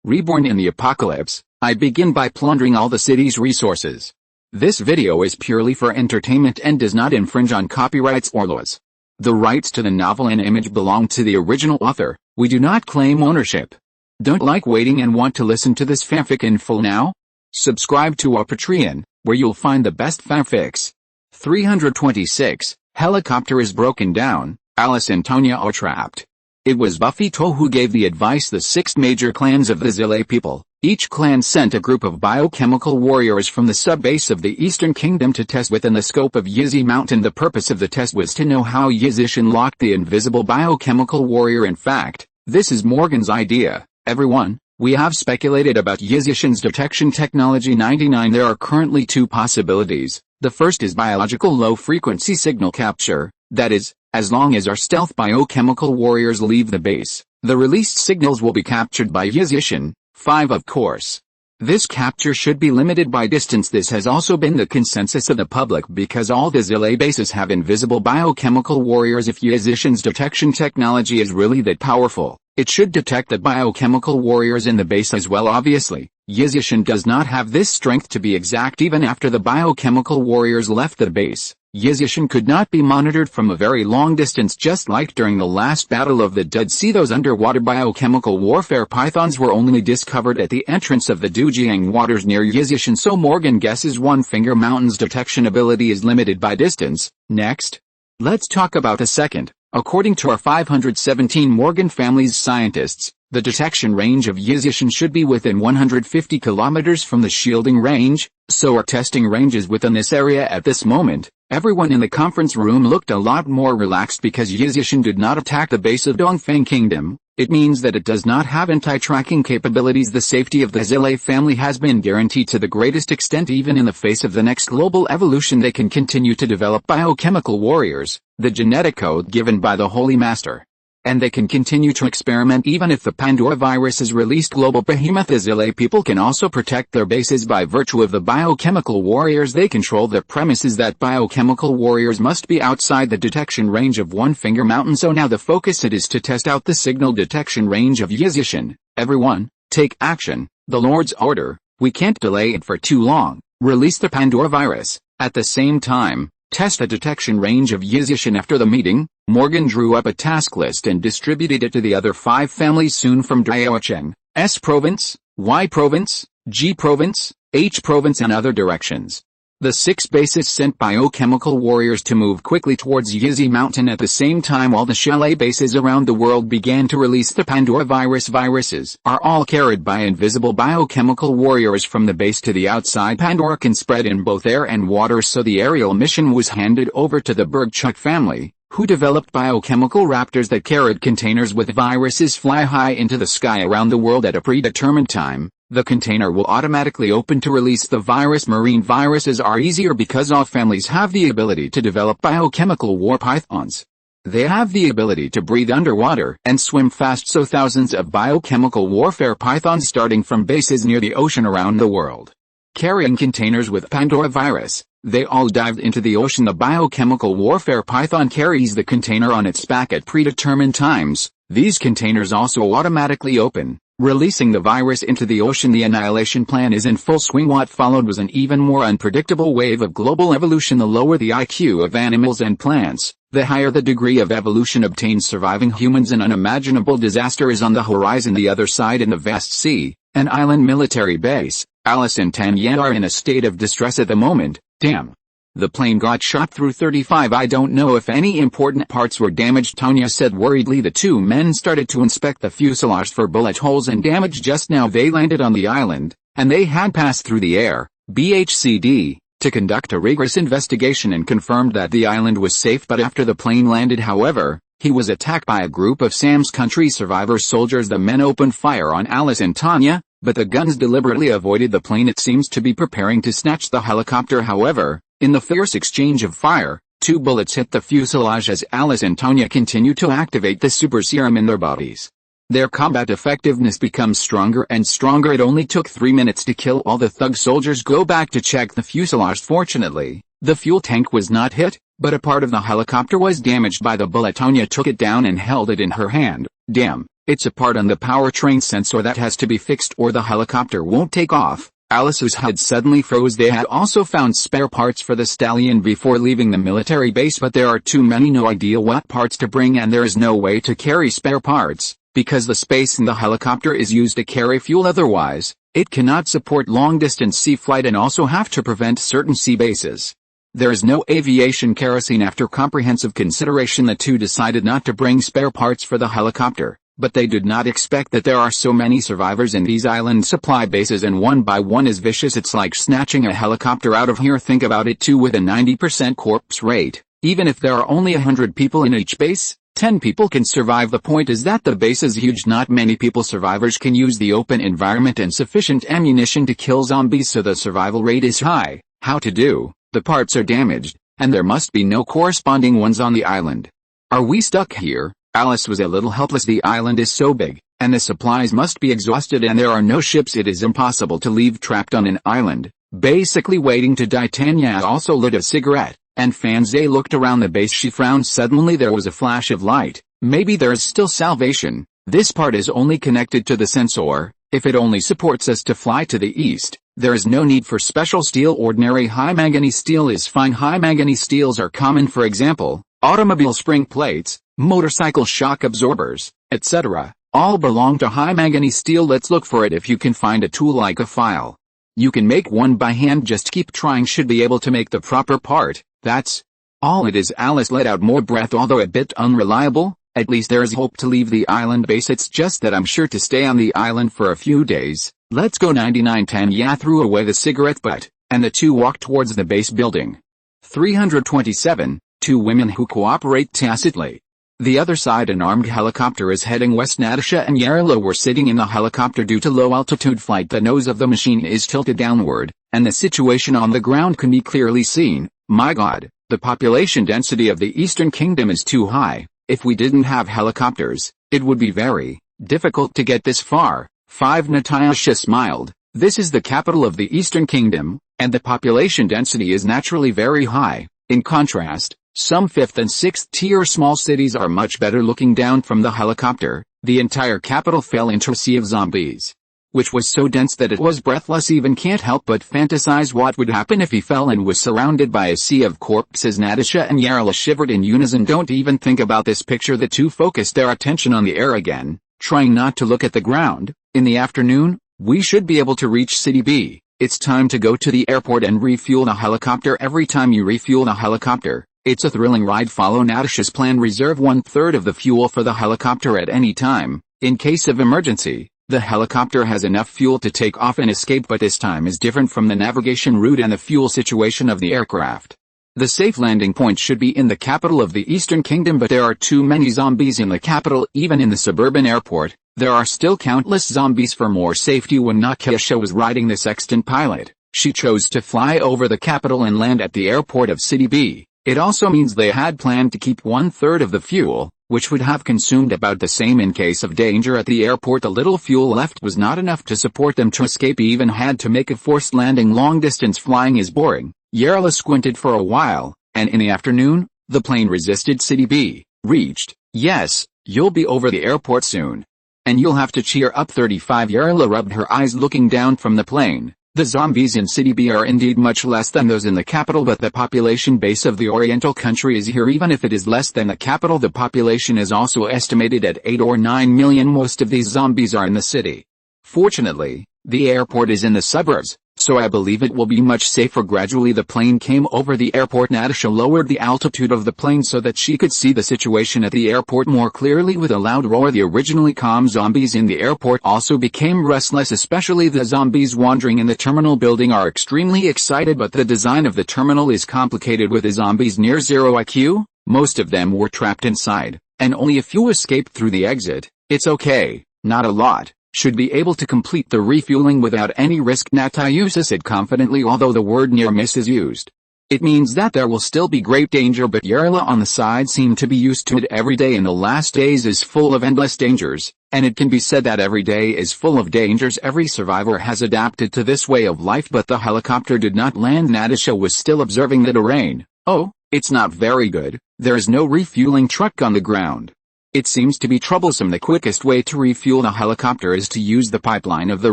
Reborn in the apocalypse, I begin by plundering all the city's resources. This video is purely for entertainment and does not infringe on copyrights or laws. The rights to the novel and image belong to the original author. We do not claim ownership. Don't like waiting and want to listen to this fanfic in full now? Subscribe to our Patreon, where you'll find the best fanfics. 326, Helicopter is broken down, Alice and Tanya are trapped. It was Buffito who gave the advice. The 6 major clans of the Zile people, each clan sent a group of biochemical warriors from the sub-base of the Eastern Kingdom to test within the scope of Yizi Mountain. The purpose of the test was to know how Yizishan locked the invisible biochemical warrior. In fact, this is Morgan's idea. Everyone, we have speculated about Yizishan's detection technology 99. There are currently 2 possibilities. The first is biological low-frequency signal capture, that is, as long as our stealth biochemical warriors leave the base, the released signals will be captured by Yizishan. 5 Of course, this capture should be limited by distance. This has also been the consensus of the public because all the Zile bases have invisible biochemical warriors. If Yizishan's detection technology is really that powerful, it should detect the biochemical warriors in the base as well. Obviously, Yizishan does not have this strength. To be exact, even after the biochemical warriors left the base, Yizishan could not be monitored from a very long distance, just like during the last Battle of the Dead Sea. Those underwater biochemical warfare pythons were only discovered at the entrance of the Dujiang waters near Yizishan, so Morgan guesses One Finger Mountain's detection ability is limited by distance. Next, let's talk about the second. According to our 517 Morgan family's scientists, the detection range of Yizishan should be within 150 kilometers from the shielding range, so our testing range is within this area at this moment. Everyone in the conference room looked a lot more relaxed because Yizishan did not attack the base of Dongfeng Kingdom. It means that it does not have anti-tracking capabilities. The safety of the Zile family has been guaranteed to the greatest extent. Even in the face of the next global evolution, they can continue to develop biochemical warriors, the genetic code given by the Holy Master. And they can continue to experiment even if the Pandora virus is released. Global behemoth. The Zile people can also protect their bases by virtue of the biochemical warriors they control. The premise is that biochemical warriors must be outside the detection range of One Finger Mountain, so now the focus it is to test out the signal detection range of Yizishan. Everyone, take action. The Lord's order. We can't delay it for too long. Release the Pandora virus. At the same time, test the detection range of Yizishan. After the meeting, Morgan drew up a task list and distributed it to the other 5 families soon from Daocheng, S Province, Y Province, G Province, H Province and other directions. The 6 bases sent biochemical warriors to move quickly towards Yizi Mountain. At the same time, all the chalet bases around the world began to release the Pandora virus. Viruses are all carried by invisible biochemical warriors from the base to the outside. Pandora can spread in both air and water, so the aerial mission was handed over to the Bergchuk family, who developed biochemical raptors that carried containers with viruses. Fly high into the sky around the world at a predetermined time. The container will automatically open to release the virus. Marine viruses are easier because all families have the ability to develop biochemical war pythons. They have the ability to breathe underwater and swim fast, so thousands of biochemical warfare pythons starting from bases near the ocean around the world, carrying containers with Pandora virus. They all dived into the ocean. The biochemical warfare python carries the container on its back at predetermined times. These containers also automatically open, releasing the virus into the ocean. The annihilation plan is in full swing. What followed was an even more unpredictable wave of global evolution. The lower the IQ of animals and plants, the higher the degree of evolution obtained. Surviving humans. An unimaginable disaster is on the horizon. The other side, in the vast sea, an island military base. Alice and Tanya are in a state of distress at the moment. Damn. The plane got shot through 35. I don't know if any important parts were damaged, Tanya said worriedly. The 2 men started to inspect the fuselage for bullet holes and damage. Just now they landed on the island, and they had passed through the air, BHCD, to conduct a rigorous investigation and confirmed that the island was safe. But after the plane landed, however, he was attacked by a group of Sam's Country survivor soldiers. The men opened fire on Alice and Tanya, but the guns deliberately avoided the plane. It seems to be preparing to snatch the helicopter. However, in the fierce exchange of fire, 2 bullets hit the fuselage as Alice and Tanya continue to activate the super serum in their bodies. Their combat effectiveness becomes stronger and stronger. It only took 3 minutes to kill all the thug soldiers. Go back to check the fuselage. Fortunately, the fuel tank was not hit, but a part of the helicopter was damaged by the bullet. Tanya took it down and held it in her hand. Damn, It's a part on the powertrain sensor that has to be fixed or the helicopter won't take off. Alice's head suddenly froze. They had also found spare parts for the Stallion before leaving the military base, but there are too many, no idea what parts to bring, and there is no way to carry spare parts, because the space in the helicopter is used to carry fuel. Otherwise, it cannot support long-distance sea flight and also have to prevent certain sea bases. There is no aviation kerosene. After comprehensive consideration, the two decided not to bring spare parts for the helicopter, but they did not expect that there are so many survivors in these island supply bases, and one by one is vicious. It's like snatching a helicopter out of here. Think about it too, with a 90% corpse rate. Even if there are only 100 people in each base, 10 people can survive. The point is that the base is huge. Not many people survivors can use the open environment and sufficient ammunition to kill zombies, so the survival rate is high. How to do? The parts are damaged, and there must be no corresponding ones on the island. Are we stuck here? Alice was a little helpless. The island is so big, and the supplies must be exhausted, and there are no ships. It is impossible to leave trapped on an island, basically waiting to die. Tanya also lit a cigarette, and Fanzay looked around the base. She frowned. Suddenly there was a flash of light. Maybe there is still salvation. This part is only connected to the sensor. If it only supports us to fly to the east, there is no need for special steel. Ordinary high manganese steel is fine. High manganese steels are common, for example, automobile spring plates, motorcycle shock absorbers, etc. All belong to high manganese steel. Let's look for it. If you can find a tool like a file, you can make one by hand. Just keep trying. Should be able to make the proper part. That's all it is. Alice let out more breath. Although a bit unreliable, at least there is hope to leave the island base. It's just that I'm sure to stay on the island for a few days. Let's go. 9910 Ya threw away the cigarette butt, and the two walked towards the base building. 327, two women who cooperate tacitly. The other side, an armed helicopter is heading west. Natasha and Yarla were sitting in the helicopter. Due to low altitude flight, the nose of the machine is tilted downward, and the situation on the ground can be clearly seen. My God, the population density of the Eastern Kingdom is too high. If we didn't have helicopters, it would be very difficult to get this far. 5 Natasha smiled. This is the capital of the Eastern Kingdom, and the population density is naturally very high. In contrast, some 5th and 6th tier small cities are much better. Looking down from the helicopter, the entire capital fell into a sea of zombies, which was so dense that it was breathless. Even can't help but fantasize what would happen if he fell and was surrounded by a sea of corpses. Natasha and Yarla shivered in unison. Don't even think about this picture. The two focused their attention on the air again, trying not to look at the ground. In the afternoon, we should be able to reach City B. It's time to go to the airport and refuel the helicopter. Every time you refuel the helicopter, it's a thrilling ride. Follow Natasha's plan. Reserve 1/3 of the fuel for the helicopter at any time. In case of emergency, the helicopter has enough fuel to take off and escape, but this time is different from the navigation route and the fuel situation of the aircraft. The safe landing point should be in the capital of the Eastern Kingdom, but there are too many zombies in the capital. Even in the suburban airport, there are still countless zombies. For more safety, when Natasha was riding the Sexton pilot, she chose to fly over the capital and land at the airport of City B. It also means they had planned to keep 1/3 of the fuel, which would have consumed about the same in case of danger at the airport. The little fuel left was not enough to support them to escape. Even had to make a forced landing. Long distance flying is boring. Yarla squinted for a while, and in the afternoon, the plane resisted. City B reached. Yes, you'll be over the airport soon. And you'll have to cheer up. 35 Yarla rubbed her eyes looking down from the plane. The zombies in City B are indeed much less than those in the capital, but the population base of the Oriental country is here. Even if it is less than the capital, the population is also estimated at 8 or 9 million. Most of these zombies are in the city. Fortunately, the airport is in the suburbs, so I believe it will be much safer. Gradually the plane came over the airport. Natasha lowered the altitude of the plane so that she could see the situation at the airport more clearly. With a loud roar, the originally calm zombies in the airport also became restless. Especially the zombies wandering in the terminal building are extremely excited, but the design of the terminal is complicated. With the zombies near 0 IQ, most of them were trapped inside, and only a few escaped through the exit. It's okay, not a lot. Should be able to complete the refueling without any risk, Natasha said confidently, although the word near miss is used. It means that there will still be great danger, but Yarla on the side seemed to be used to it. Every day in the last days is full of endless dangers, and it can be said that every day is full of dangers. Every survivor has adapted to this way of life, but the helicopter did not land. Natasha was still observing the terrain. Oh, it's not very good. There is no refueling truck on the ground. It seems to be troublesome. The quickest way to refuel the helicopter is to use the pipeline of the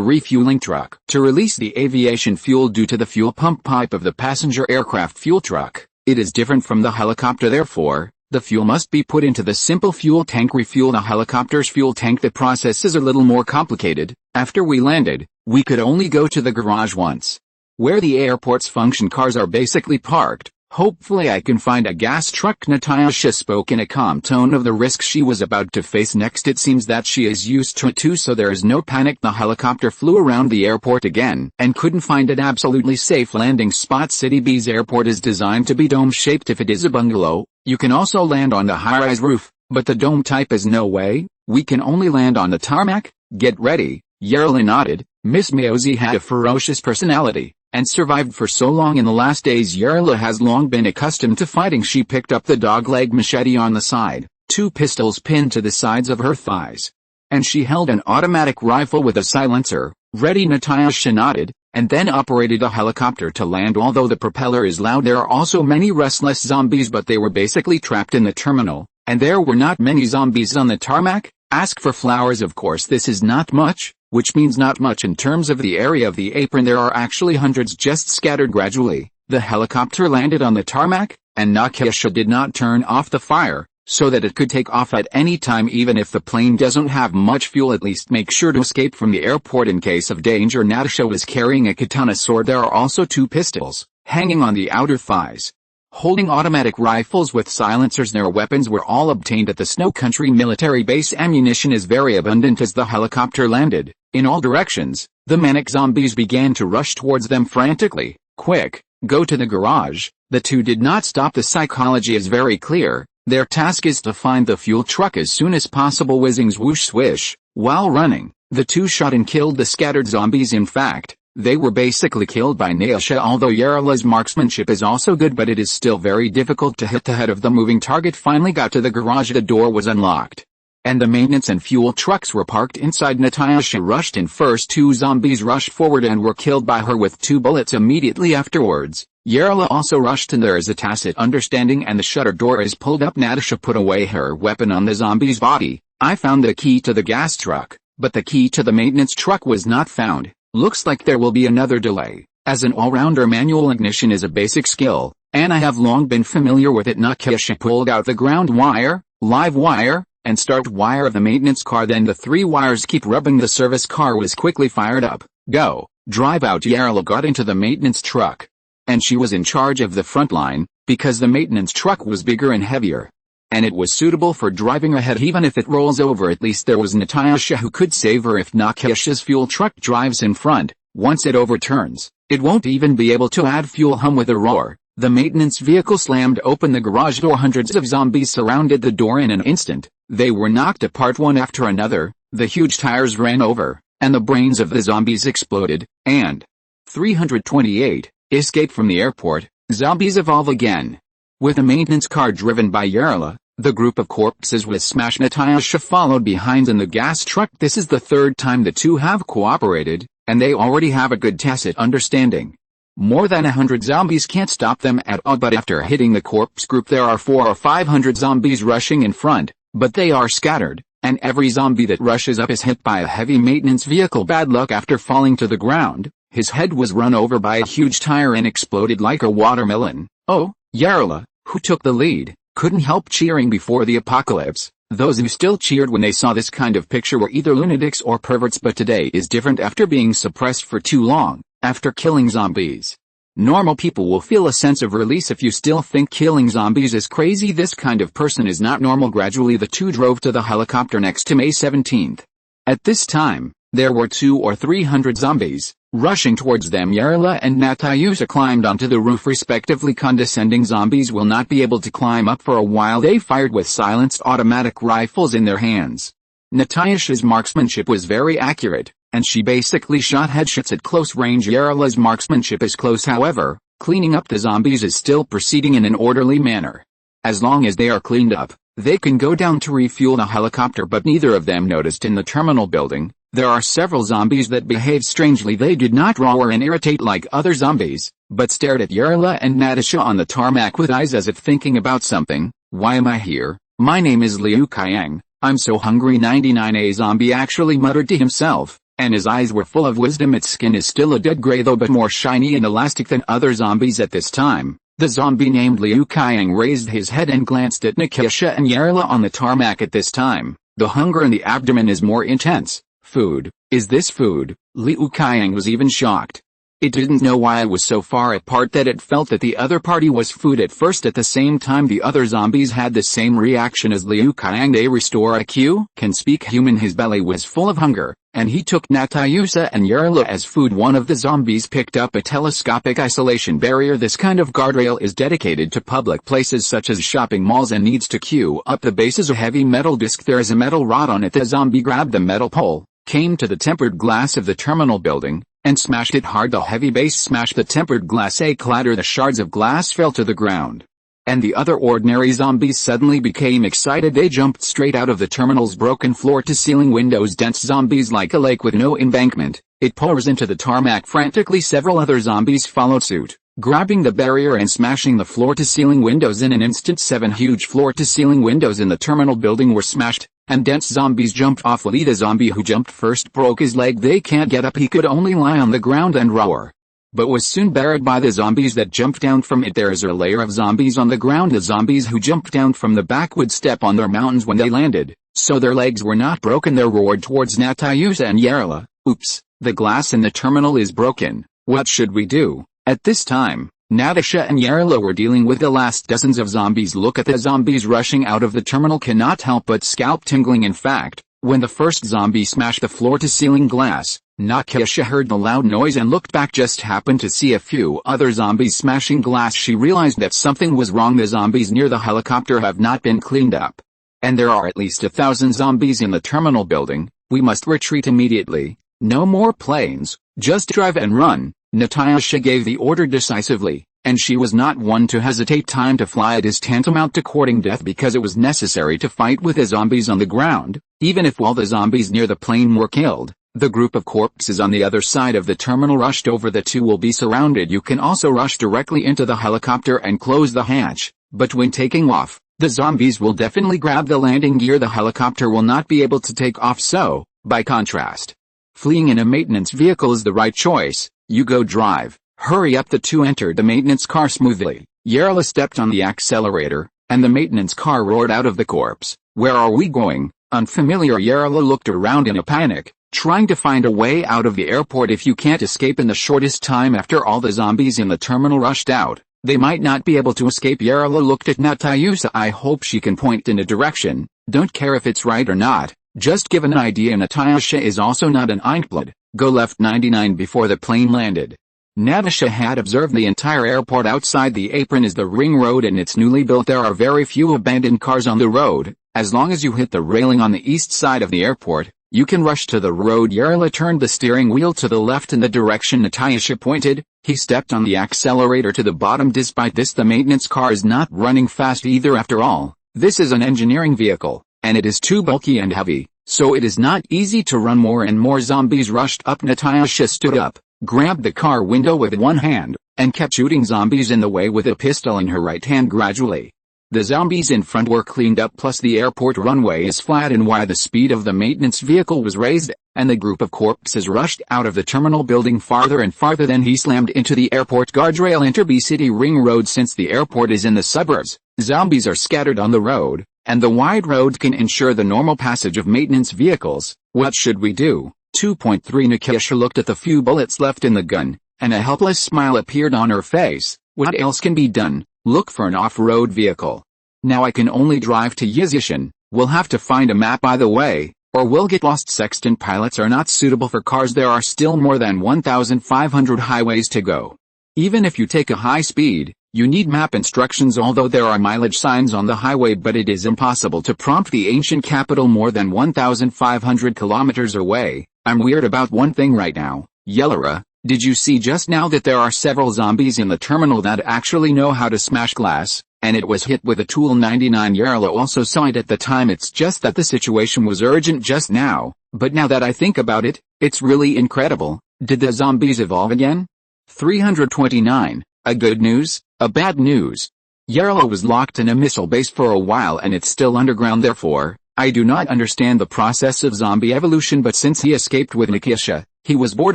refueling truck to release the aviation fuel due to the fuel pump pipe of the passenger aircraft fuel truck. It is different from the helicopter, therefore, the fuel must be put into the simple fuel tank. Refuel the helicopter's fuel tank. The process is a little more complicated. After we landed, we could only go to the garage once, where the airport's function cars are basically parked. Hopefully I can find a gas truck. Natasha spoke in a calm tone of the risk she was about to face next. It seems that she is used to it too, so there is no panic. The helicopter flew around the airport again and couldn't find an absolutely safe landing spot. City B's airport is designed to be dome-shaped. If it is a bungalow, you can also land on the high-rise roof, but the dome type is no way. We can only land on the tarmac. Get ready. Yerla nodded. Miss Miozi had a ferocious personality and survived for so long in the last days. Yerla has long been accustomed to fighting. She picked up the dog-leg machete on the side, 2 pistols pinned to the sides of her thighs, and she held an automatic rifle with a silencer, ready. Natasha nodded, and then operated a helicopter to land. Although the propeller is loud, there are also many restless zombies, but they were basically trapped in the terminal, and there were not many zombies on the tarmac. Ask for flowers. Of course this is not much, which means not much in terms of the area of the apron. There are actually hundreds just scattered gradually. The helicopter landed on the tarmac, and Natasha did not turn off the fire, so that it could take off at any time. Even if the plane doesn't have much fuel, at least make sure to escape from the airport in case of danger. Natasha was carrying a katana sword. There are also 2 pistols hanging on the outer thighs, holding automatic rifles with silencers. Their weapons were all obtained at the Snow Country military base. Ammunition is very abundant. As the helicopter landed, in all directions, the manic zombies began to rush towards them frantically. Quick, go to the garage. The 2 did not stop. The psychology is very clear. Their task is to find the fuel truck as soon as possible. Whizzing swoosh swish. While running, the 2 shot and killed the scattered zombies. In fact, they were basically killed by Natasha. Although Yerla's marksmanship is also good, but it is still very difficult to hit the head of the moving target. Finally got to the garage. The door was unlocked, and the maintenance and fuel trucks were parked inside. Natasha rushed in first. 2 zombies rushed forward and were killed by her with 2 bullets immediately afterwards. Yerla also rushed, and there is a tacit understanding, and the shutter door is pulled up. Natasha put away her weapon on the zombie's body. I found the key to the gas truck, but the key to the maintenance truck was not found. Looks like there will be another delay. As an all-rounder, manual ignition is a basic skill, and I have long been familiar with it. Natasha pulled out the ground wire, live wire, and start wire of the maintenance car. Then the 3 wires keep rubbing. The service car was quickly fired up. Go, drive out. Yerla got into the maintenance truck, and she was in charge of the front line, because the maintenance truck was bigger and heavier, and it was suitable for driving ahead. Even if it rolls over, at least there was Natasha who could save her. If Natasha's fuel truck drives in front, once it overturns, it won't even be able to add fuel. Hum. With a roar, the maintenance vehicle slammed open the garage door. Hundreds of zombies surrounded the door in an instant. They were knocked apart one after another. The huge tires ran over, and the brains of the zombies exploded. And 328 escape from the airport. Zombies evolve again. With a maintenance car driven by Yerla, the group of corpses was smashed. Natasha followed behind in the gas truck. This is the 3rd time the 2 have cooperated, and they already have a good tacit understanding. More than 100 zombies can't stop them at all, but after hitting the corpse group there are 400 or 500 zombies rushing in front, but they are scattered, and every zombie that rushes up is hit by a heavy maintenance vehicle. Bad luck. After falling to the ground, his head was run over by a huge tire and exploded like a watermelon. Oh, Yerla, who took the lead, couldn't help cheering before the apocalypse. Those who still cheered when they saw this kind of picture were either lunatics or perverts, but today is different. After being suppressed for too long, after killing zombies, normal people will feel a sense of release. If you still think killing zombies is crazy, this kind of person is not normal. Gradually the 2 drove to the helicopter next to May 17th. At this time, there were 200 or 300 zombies rushing towards them. Yerla and Natasha climbed onto the roof respectively. Condescending zombies will not be able to climb up for a while. They fired with silenced automatic rifles in their hands. Natasha's marksmanship was very accurate, and she basically shot headshots at close range. Yerla's marksmanship is close, however. Cleaning up the zombies is still proceeding in an orderly manner. As long as they are cleaned up, they can go down to refuel the helicopter, but neither of them noticed in the terminal building. There are several zombies that behave strangely. They did not roar and irritate like other zombies, but stared at Yerla and Natasha on the tarmac with eyes as if thinking about something. Why am I here? My name is Liu Kayang. I'm so hungry. 99. A zombie actually muttered to himself, and his eyes were full of wisdom. Its skin is still a dead gray though, but more shiny and elastic than other zombies at this time. The zombie named Liu Kaiang raised his head and glanced at Nikisha and Yarla on the tarmac at this time. The hunger in the abdomen is more intense. Food. Is this food? Liu Kaiang was even shocked. It didn't know why it was so far apart that it felt that the other party was food at first. At the same time, the other zombies had the same reaction as Liu Kaiang. They restore IQ, can speak human. His belly was full of hunger, and he took Natayusa and Yarla as food. One of the zombies picked up a telescopic isolation barrier. This kind of guardrail is dedicated to public places such as shopping malls and needs to queue up the base as a heavy metal disc. There is a metal rod on it. The zombie grabbed the metal pole, came to the tempered glass of the terminal building, and smashed it hard. The heavy base smashed the tempered glass. A clatter. The shards of glass fell to the ground. And the other ordinary zombies suddenly became excited. They jumped straight out of the terminal's broken floor-to-ceiling windows. Dense zombies like a lake with no embankment. It pours into the tarmac frantically. Several other zombies followed suit, grabbing the barrier and smashing the floor-to-ceiling windows. In an instant, 7 huge floor-to-ceiling windows in the terminal building were smashed, and dense zombies jumped off. The zombie who jumped first broke his leg. They can't get up. He could only lie on the ground and roar, but was soon buried by the zombies that jumped down from it. There is a layer of zombies on the ground. The zombies who jumped down from the back would step on their mountains when they landed, so their legs were not broken. They roared towards Natayusa and Yarla. Oops, the glass in the terminal is broken. What should we do? At this time, Natasha and Yarla were dealing with the last dozens of zombies. Look at the zombies rushing out of the terminal. Cannot help but scalp tingling. In fact, when the first zombie smashed the floor-to-ceiling glass, Natasha heard the loud noise and looked back. Just happened to see a few other zombies smashing glass. She realized that something was wrong. The zombies near the helicopter have not been cleaned up, and there are at least 1,000 zombies in the terminal building. We must retreat immediately. No more planes, just drive and run. Natasha gave the order decisively, and she was not one to hesitate. Time to fly. It is tantamount to courting death because it was necessary to fight with the zombies on the ground. Even if all the zombies near the plane were killed, the group of corpses on the other side of the terminal rushed over. The two will be surrounded. You can also rush directly into the helicopter and close the hatch, but when taking off, the zombies will definitely grab the landing gear. The helicopter will not be able to take off, so, by contrast, fleeing in a maintenance vehicle is the right choice. You go drive. Hurry up. The two entered the maintenance car smoothly. Yarla stepped on the accelerator, and the maintenance car roared out of the corpse. Where are we going? Unfamiliar. Yarla looked around in a panic, trying to find a way out of the airport. If you can't escape in the shortest time after all the zombies in the terminal rushed out, they might not be able to escape. Yarla looked at Natayusa. I hope she can point in a direction. Don't care if it's right or not, just give an idea. Natasha is also not an inkblood. Go left. 99. Before the plane landed, Natasha had observed the entire airport. Outside the apron is the ring road, and it's newly built. There are very few abandoned cars on the road. As long as you hit the railing on the east side of the airport, you can rush to the road. Yarla turned the steering wheel to the left in the direction Natasha pointed. He stepped on the accelerator to the bottom. Despite this, the maintenance car is not running fast either. After all, this is an engineering vehicle, and it is too bulky and heavy, so it is not easy to run. More and more zombies rushed up. Natasha stood up, grabbed the car window with one hand, and kept shooting zombies in the way with a pistol in her right hand. Gradually, the zombies in front were cleaned up, plus the airport runway is flat, and why the speed of the maintenance vehicle was raised, and the group of corpses rushed out of the terminal building farther and farther. Then he slammed into the airport guardrail. Enter B-City Ring Road. Since the airport is in the suburbs, zombies are scattered on the road, and the wide road can ensure the normal passage of maintenance vehicles. What should we do? 2.3 Nikisha looked at the few bullets left in the gun, and a helpless smile appeared on her face. What else can be done? Look for an off-road vehicle. Now I can only drive to Yizishan. We'll have to find a map by the way, or we'll get lost. Sexton pilots are not suitable for cars. There are still more than 1,500 highways to go. Even if you take a high speed, you need map instructions. Although there are mileage signs on the highway, but it is impossible to prompt the ancient capital more than 1,500 kilometers away. I'm weird about one thing right now. Yellera, did you see just now that there are several zombies in the terminal that actually know how to smash glass, and it was hit with a tool? 99. Yarla also saw it at the time. It's just that the situation was urgent just now, but now that I think about it, it's really incredible. Did the zombies evolve again? 329. A good news, a bad news. Yarla was locked in a missile base for a while, and it's still underground. Therefore, I do not understand the process of zombie evolution, but since he escaped with Nikisha, he was bored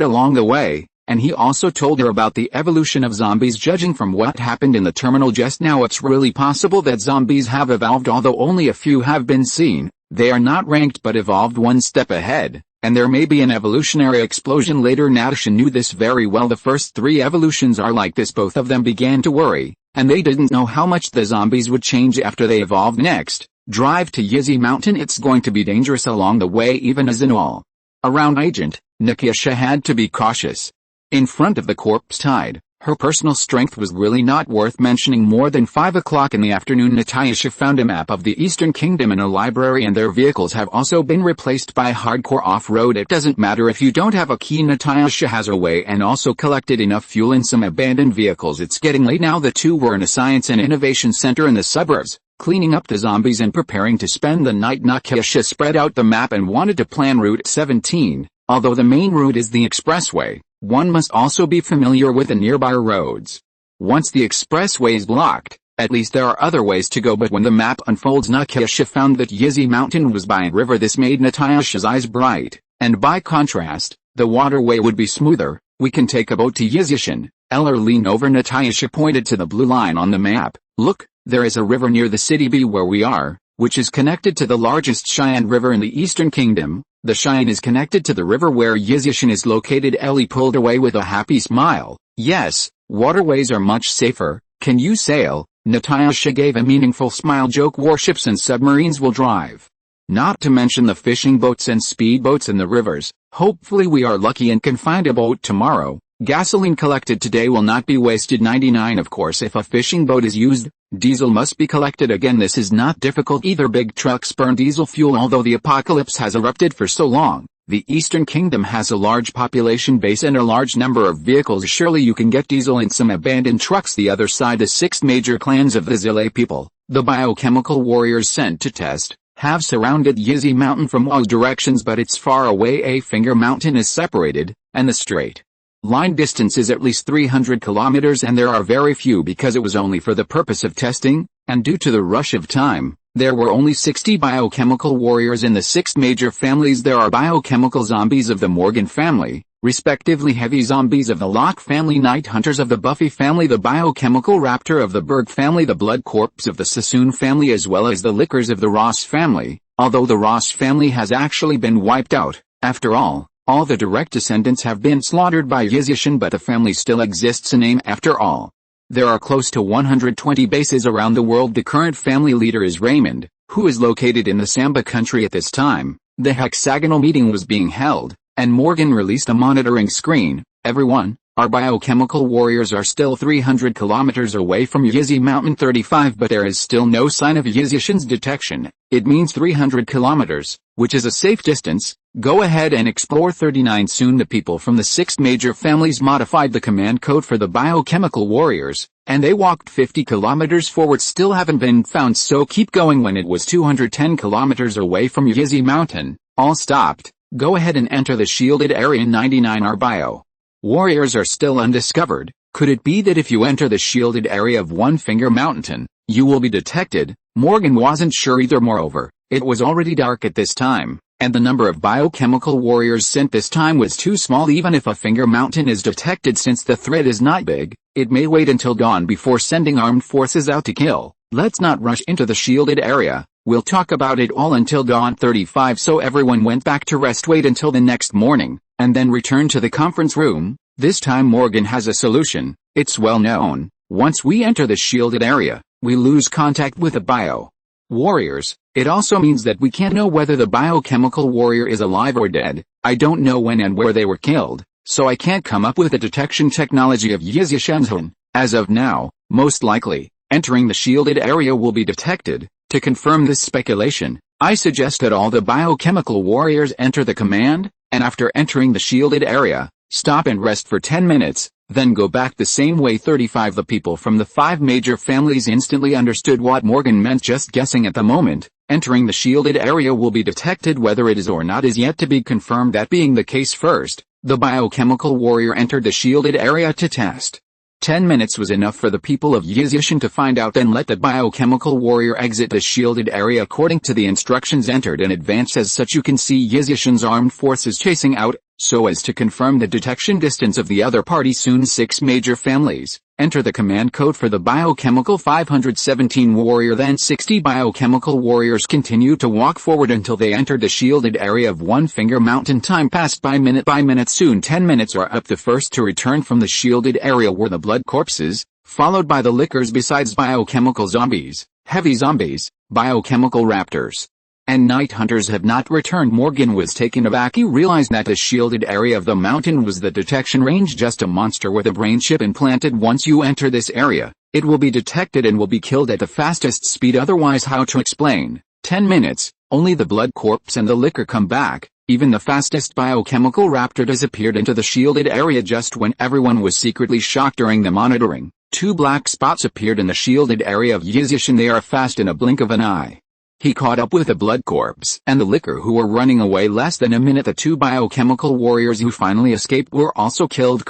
along the way, and he also told her about the evolution of zombies. Judging from what happened in the terminal just now, it's really possible that zombies have evolved, although only a few have been seen. They are not ranked but evolved one step ahead, and there may be an evolutionary explosion later. Natasha knew this very well. The first 3 evolutions are like this. Both of them began to worry, and they didn't know how much the zombies would change after they evolved. Next, drive to Yizi Mountain. It's going to be dangerous along the way, even as in all around agent, Nikisha had to be cautious. In front of the corpse tide, her personal strength was really not worth mentioning. More than 5 o'clock in the afternoon, Natasha found a map of the Eastern Kingdom in a library, and their vehicles have also been replaced by hardcore off-road. It doesn't matter if you don't have a key, Natasha has a way and also collected enough fuel in some abandoned vehicles. It's getting late now. The two were in a science and innovation center in the suburbs, cleaning up the zombies and preparing to spend the night. Natasha spread out the map and wanted to plan Route 17. Although the main route is the expressway, one must also be familiar with the nearby roads. Once the expressway is blocked, at least there are other ways to go. But when the map unfolds, Natasha found that Yizi Mountain was by a river. This made Natasha's eyes bright, and by contrast, the waterway would be smoother. We can take a boat to Yizishan. Eller leaned over. Natasha pointed to the blue line on the map. Look, there is a river near the city B where we are, which is connected to the largest Xian river in the Eastern Kingdom. The Xian is connected to the river where Yizishan is located. Ellie pulled away with a happy smile. Yes, waterways are much safer. Can you sail? Natasha gave a meaningful smile. Joke, warships and submarines will drive. Not to mention the fishing boats and speedboats in the rivers. Hopefully we are lucky and can find a boat tomorrow. Gasoline collected today will not be wasted. 99. Of course, if a fishing boat is used, diesel must be collected again. This is not difficult either. Big trucks burn diesel fuel. Although the apocalypse has erupted for so long, the Eastern Kingdom has a large population base and a large number of vehicles. Surely you can get diesel in some abandoned trucks. The other side, the 6 major clans of the Zile people, the biochemical warriors sent to test, have surrounded Yizi Mountain from all directions, but it's far away. A finger mountain is separated, and the straight line distance is at least 300 kilometers, and there are very few because it was only for the purpose of testing, and due to the rush of time, there were only 60 biochemical warriors in the 6 major families. There are biochemical zombies of the Morgan family, respectively heavy zombies of the Locke family, night hunters of the Buffy family, the biochemical raptor of the Berg family, the blood corpse of the Sassoon family, as well as the lickers of the Ross family, although the Ross family has actually been wiped out. After all the direct descendants have been slaughtered by Yizishan, but the family still exists in name after all. There are close to 120 bases around the world. The current family leader is Raymond, who is located in the Samba country at this time. The hexagonal meeting was being held, and Morgan released a monitoring screen. Everyone, our biochemical warriors are still 300 kilometers away from Yizi Mountain 35, but there is still no sign of Yizishan's detection. It means 300 kilometers, which is a safe distance. Go ahead and explore 39. Soon the people from the 6 major families modified the command code for the biochemical warriors, and they walked 50 kilometers forward. Still haven't been found, so keep going. When it was 210 kilometers away from Yizi Mountain, all stopped. Go ahead and enter the shielded area. 99. Our bio warriors are still undiscovered. Could it be that if you enter the shielded area of One Finger Mountain, you will be detected? Morgan wasn't sure either. Moreover, it was already dark at this time, and the number of biochemical warriors sent this time was too small. Even if a Finger Mountain is detected, since the threat is not big, it may wait until dawn before sending armed forces out to kill. Let's not rush into the shielded area. We'll talk about it all until dawn. 35. So everyone went back to rest. Wait until the next morning, and then return to the conference room. This time Morgan has a solution. It's well known. Once we enter the shielded area, we lose contact with the bio warriors. It also means that we can't know whether the biochemical warrior is alive or dead. I don't know when and where they were killed, so I can't come up with a detection technology of Yizishan. As of now, most likely, entering the shielded area will be detected. To confirm this speculation, I suggest that all the biochemical warriors enter the command, and after entering the shielded area, stop and rest for 10 minutes, then go back the same way. 35. The people from the 5 major families instantly understood what Morgan meant. Just guessing at the moment, entering the shielded area will be detected. Whether it is or not is yet to be confirmed. That being the case, first, the biochemical warrior entered the shielded area to test. 10 minutes was enough for the people of Yizishan to find out, then let the biochemical warrior exit the shielded area according to the instructions entered in advance. As such, you can see Yizishan's armed forces chasing out, so as to confirm the detection distance of the other party. Soon 6 major families enter the command code for the biochemical 517 warrior, then 60 biochemical warriors continue to walk forward until they entered the shielded area of One Finger Mountain. Time passed by minute. Soon 10 minutes are up. The first to return from the shielded area were the blood corpses, followed by the lickers, besides biochemical zombies, heavy zombies, biochemical raptors, and night hunters have not returned. Morgan was taken aback. He realized that the shielded area of the mountain was the detection range. Just a monster with a brain chip implanted. Once you enter this area, it will be detected and will be killed at the fastest speed. Otherwise, how to explain? 10 minutes, only the blood corpse and the liquor come back. Even the fastest biochemical raptor disappeared into the shielded area just when everyone was secretly shocked. During the monitoring, 2 black spots appeared in the shielded area of Yizishan. They are fast in a blink of an eye. He caught up with the blood corpse and the liquor, who were running away less than a minute. The 2 biochemical warriors who finally escaped were also killed.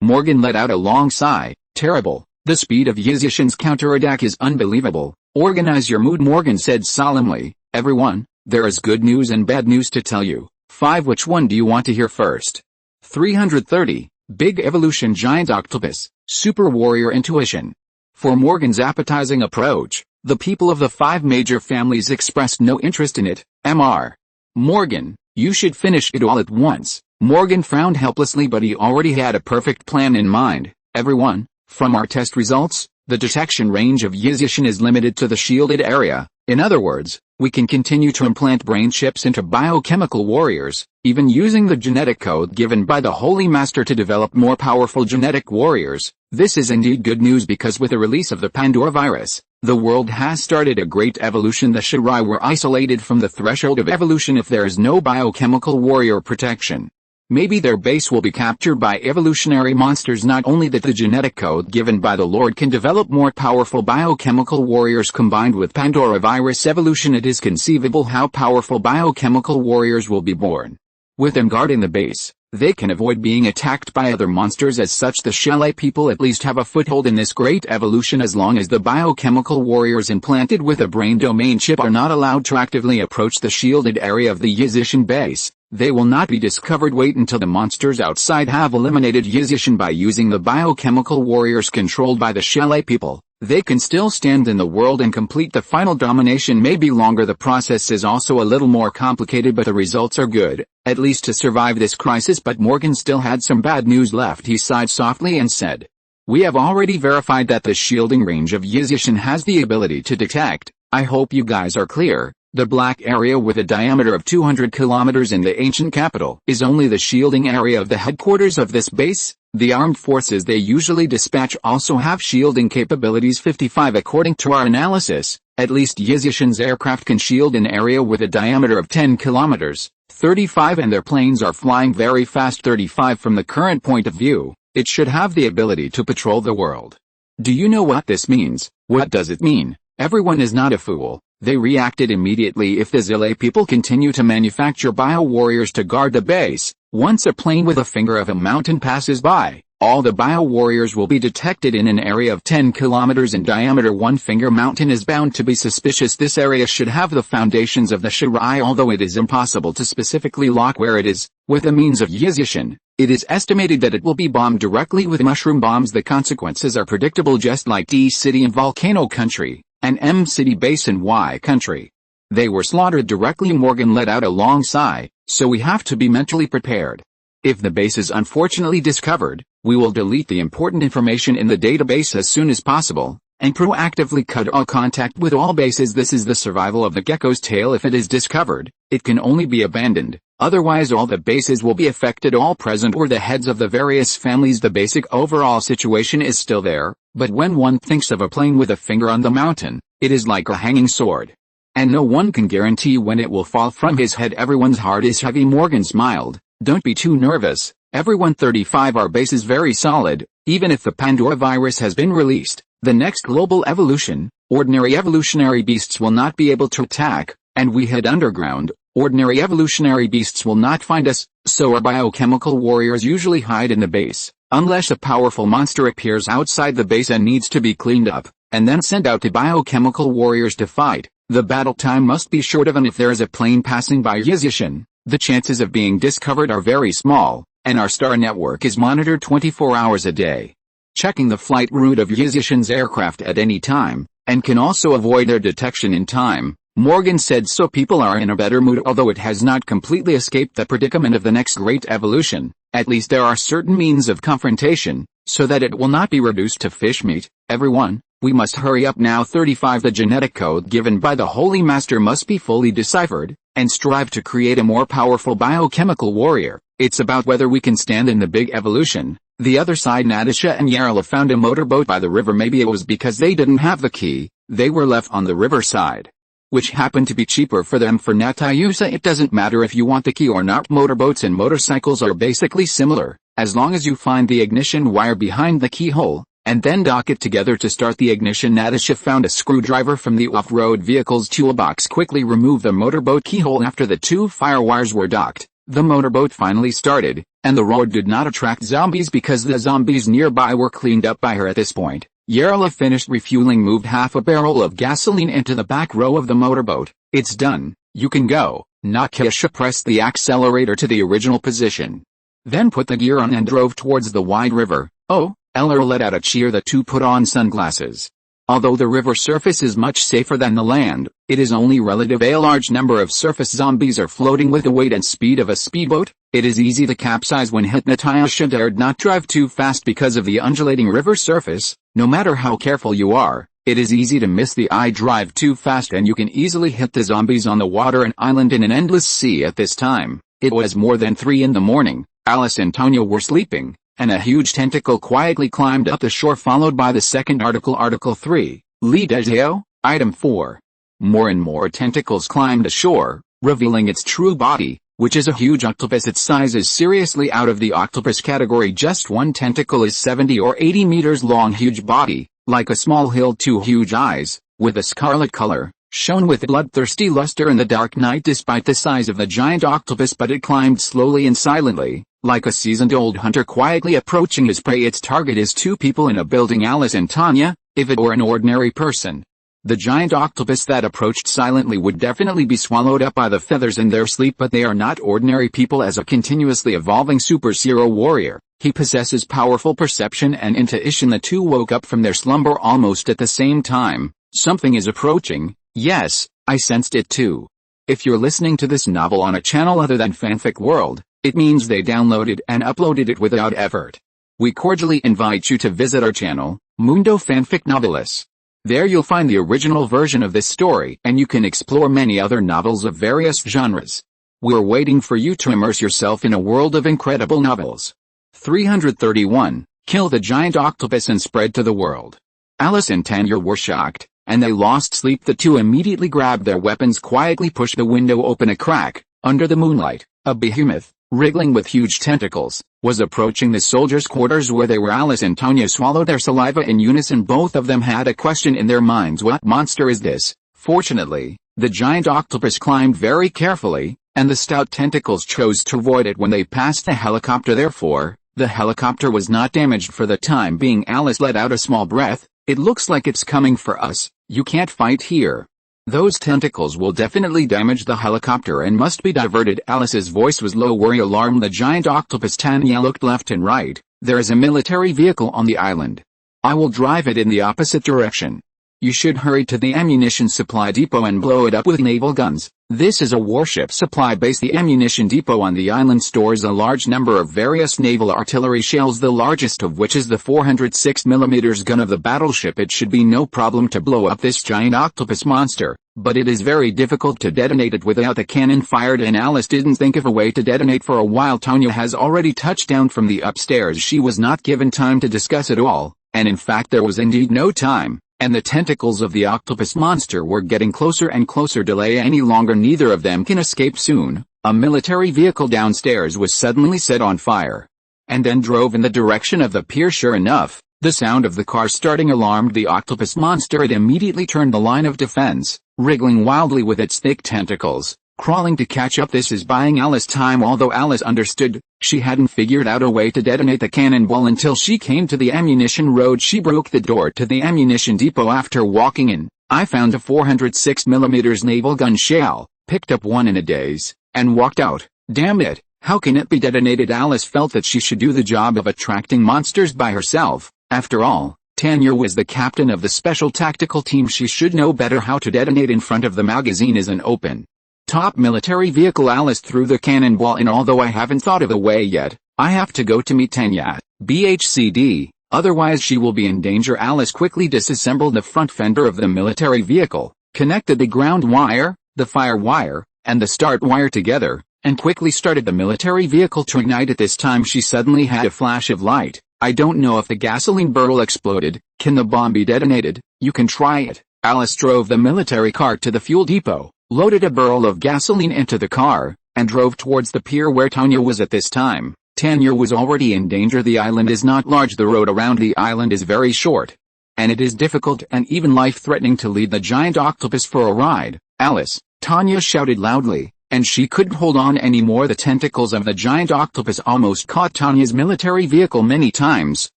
Morgan let out a long sigh. Terrible. The speed of Yizishan's counterattack is unbelievable. Organize your mood, Morgan said solemnly. Everyone, there is good news and bad news to tell you. 5. Which one do you want to hear first? 330. Big Evolution Giant Octopus, Super Warrior Intuition. For Morgan's appetizing approach, the people of the 5 major families expressed no interest in it. Mr. Morgan, you should finish it all at once. Morgan frowned helplessly, but he already had a perfect plan in mind. Everyone, from our test results, the detection range of Yizishan is limited to the shielded area. In other words, we can continue to implant brain chips into biochemical warriors, even using the genetic code given by the Holy Master to develop more powerful genetic warriors. This is indeed good news, because with the release of the Pandora virus, the world has started a great evolution. The Shirai were isolated from the threshold of evolution if there is no biochemical warrior protection. Maybe their base will be captured by evolutionary monsters. Not only that the genetic code given by the Lord can develop more powerful biochemical warriors combined with Pandora virus evolution, it is conceivable how powerful biochemical warriors will be born. With them guarding the base, they can avoid being attacked by other monsters. As such, the Shelley people at least have a foothold in this great evolution. As long as the biochemical warriors implanted with a brain domain chip are not allowed to actively approach the shielded area of the Yizishan base, they will not be discovered. Wait until the monsters outside have eliminated Yizishan by using the biochemical warriors controlled by the Shelley people. They can still stand in the world and complete the final domination. May be longer. The process is also a little more complicated, but the results are good, at least to survive this crisis. But Morgan still had some bad news left. He sighed softly and said, "We have already verified that the shielding range of Yizishan has the ability to detect. I hope you guys are clear. The black area with a diameter of 200 kilometers in the ancient capital is only the shielding area of the headquarters of this base. The armed forces they usually dispatch also have shielding capabilities 55. According to our analysis, at least Yizishan's aircraft can shield an area with a diameter of 10 kilometers, 35, and their planes are flying very fast 35. From the current point of view, it should have the ability to patrol the world. Do you know what this means? What does it mean? Everyone is not a fool. They reacted immediately. If the Zile people continue to manufacture bio-warriors to guard the base, once a plane with a finger of a mountain passes by, all the bio-warriors will be detected in an area of 10 kilometers in diameter. One Finger Mountain is bound to be suspicious. This area should have the foundations of the Shirai, although it is impossible to specifically lock where it is. With the means of Yizishan, it is estimated that it will be bombed directly with mushroom bombs. The consequences are predictable, just like D City in Volcano Country and M City base in Y Country. They were slaughtered directly. Morgan let out a long sigh. So we have to be mentally prepared. If the base is unfortunately discovered, we will delete the important information in the database as soon as possible, and proactively cut all contact with all bases. This is the survival of the gecko's tail. If it is discovered, it can only be abandoned. Otherwise all the bases will be affected. All present were the heads of the various families. The basic overall situation is still there, but when one thinks of a plane with a finger on the mountain, it is like a hanging sword, and no one can guarantee when it will fall from his head. Everyone's heart is heavy. Morgan smiled. Don't be too nervous, everyone. 35. Our base is very solid. Even if the Pandora virus has been released, the next global evolution, ordinary evolutionary beasts will not be able to attack, and we head underground. Ordinary evolutionary beasts will not find us, so our biochemical warriors usually hide in the base. Unless a powerful monster appears outside the base and needs to be cleaned up, and then sent out to biochemical warriors to fight, the battle time must be short, and if there is a plane passing by Yizishan, the chances of being discovered are very small, and our star network is monitored 24 hours a day, checking the flight route of Yizishan's aircraft at any time, and can also avoid their detection in time. Morgan said, so people are in a better mood. Although it has not completely escaped the predicament of the next great evolution, at least there are certain means of confrontation, so that it will not be reduced to fish meat. Everyone, we must hurry up now. 35 The genetic code given by the Holy Master must be fully deciphered, and strive to create a more powerful biochemical warrior. It's about whether we can stand in the big evolution. The other side. Nadisha and Yarla found a motorboat by the river. Maybe it was because they didn't have the key, they were left on the riverside, which happened to be cheaper for them. For Natayusa, it doesn't matter if you want the key or not. Motorboats and motorcycles are basically similar, as long as you find the ignition wire behind the keyhole, and then dock it together to start the ignition. Nadisha found a screwdriver from the off-road vehicle's toolbox. Quickly remove the motorboat keyhole. After the two fire wires were docked, the motorboat finally started, and the road did not attract zombies because the zombies nearby were cleaned up by her at this point. Yarla finished refueling, moved half a barrel of gasoline into the back row of the motorboat. It's done, you can go. Nakesha pressed the accelerator to the original position, then put the gear on and drove towards the wide river. Oh, Eller let out a cheer. The two put on sunglasses. Although the river surface is much safer than the land, it is only relative. A large number of surface zombies are floating with the weight and speed of a speedboat. It is easy to capsize when hit. Natasha dared not drive too fast because of the undulating river surface. No matter how careful you are, it is easy to miss the eye. Drive too fast and you can easily hit the zombies on the water and island in an endless sea. At this time, it was more than 3 in the morning. Alice and Tanya were sleeping, and a huge tentacle quietly climbed up the shore, followed by the second article. Article 3, Li Dezhao, Item 4. More and more tentacles climbed ashore, revealing its true body, which is a huge octopus. Its size is seriously out of the octopus category. Just one tentacle is 70 or 80 meters long. Huge body, like a small hill. 2 huge eyes, with a scarlet color, shone with bloodthirsty luster in the dark night. Despite the size of the giant octopus, but it climbed slowly and silently, like a seasoned old hunter quietly approaching his prey. Its target is 2 people in a building. Alice and Tanya. If it were an ordinary person, the giant octopus that approached silently would definitely be swallowed up by the feathers in their sleep. But they are not ordinary people. As a continuously evolving super-hero warrior, he possesses powerful perception and intuition. The two woke up from their slumber almost at the same time. Something is approaching. Yes, I sensed it too. If you're listening to this novel on a channel other than Fanfic World, it means they downloaded and uploaded it without effort. We cordially invite you to visit our channel, Mundo Fanfic Novelis. There you'll find the original version of this story, and you can explore many other novels of various genres. We're waiting for you to immerse yourself in a world of incredible novels. 331. Kill the giant octopus and spread to the world. Alice and Tanya were shocked, and they lost sleep. The two immediately grabbed their weapons, quietly pushed the window open a crack. Under the moonlight, a behemoth, wriggling with huge tentacles, was approaching the soldiers' quarters where they were. Alice and Tanya swallowed their saliva in unison. Both of them had a question in their minds: what monster is this? Fortunately, the giant octopus climbed very carefully, and the stout tentacles chose to avoid it when they passed the helicopter. Therefore, the helicopter was not damaged for the time being. Alice let out a small breath. It looks like it's coming for us. You can't fight here. Those tentacles will definitely damage the helicopter and must be diverted. Alice's voice was low. Worry alarmed the giant octopus. Tanya looked left and right. There is a military vehicle on the island. I will drive it in the opposite direction. You should hurry to the ammunition supply depot and blow it up with naval guns. This is a warship supply base. The ammunition depot on the island stores a large number of various naval artillery shells, the largest of which is the 406mm gun of the battleship. It should be no problem to blow up this giant octopus monster, but it is very difficult to detonate it without the cannon fired, and Alice didn't think of a way to detonate for a while. Tanya has already touched down from the upstairs. She was not given time to discuss it all, and in fact there was indeed no time. And the tentacles of the octopus monster were getting closer and closer. Delay any longer, neither of them can escape soon. A military vehicle downstairs was suddenly set on fire, and then drove in the direction of the pier. Sure enough, the sound of the car starting alarmed the octopus monster. It immediately turned the line of defense, wriggling wildly with its thick tentacles. Crawling to catch up. This is buying Alice time. Although Alice understood, she hadn't figured out a way to detonate the cannonball until she came to the ammunition road. She broke the door to the ammunition depot. After walking in, I found a 406mm naval gun shell, picked up one in a daze, and walked out. Damn it, how can it be detonated? Alice felt that she should do the job of attracting monsters by herself. After all, Tanya was the captain of the special tactical team. She should know better how to detonate. In front of the magazine is an open top military vehicle. Alice threw the cannonball in. Although I haven't thought of a way yet, I have to go to meet Tanya at BHCD, otherwise she will be in danger. Alice quickly disassembled the front fender of the military vehicle, connected the ground wire, the fire wire, and the start wire together, and quickly started the military vehicle to ignite. At this time she suddenly had a flash of light. I don't know if the gasoline barrel exploded. Can the bomb be detonated? You can try it. Alice drove the military car to the fuel depot, loaded a barrel of gasoline into the car, and drove towards the pier where Tanya was. At this time, Tanya was already in danger. The island is not large. The road around the island is very short, and it is difficult and even life-threatening to lead the giant octopus for a ride. Alice, Tanya shouted loudly, and she couldn't hold on anymore. The tentacles of the giant octopus almost caught Tanya's military vehicle many times,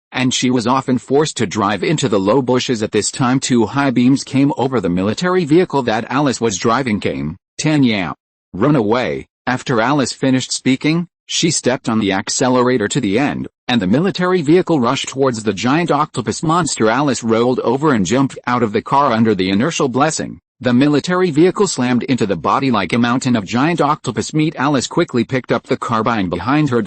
and she was often forced to drive into the low bushes. At this time 2 high beams came over the military vehicle that Alice was driving. Came, Tanya, run away. After Alice finished speaking, she stepped on the accelerator to the end, and the military vehicle rushed towards the giant octopus monster. Alice rolled over and jumped out of the car under the inertial blessing. The military vehicle slammed into the body like a mountain of giant octopus meat. Alice quickly picked up the carbine behind her.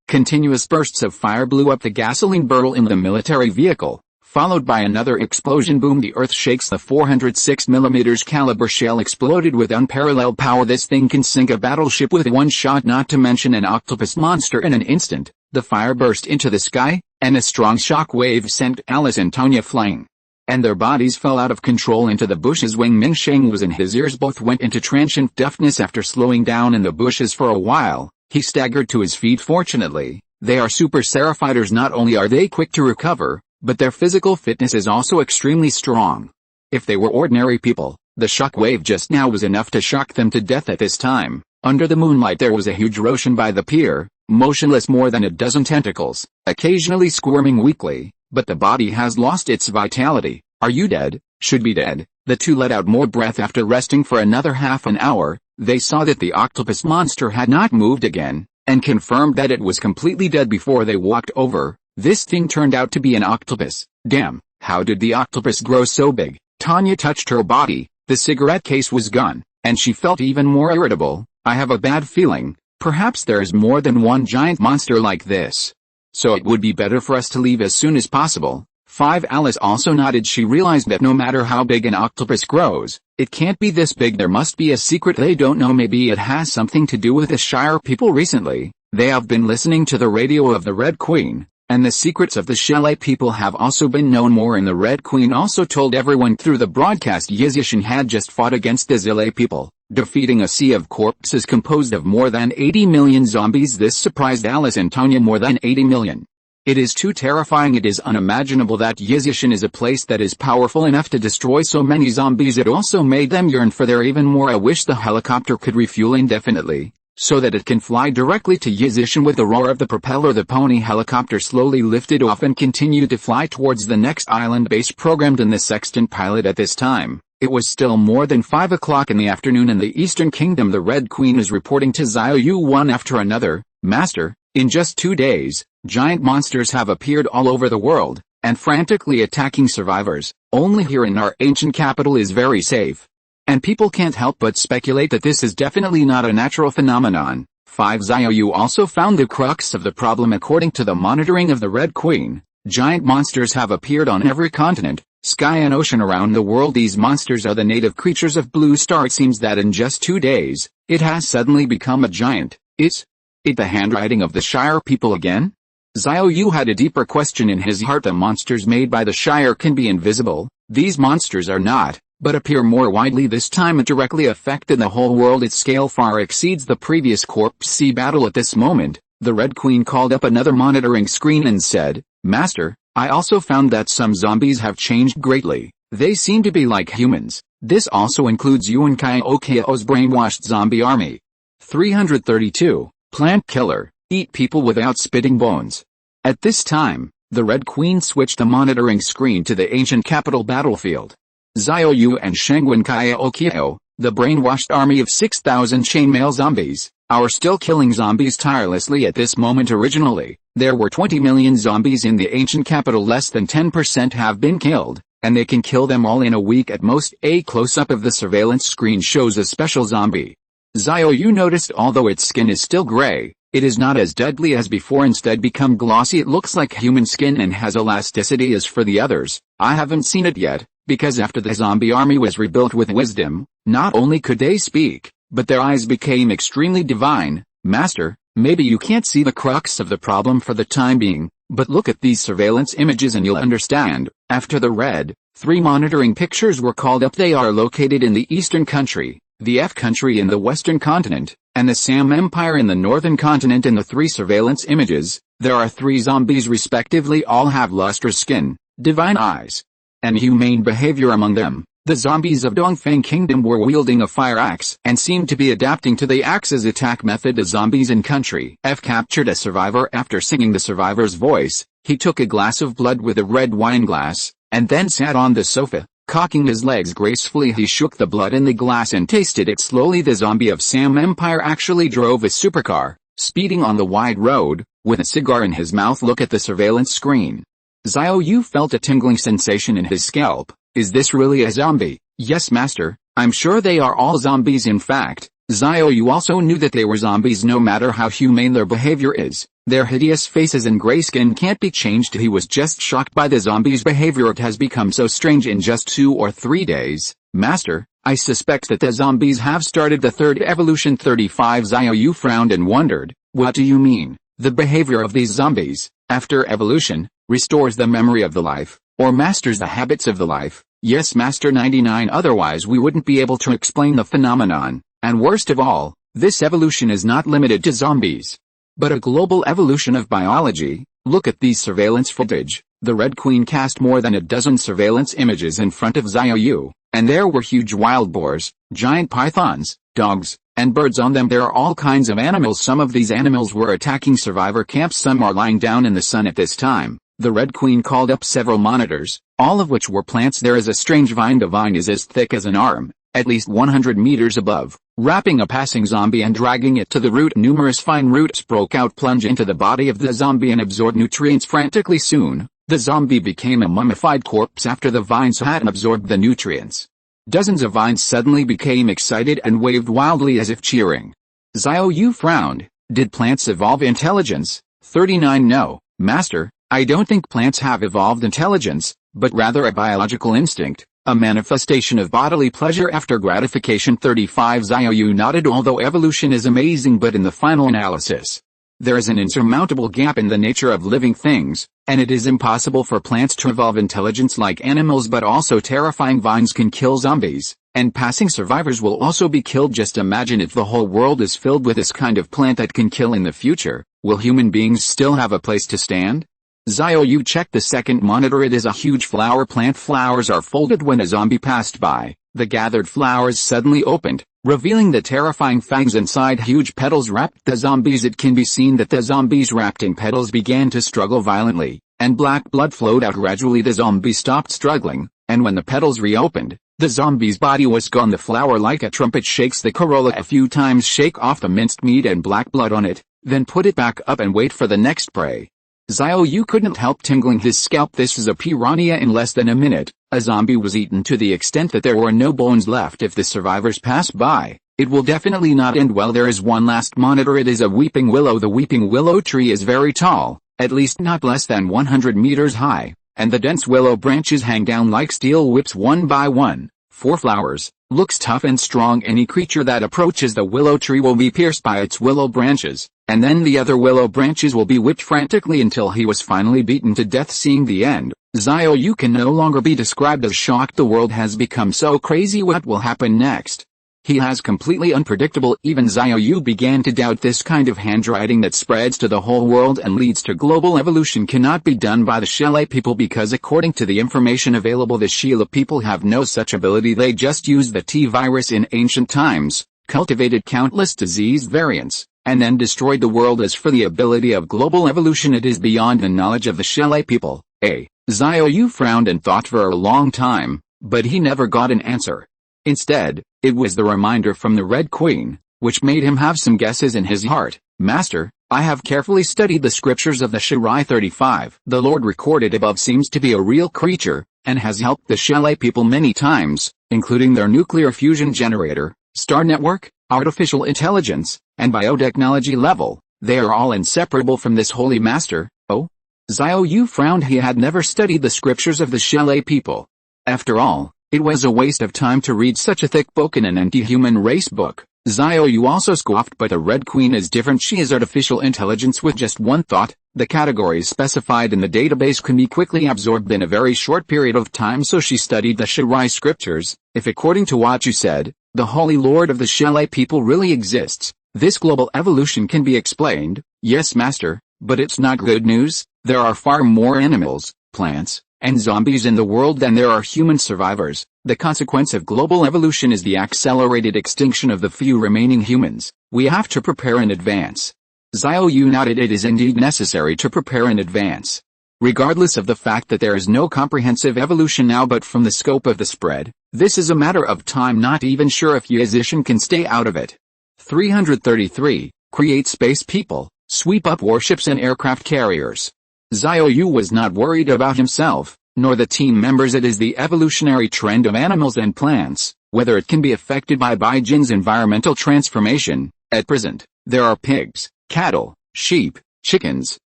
Continuous bursts of fire blew up the gasoline barrel in the military vehicle, followed by another explosion. Boom! The earth shakes. The 406mm caliber shell exploded with unparalleled power. This thing can sink a battleship with one shot, not to mention an octopus monster. In an instant, the fire burst into the sky, and a strong shock wave sent Alice and Tanya flying, and their bodies fell out of control into the bushes. Wang Mingsheng was in his ears. Both went into transient deafness. After slowing down in the bushes for a while, he staggered to his feet. Fortunately, they are super seraph-fighters. Not only are they quick to recover, but their physical fitness is also extremely strong. If they were ordinary people, the shock wave just now was enough to shock them to death. At this time, under the moonlight there was a huge Roshan by the pier, motionless, more than a dozen tentacles, occasionally squirming weakly, but the body has lost its vitality. Are you dead? Should be dead. The two let out more breath. After resting for another half an hour, they saw that the octopus monster had not moved again, and confirmed that it was completely dead before they walked over. This thing turned out to be an octopus. Damn, how did the octopus grow so big? Tanya touched her body. The cigarette case was gone, and she felt even more irritable. I have a bad feeling. Perhaps there is more than one giant monster like this. So it would be better for us to leave as soon as possible. 5. Alice also nodded. She realized that no matter how big an octopus grows, it can't be this big. There must be a secret they don't know. Maybe it has something to do with the Shire people. Recently, they have been listening to the radio of the Red Queen, and the secrets of the Chalet people have also been known more. And the Red Queen also told everyone through the broadcast Yizishan had just fought against the Zile people, defeating a sea of corpses composed of more than 80 million zombies. This surprised Alice and Tanya. More than 80 million. It is too terrifying. It is unimaginable that Yizishan is a place that is powerful enough to destroy so many zombies. It also made them yearn for there even more. I wish the helicopter could refuel indefinitely, so that it can fly directly to Yizishan. With the roar of the propeller, the pony helicopter slowly lifted off and continued to fly towards the next island base programmed in the sextant pilot. At this time, it was still more than 5 o'clock in the afternoon in the Eastern Kingdom. The Red Queen is reporting to Xiao Yu one after another. Master, in just 2 days, giant monsters have appeared all over the world, and frantically attacking survivors. Only here in our ancient capital is very safe. And people can't help but speculate that this is definitely not a natural phenomenon. 5. Xiao Yu also found the crux of the problem. According to the monitoring of the Red Queen, giant monsters have appeared on every continent, sky and ocean around the world. These monsters are the native creatures of Blue Star. It seems that in just 2 days, it has suddenly become a giant. Is it the handwriting of the Shire people again? Xiao Yu had a deeper question in his heart. The monsters made by the Shire can be invisible. These monsters are not, but appear more widely. This time it directly affected the whole world. Its scale far exceeds the previous Corpse Sea battle. At this moment, the Red Queen called up another monitoring screen and said, Master, I also found that some zombies have changed greatly. They seem to be like humans, This also includes Yuan Kaiokio's brainwashed zombie army. 332. Plant killer, eat people without spitting bones. At this time, the Red Queen switched the monitoring screen to the ancient capital battlefield. Xiao Yu and Shengwen Kaiokio, the brainwashed army of 6,000 chainmail zombies, are still killing zombies tirelessly at this moment. Originally, there were 20 million zombies in the ancient capital. Less than 10% have been killed, and they can kill them all in a week at most. A close-up of the surveillance screen shows a special zombie. Xiao Yu noticed although its skin is still gray, it is not as deadly as before, instead become glossy. It looks like human skin and has elasticity. As for the others, I haven't seen it yet, because after the zombie army was rebuilt with wisdom, not only could they speak, but their eyes became extremely divine. Master, maybe you can't see the crux of the problem for the time being, but look at these surveillance images and you'll understand. After the Red 3 monitoring pictures were called up, they are located in the eastern country, the F country in the western continent, and the Sam Empire in the northern continent. In the 3 surveillance images, there are 3 zombies respectively. All have lustrous skin, divine eyes, and humane behavior. Among them, the zombies of Dongfeng Kingdom were wielding a fire axe and seemed to be adapting to the axe's attack method. The zombies in country F captured a survivor. After singing the survivor's voice, he took a glass of blood with a red wine glass, and then sat on the sofa. Cocking his legs gracefully, he shook the blood in the glass and tasted it slowly. The zombie of Sam Empire actually drove a supercar, speeding on the wide road, with a cigar in his mouth. Look at the surveillance screen. Xiao Yu felt a tingling sensation in his scalp. Is this really a zombie? Yes, master, I'm sure they are all zombies. In fact, Xiao Yu also knew that they were zombies no matter how humane their behavior is. Their hideous faces and gray skin can't be changed. He was just shocked by the zombies' behavior. It has become so strange in just 2 or 3 days. Master, I suspect that the zombies have started the 3rd evolution. 35. Xiao Yu frowned and wondered, what do you mean? The behavior of these zombies, after evolution, restores the memory of the life, or masters the habits of the life? Yes, Master. 99. Otherwise we wouldn't be able to explain the phenomenon. And worst of all, this evolution is not limited to zombies, but a global evolution of biology. Look at these surveillance footage. The Red Queen cast more than a dozen surveillance images in front of Xiao Yu, and there were huge wild boars, giant pythons, dogs, and birds on them. There are all kinds of animals. Some of these animals were attacking survivor camps. Some are lying down in the sun at this time. The Red Queen called up several monitors, all of which were plants. There is a strange vine. The vine is as thick as an arm, at least 100 meters above, wrapping a passing zombie and dragging it to the root. Numerous fine roots broke out, plunge into the body of the zombie and absorb nutrients frantically. Soon, the zombie became a mummified corpse after the vines hadn't absorbed the nutrients. Dozens of vines suddenly became excited and waved wildly as if cheering. Xiao Yu frowned. Did plants evolve intelligence? 39. No, master, I don't think plants have evolved intelligence, but rather a biological instinct, a manifestation of bodily pleasure after gratification. 35. Xiao Yu nodded. Although evolution is amazing, but in the final analysis, there is an insurmountable gap in the nature of living things, and it is impossible for plants to evolve intelligence like animals. But also terrifying vines can kill zombies, and passing survivors will also be killed. Just imagine if the whole world is filled with this kind of plant that can kill in the future. Will human beings still have a place to stand? Xiao Yu checked the second monitor. It is a huge flower plant. Flowers are folded. When a zombie passed by, the gathered flowers suddenly opened, revealing the terrifying fangs inside. Huge petals wrapped the zombies. It can be seen that the zombies wrapped in petals began to struggle violently, and black blood flowed out. Gradually the zombie stopped struggling, and when the petals reopened, the zombie's body was gone. The flower, like a trumpet, shakes the corolla a few times. Shake off the minced meat and black blood on it, then put it back up and wait for the next prey. Xiao Yu couldn't help tingling his scalp. This is a piranha. In less than a minute, a zombie was eaten to the extent that there were no bones left. If the survivors pass by, it will definitely not end well. There is one last monitor. It is a weeping willow. The weeping willow tree is very tall, at least not less than 100 meters high, and the dense willow branches hang down like steel whips one by one. 4 flowers, looks tough and strong. Any creature that approaches the willow tree will be pierced by its willow branches, and then the other willow branches will be whipped frantically until he was finally beaten to death. Seeing the end, Xiao Yu can no longer be described as shocked. The world has become so crazy. What will happen next? He has completely unpredictable. Even Xiao Yu began to doubt this kind of handwriting that spreads to the whole world and leads to global evolution cannot be done by the Shela people, because according to the information available the Shela people have no such ability. They just used the T-virus in ancient times, cultivated countless disease variants, and then destroyed the world. As for the ability of global evolution, it is beyond the knowledge of the Shela people. Xiao Yu frowned and thought for a long time, but he never got an answer. Instead, it was the reminder from the Red Queen, which made him have some guesses in his heart. Master, I have carefully studied the scriptures of the Shirai 35. The Lord recorded above seems to be a real creature, and has helped the Shela people many times, including their nuclear fusion generator, star network, artificial intelligence, and biotechnology level. They are all inseparable from this holy master. Oh? Xiao Yu frowned. He had never studied the scriptures of the Shela people. After all, it was a waste of time to read such a thick book in an anti-human race book. Xiao Yu also scoffed, but the Red Queen is different. She is artificial intelligence with just one thought. The categories specified in the database can be quickly absorbed in a very short period of time, so she studied the Shirai scriptures. If according to what you said, the Holy Lord of the Shela people really exists, this global evolution can be explained. Yes, Master, but it's not good news. There are far more animals, plants, and zombies in the world than there are human survivors. The consequence of global evolution is the accelerated extinction of the few remaining humans. We have to prepare in advance. Xiao Yu nodded. It is indeed necessary to prepare in advance. Regardless of the fact that there is no comprehensive evolution now, but from the scope of the spread, this is a matter of time. Not even sure if Yizishan can stay out of it. 333. Create space people, sweep up warships and aircraft carriers. Xiao Yu was not worried about himself, nor the team members. It is the evolutionary trend of animals and plants, whether it can be affected by Baijin's environmental transformation. At present, there are pigs, cattle, sheep, chickens,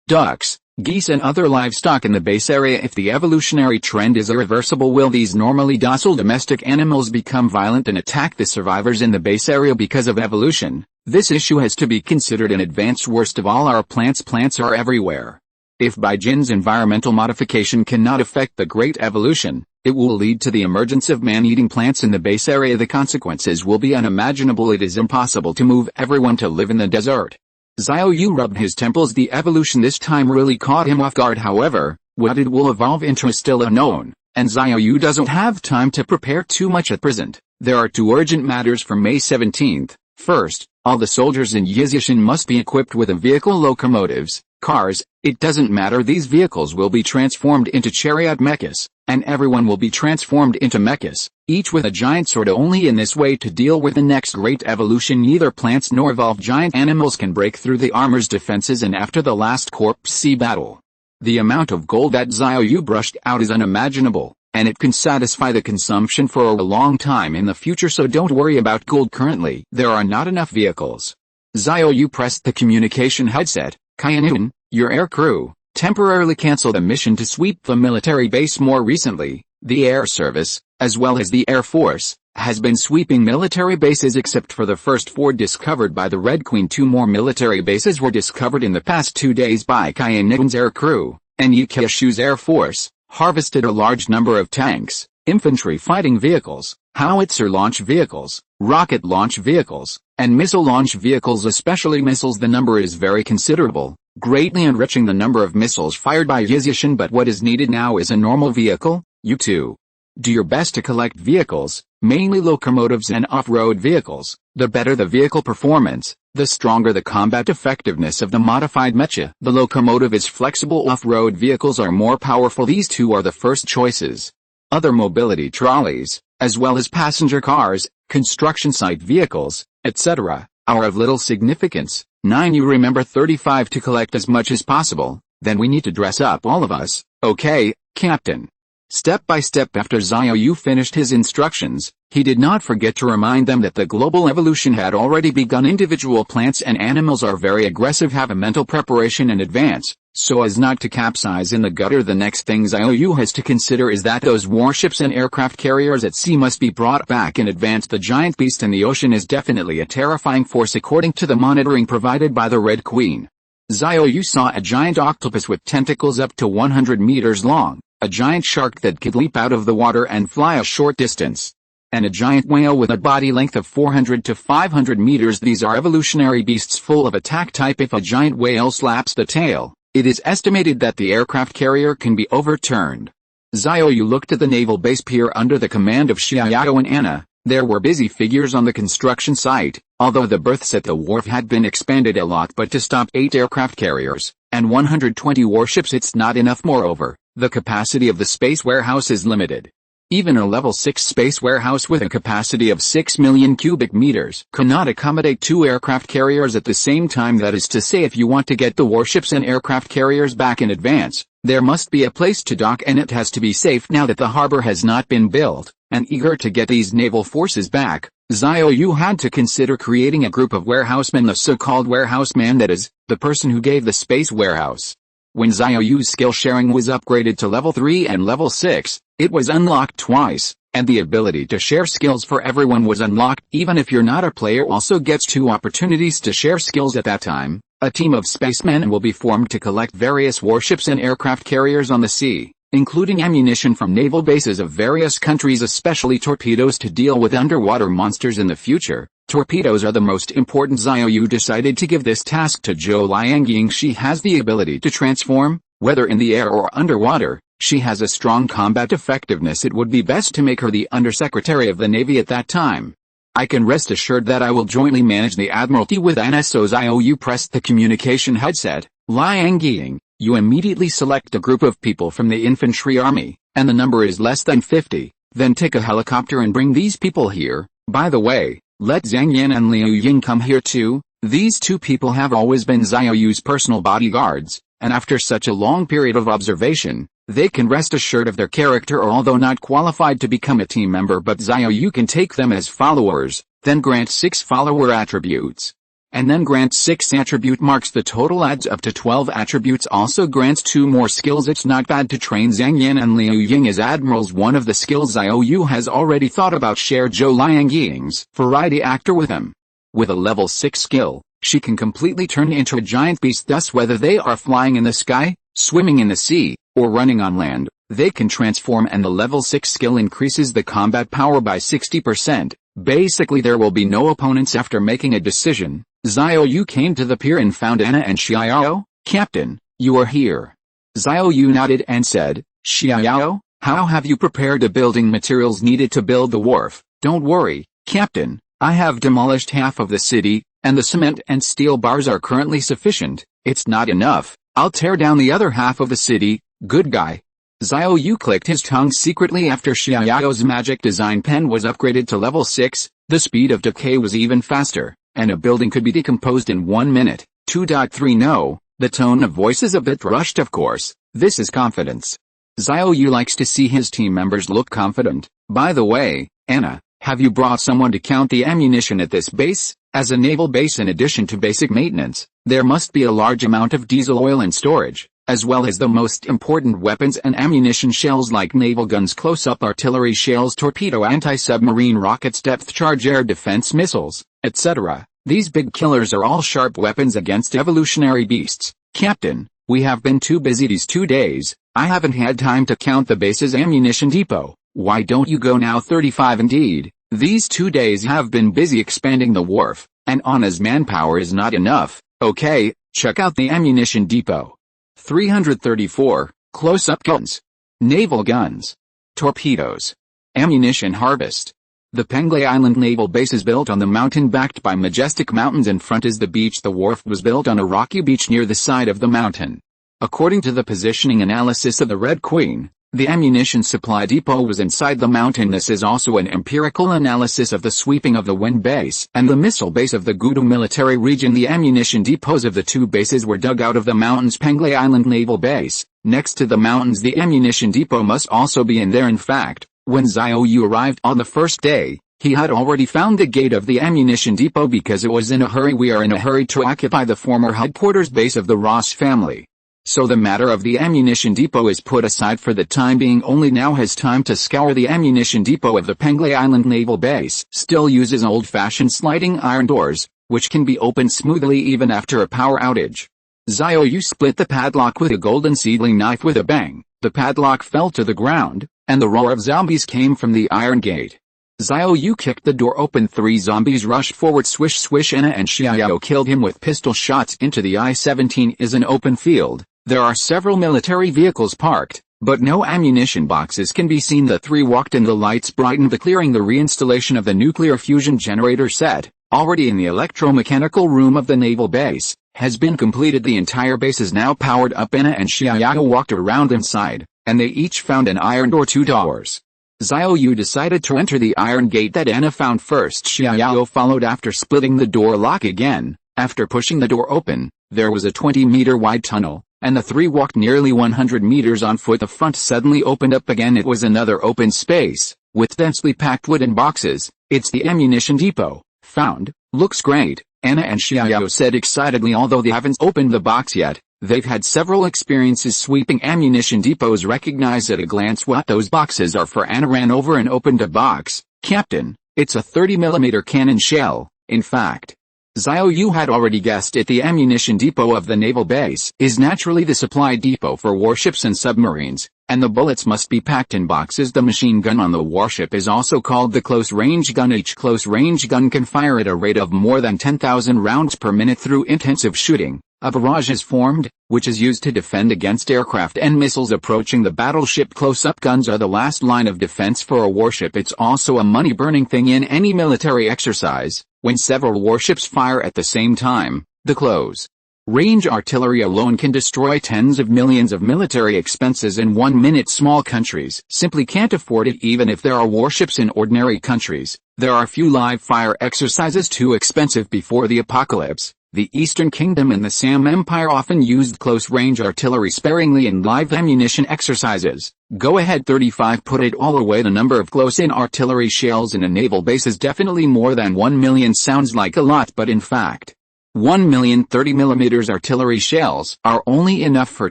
ducks, geese and other livestock in the base area. If the evolutionary trend is irreversible, will these normally docile domestic animals become violent and attack the survivors in the base area because of evolution? This issue has to be considered in advance. Worst of all, our plants are everywhere. If Baijin's environmental modification cannot affect the Great Evolution, it will lead to the emergence of man-eating plants in the base area. The consequences will be unimaginable. It is impossible to move everyone to live in the desert. Xiao Yu rubbed his temples. The evolution this time really caught him off guard. However, what it will evolve into is still unknown, and Xiao Yu doesn't have time to prepare too much at present. There are two urgent matters for May 17th. First, all the soldiers in Yizishan must be equipped with a vehicle, locomotives, cars. It doesn't matter, these vehicles will be transformed into chariot mechas, and everyone will be transformed into mechas, each with a giant sword. Only in this way to deal with the next great evolution. Neither plants nor evolved giant animals can break through the armor's defenses. And after the last Corpse Sea battle, the amount of gold that Xiao Yu brushed out is unimaginable, and it can satisfy the consumption for a long time in the future. So don't worry about gold currently. There are not enough vehicles. Xiao Yu pressed the communication headset. Kainun, your air crew, temporarily canceled a mission to sweep the military base. More recently, the Air Service, as well as the Air Force, has been sweeping military bases except for the first 4 discovered by the Red Queen. 2 more military bases were discovered in the past 2 days by Kainun's air crew, and Yikeshu's Air Force harvested a large number of tanks, infantry fighting vehicles, howitzer launch vehicles, rocket launch vehicles, and missile launch vehicles, especially missiles. The number is very considerable, greatly enriching the number of missiles fired by Yizishan. But what is needed now is a normal vehicle. You too. Do your best to collect vehicles, mainly locomotives and off-road vehicles. The better the vehicle performance, the stronger the combat effectiveness of the modified mecha. The locomotive is flexible, off-road vehicles are more powerful. These two are the first choices. Other mobility trolleys, as well as passenger cars, construction site vehicles, etc., are of little significance. 9. You remember 35 to collect as much as possible, then we need to dress up all of us. Okay, Captain. Step by step. After Xiao Yu finished his instructions, he did not forget to remind them that the global evolution had already begun. Individual plants and animals are very aggressive. Have a mental preparation in advance, so as not to capsize in the gutter. The next thing Xiao Yu has to consider is that those warships and aircraft carriers at sea must be brought back in advance. The giant beast in the ocean is definitely a terrifying force according to the monitoring provided by the Red Queen. Xiao Yu saw a giant octopus with tentacles up to 100 meters long, a giant shark that could leap out of the water and fly a short distance. and a giant whale with a body length of 400 to 500 meters. These are evolutionary beasts full of attack type. If a giant whale slaps the tail, it is estimated that the aircraft carrier can be overturned. Xiao Yu looked at the naval base pier under the command of Xiao Yu and Anna. There were busy figures on the construction site, although the berths at the wharf had been expanded a lot, but to stop 8 aircraft carriers and 120 warships it's not enough. Moreover, the capacity of the space warehouse is limited. Even a level 6 space warehouse with a capacity of 6 million cubic meters cannot accommodate 2 aircraft carriers at the same time. That is to say, if you want to get the warships and aircraft carriers back in advance, there must be a place to dock, and it has to be safe. Now that the harbor has not been built, and eager to get these naval forces back, Xiao Yu had to consider creating a group of warehousemen, the so-called warehouseman, that is, the person who gave the space warehouse. When Xiao Yu's skill sharing was upgraded to level 3 and level 6, it was unlocked twice, and the ability to share skills for everyone was unlocked. Even if you're not a player, also gets 2 opportunities to share skills at that time. A team of spacemen will be formed to collect various warships and aircraft carriers on the sea, including ammunition from naval bases of various countries, especially torpedoes to deal with underwater monsters in the future. Torpedoes are the most important. Xiao Yu decided to give this task to Zhou Liangying. She has the ability to transform, whether in the air or underwater. She has a strong combat effectiveness. It would be best to make her the Undersecretary of the Navy at that time. I can rest assured that I will jointly manage the Admiralty with Anna. So Xiao Yu pressed the communication headset. Liangying, you immediately select a group of people from the infantry army, and the number is less than 50. Then take a helicopter and bring these people here. By the way, let Zhang Yan and Liu Ying come here too. These 2 people have always been Xiao Yu's personal bodyguards, and after such a long period of observation, they can rest assured of their character. Although not qualified to become a team member, but Xiao Yu can take them as followers, then grant 6 follower attributes. And then grant 6 attribute marks. The total adds up to 12 attributes. Also grants 2 more skills. It's not bad to train Zhang Yan and Liu Ying as admirals. One of the skills Xiao Yu has already thought about: share Zhou Liangying's variety actor with him. With a level 6 skill, she can completely turn into a giant beast. Thus, whether they are flying in the sky, swimming in the sea, or running on land, they can transform, and the level 6 skill increases the combat power by 60%. Basically, there will be no opponents. After making a decision, Xiao Yu came to the pier and found Anna and Xiao. Captain, you are here. Xiao Yu nodded and said, Xiao, how have you prepared the building materials needed to build the wharf? Don't worry, Captain, I have demolished half of the city, and the cement and steel bars are currently sufficient. It's not enough. I'll tear down the other half of the city. Good guy. Xiao Yu clicked his tongue secretly. After Xiao's magic design pen was upgraded to level 6, the speed of decay was even faster, and a building could be decomposed in 1 minute. 2.3 No, the tone of voice is a bit rushed. Of course, this is confidence. Xiao Yu likes to see his team members look confident. By the way, Anna, have you brought someone to count the ammunition at this base? As a naval base, in addition to basic maintenance, there must be a large amount of diesel oil in storage, as well as the most important weapons and ammunition shells like naval guns, close-up artillery shells, torpedo, anti-submarine rockets, depth charge air defense missiles, etc. These big killers are all sharp weapons against evolutionary beasts. Captain, we have been too busy these 2 days. I haven't had time to count the base's ammunition depot. Why don't you go now? 35 Indeed, these 2 days have been busy expanding the wharf, and Anna's manpower is not enough. Okay, check out the ammunition depot. 334, close-up guns, naval guns, torpedoes, ammunition harvest. The Penglai Island Naval Base is built on the mountain backed by majestic mountains. In front is the beach. The wharf was built on a rocky beach near the side of the mountain. According to the positioning analysis of the Red Queen, the ammunition supply depot was inside the mountain. This is also an empirical analysis of the sweeping of the wind base and the missile base of the Gudu military region. The ammunition depots of the 2 bases were dug out of the mountains. Penglai Island Naval Base, next to the mountains. The ammunition depot must also be in there. In fact, when Xiao Yu arrived on the first day, he had already found the gate of the ammunition depot because it was in a hurry. We are in a hurry to occupy the former headquarters base of the Ross family. So the matter of the ammunition depot is put aside for the time being. Only now has time to scour the ammunition depot of the Penglai Island Naval Base. Still uses old-fashioned sliding iron doors, which can be opened smoothly even after a power outage. Xiao Yu split the padlock with a golden seedling knife with a bang. The padlock fell to the ground, and the roar of zombies came from the iron gate. Xiao Yu kicked the door open. 3 zombies rushed forward. Swish swish. An Xiaoran killed him with pistol shots into the I-17 is an open field. There are several military vehicles parked, but no ammunition boxes can be seen. The 3 walked in. The lights brightened. The clearing. The reinstallation of the nuclear fusion generator set, already in the electromechanical room of the naval base, has been completed. The entire base is now powered up. Anna and Xiao walked around inside, and they each found an iron door. 2 doors. Xiao Yu decided to enter the iron gate that Anna found first. Xiao followed after splitting the door lock again. After pushing the door open, there was a 20-meter wide tunnel, and the 3 walked nearly 100 meters on foot. The front suddenly opened up again. It was another open space, with densely packed wooden boxes. It's the ammunition depot. Found. Looks great, Anna and Xiao said excitedly. Although they haven't opened the box yet, they've had several experiences sweeping ammunition depots. Recognize at a glance what those boxes are for. Anna ran over and opened a box. Captain, it's a 30mm cannon shell. In fact, Xiao Yu had already guessed it. The ammunition depot of the naval base is naturally the supply depot for warships and submarines, and the bullets must be packed in boxes. The machine gun on the warship is also called the close-range gun. Each close-range gun can fire at a rate of more than 10,000 rounds per minute. Through intensive shooting, a barrage is formed, which is used to defend against aircraft and missiles approaching the battleship. Close-up guns are the last line of defense for a warship. It's also a money-burning thing in any military exercise. When several warships fire at the same time, the close-range artillery alone can destroy tens of millions of military expenses in 1 minute. Small countries simply can't afford it. Even if there are warships in ordinary countries, there are few live-fire exercises too expensive before the apocalypse. The Eastern Kingdom and the Sam Empire often used close-range artillery sparingly in live ammunition exercises. Go ahead. 35. Put it all away. The number of close-in artillery shells in a naval base is definitely more than 1 million. Sounds like a lot, but in fact, 1 million 30mm artillery shells are only enough for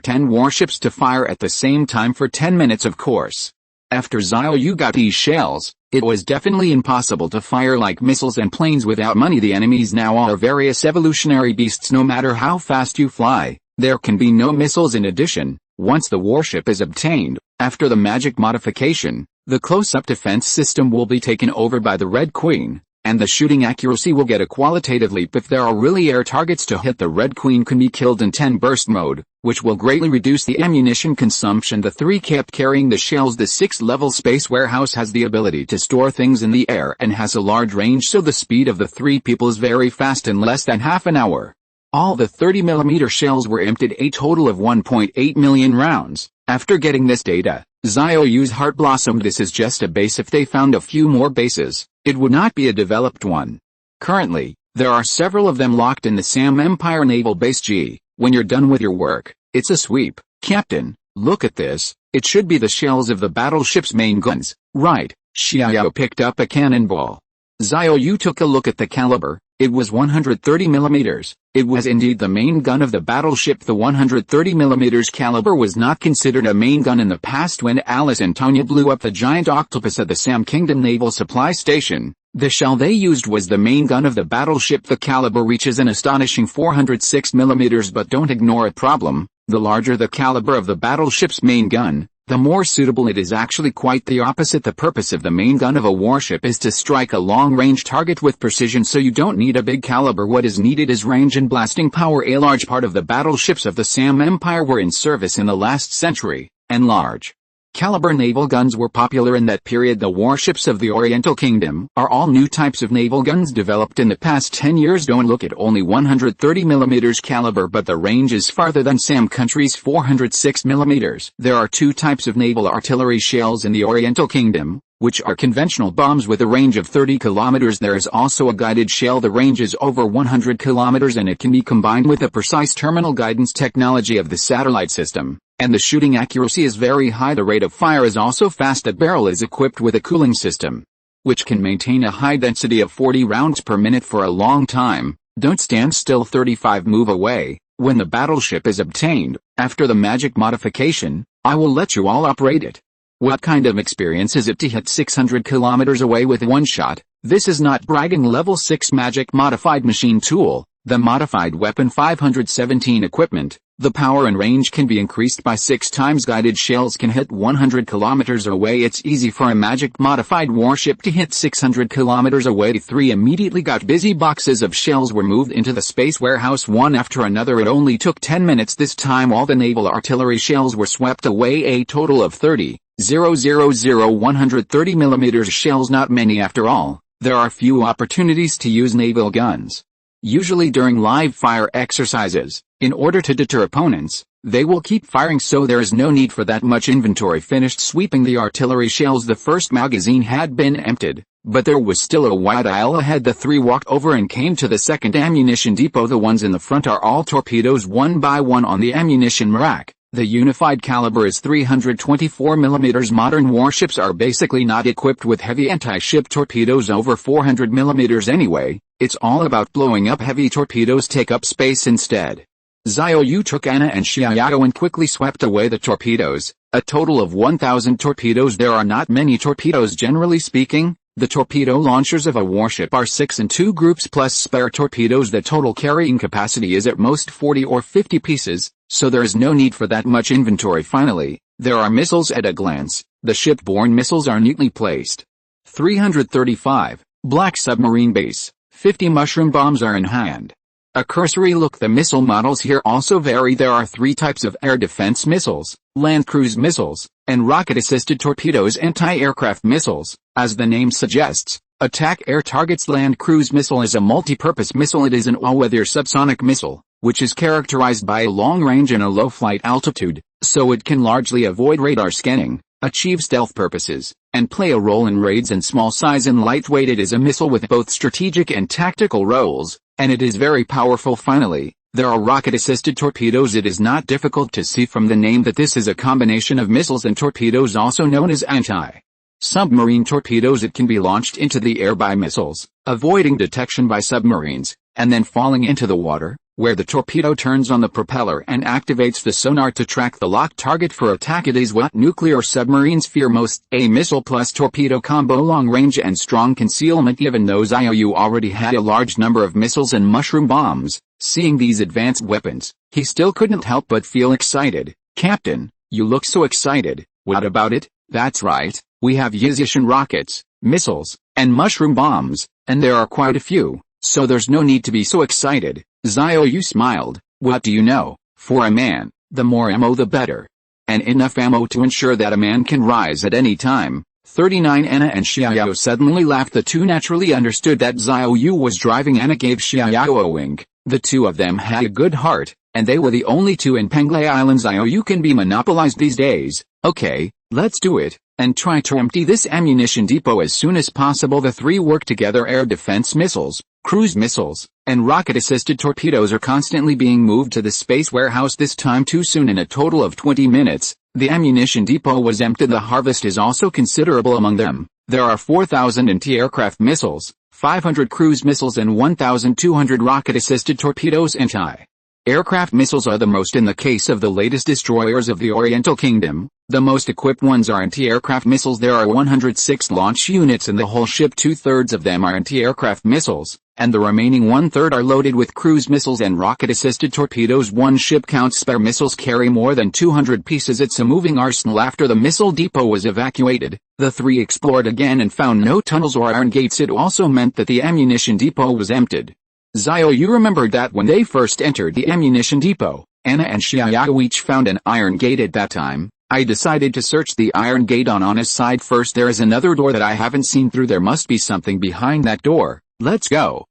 10 warships to fire at the same time for 10 minutes. Of course, after Xiao Yu got these shells, it was definitely impossible to fire like missiles and planes without money. The enemies now are various evolutionary beasts. No matter how fast you fly, there can be no missiles. In addition, once the warship is obtained, after the magic modification, the close-up defense system will be taken over by the Red Queen, and the shooting accuracy will get a qualitative leap. If there are really air targets to hit, the Red Queen can be killed in 10 burst mode, which will greatly reduce the ammunition consumption. The 3 kept carrying the shells. The 6th-level space warehouse has the ability to store things in the air and has a large range, so the speed of the 3 people is very fast. In less than half an hour, all the 30mm shells were emptied, a total of 1.8 million rounds. After getting this data, Xiao Yu's heart blossomed. This is just a base. If they found a few more bases, it would not be a developed one. Currently, there are several of them locked in the Sam Empire Naval Base G. When you're done with your work, it's a sweep. Captain, look at this. It should be the shells of the battleship's main guns. Right. Xiao picked up a cannonball. Xiao Yu took a look at the caliber. It was 130mm. It was indeed the main gun of the battleship. The 130mm caliber was not considered a main gun in the past. When Alice and Tonya blew up the giant octopus at the Sam Kingdom Naval Supply Station, the shell they used was the main gun of the battleship. The caliber reaches an astonishing 406mm. But don't ignore a problem. The larger the caliber of the battleship's main gun, the more suitable it is. Actually quite the opposite. The purpose of the main gun of a warship is to strike a long-range target with precision, so you don't need a big caliber. What is needed is range and blasting power. A large part of the battleships of the Sam Empire were in service in the last century, and large caliber naval guns were popular in that period. The warships of the Oriental Kingdom are all new types of naval guns developed in the past 10 years. Don't look at only 130mm caliber, but the range is farther than Sam country's 406mm. There are 2 types of naval artillery shells in the Oriental Kingdom, which are conventional bombs with a range of 30 kilometers. There is also a guided shell. The range is over 100 kilometers, and it can be combined with the precise terminal guidance technology of the satellite system, and the shooting accuracy is very high. The rate of fire is also fast. The barrel is equipped with a cooling system, which can maintain a high density of 40 rounds per minute for a long time. Don't stand still. 35. Move away. When the battleship is obtained, after the magic modification, I will let you all operate it. What kind of experience is it to hit 600 kilometers away with one shot? This is not bragging. Level 6 magic modified machine tool. The modified weapon 517 equipment. The power and range can be increased by 6 times. Guided shells can hit 100 kilometers away. It's easy for a magic modified warship to hit 600 kilometers away. The 3 immediately got busy. Boxes of shells were moved into the space warehouse one after another. It only took 10 minutes this time. All the naval artillery shells were swept away, a total of 130 millimeters shells. Not many after all. There are few opportunities to use naval guns. Usually during live fire exercises, in order to deter opponents, they will keep firing, so there is no need for that much inventory. Finished sweeping the artillery shells, the first magazine had been emptied, but there was still a wide aisle ahead. The 3 walked over and came to the second ammunition depot. The ones in the front are all torpedoes, one by one on the ammunition rack. The unified caliber is 324 mm. Modern warships are basically not equipped with heavy anti-ship torpedoes over 400 mm anyway. It's all about blowing up. Heavy torpedoes take up space instead. Xiao Yu took An Xiaoran and quickly swept away the torpedoes, a total of 1,000 torpedoes. There are not many torpedoes generally speaking. The torpedo launchers of a warship are 6 in 2 groups plus spare torpedoes. The total carrying capacity is at most 40 or 50 pieces, so there is no need for that much inventory. Finally, there are missiles at a glance. The ship-borne missiles are neatly placed. 335, Black Submarine Base. 50 mushroom bombs are in hand. A cursory look. The missile models here also vary. There are 3 types of air defense missiles, land cruise missiles, and rocket-assisted torpedoes. Anti-aircraft missiles, as the name suggests, attack air targets. Land cruise missile is a multi-purpose missile. It is an all-weather subsonic missile, which is characterized by a long range and a low flight altitude, so it can largely avoid radar scanning, achieve stealth purposes, and play a role in raids. In small size and lightweight, it is a missile with both strategic and tactical roles, and it is very powerful. Finally, there are rocket-assisted torpedoes. It is not difficult to see from the name that this is a combination of missiles and torpedoes, also known as anti-submarine torpedoes. It can be launched into the air by missiles, avoiding detection by submarines, and then falling into the water, where the torpedo turns on the propeller and activates the sonar to track the locked target for attack. It is what nuclear submarines fear most, a missile plus torpedo combo, long range and strong concealment. Even though Xiao Yu already had a large number of missiles and mushroom bombs, seeing these advanced weapons, he still couldn't help but feel excited. "Captain, you look so excited. What about it?" "That's right, we have Yizishan rockets, missiles, and mushroom bombs, and there are quite a few, so there's no need to be so excited." Xiao Yu smiled. "What do you know? For a man, the more ammo the better. And enough ammo to ensure that a man can rise at any time." 39 Anna and Xiao suddenly laughed. The 2 naturally understood that Xiao Yu was driving. Anna gave Xiao a wink. The 2 of them had a good heart, and they were the only 2 in Penglai Island. Xiao Yu can be monopolized these days. "Okay, let's do it, and try to empty this ammunition depot as soon as possible." The 3 work together. Air defense missiles, cruise missiles, and rocket-assisted torpedoes are constantly being moved to the space warehouse, this time too soon. In a total of 20 minutes, the ammunition depot was emptied. The harvest is also considerable. Among them, there are 4,000 anti-aircraft missiles, 500 cruise missiles and 1,200 rocket-assisted torpedoes. Anti-aircraft missiles are the most in the case of the latest destroyers of the Oriental Kingdom. The most equipped ones are anti-aircraft missiles. There are 106 launch units in the whole ship. 2/3 of them are anti-aircraft missiles, and the remaining 1/3 are loaded with cruise missiles and rocket-assisted torpedoes. One ship counts spare missiles carry more than 200 pieces. It's a moving arsenal. After the missile depot was evacuated, the 3 explored again and found no tunnels or iron gates. It also meant that the ammunition depot was emptied. Xiao Yu remembered that when they first entered the ammunition depot, Anna and Xiao each found an iron gate at that time. "I decided to search the iron gate on Anna's side first. There is another door that I haven't seen through. There must be something behind that door. Let's go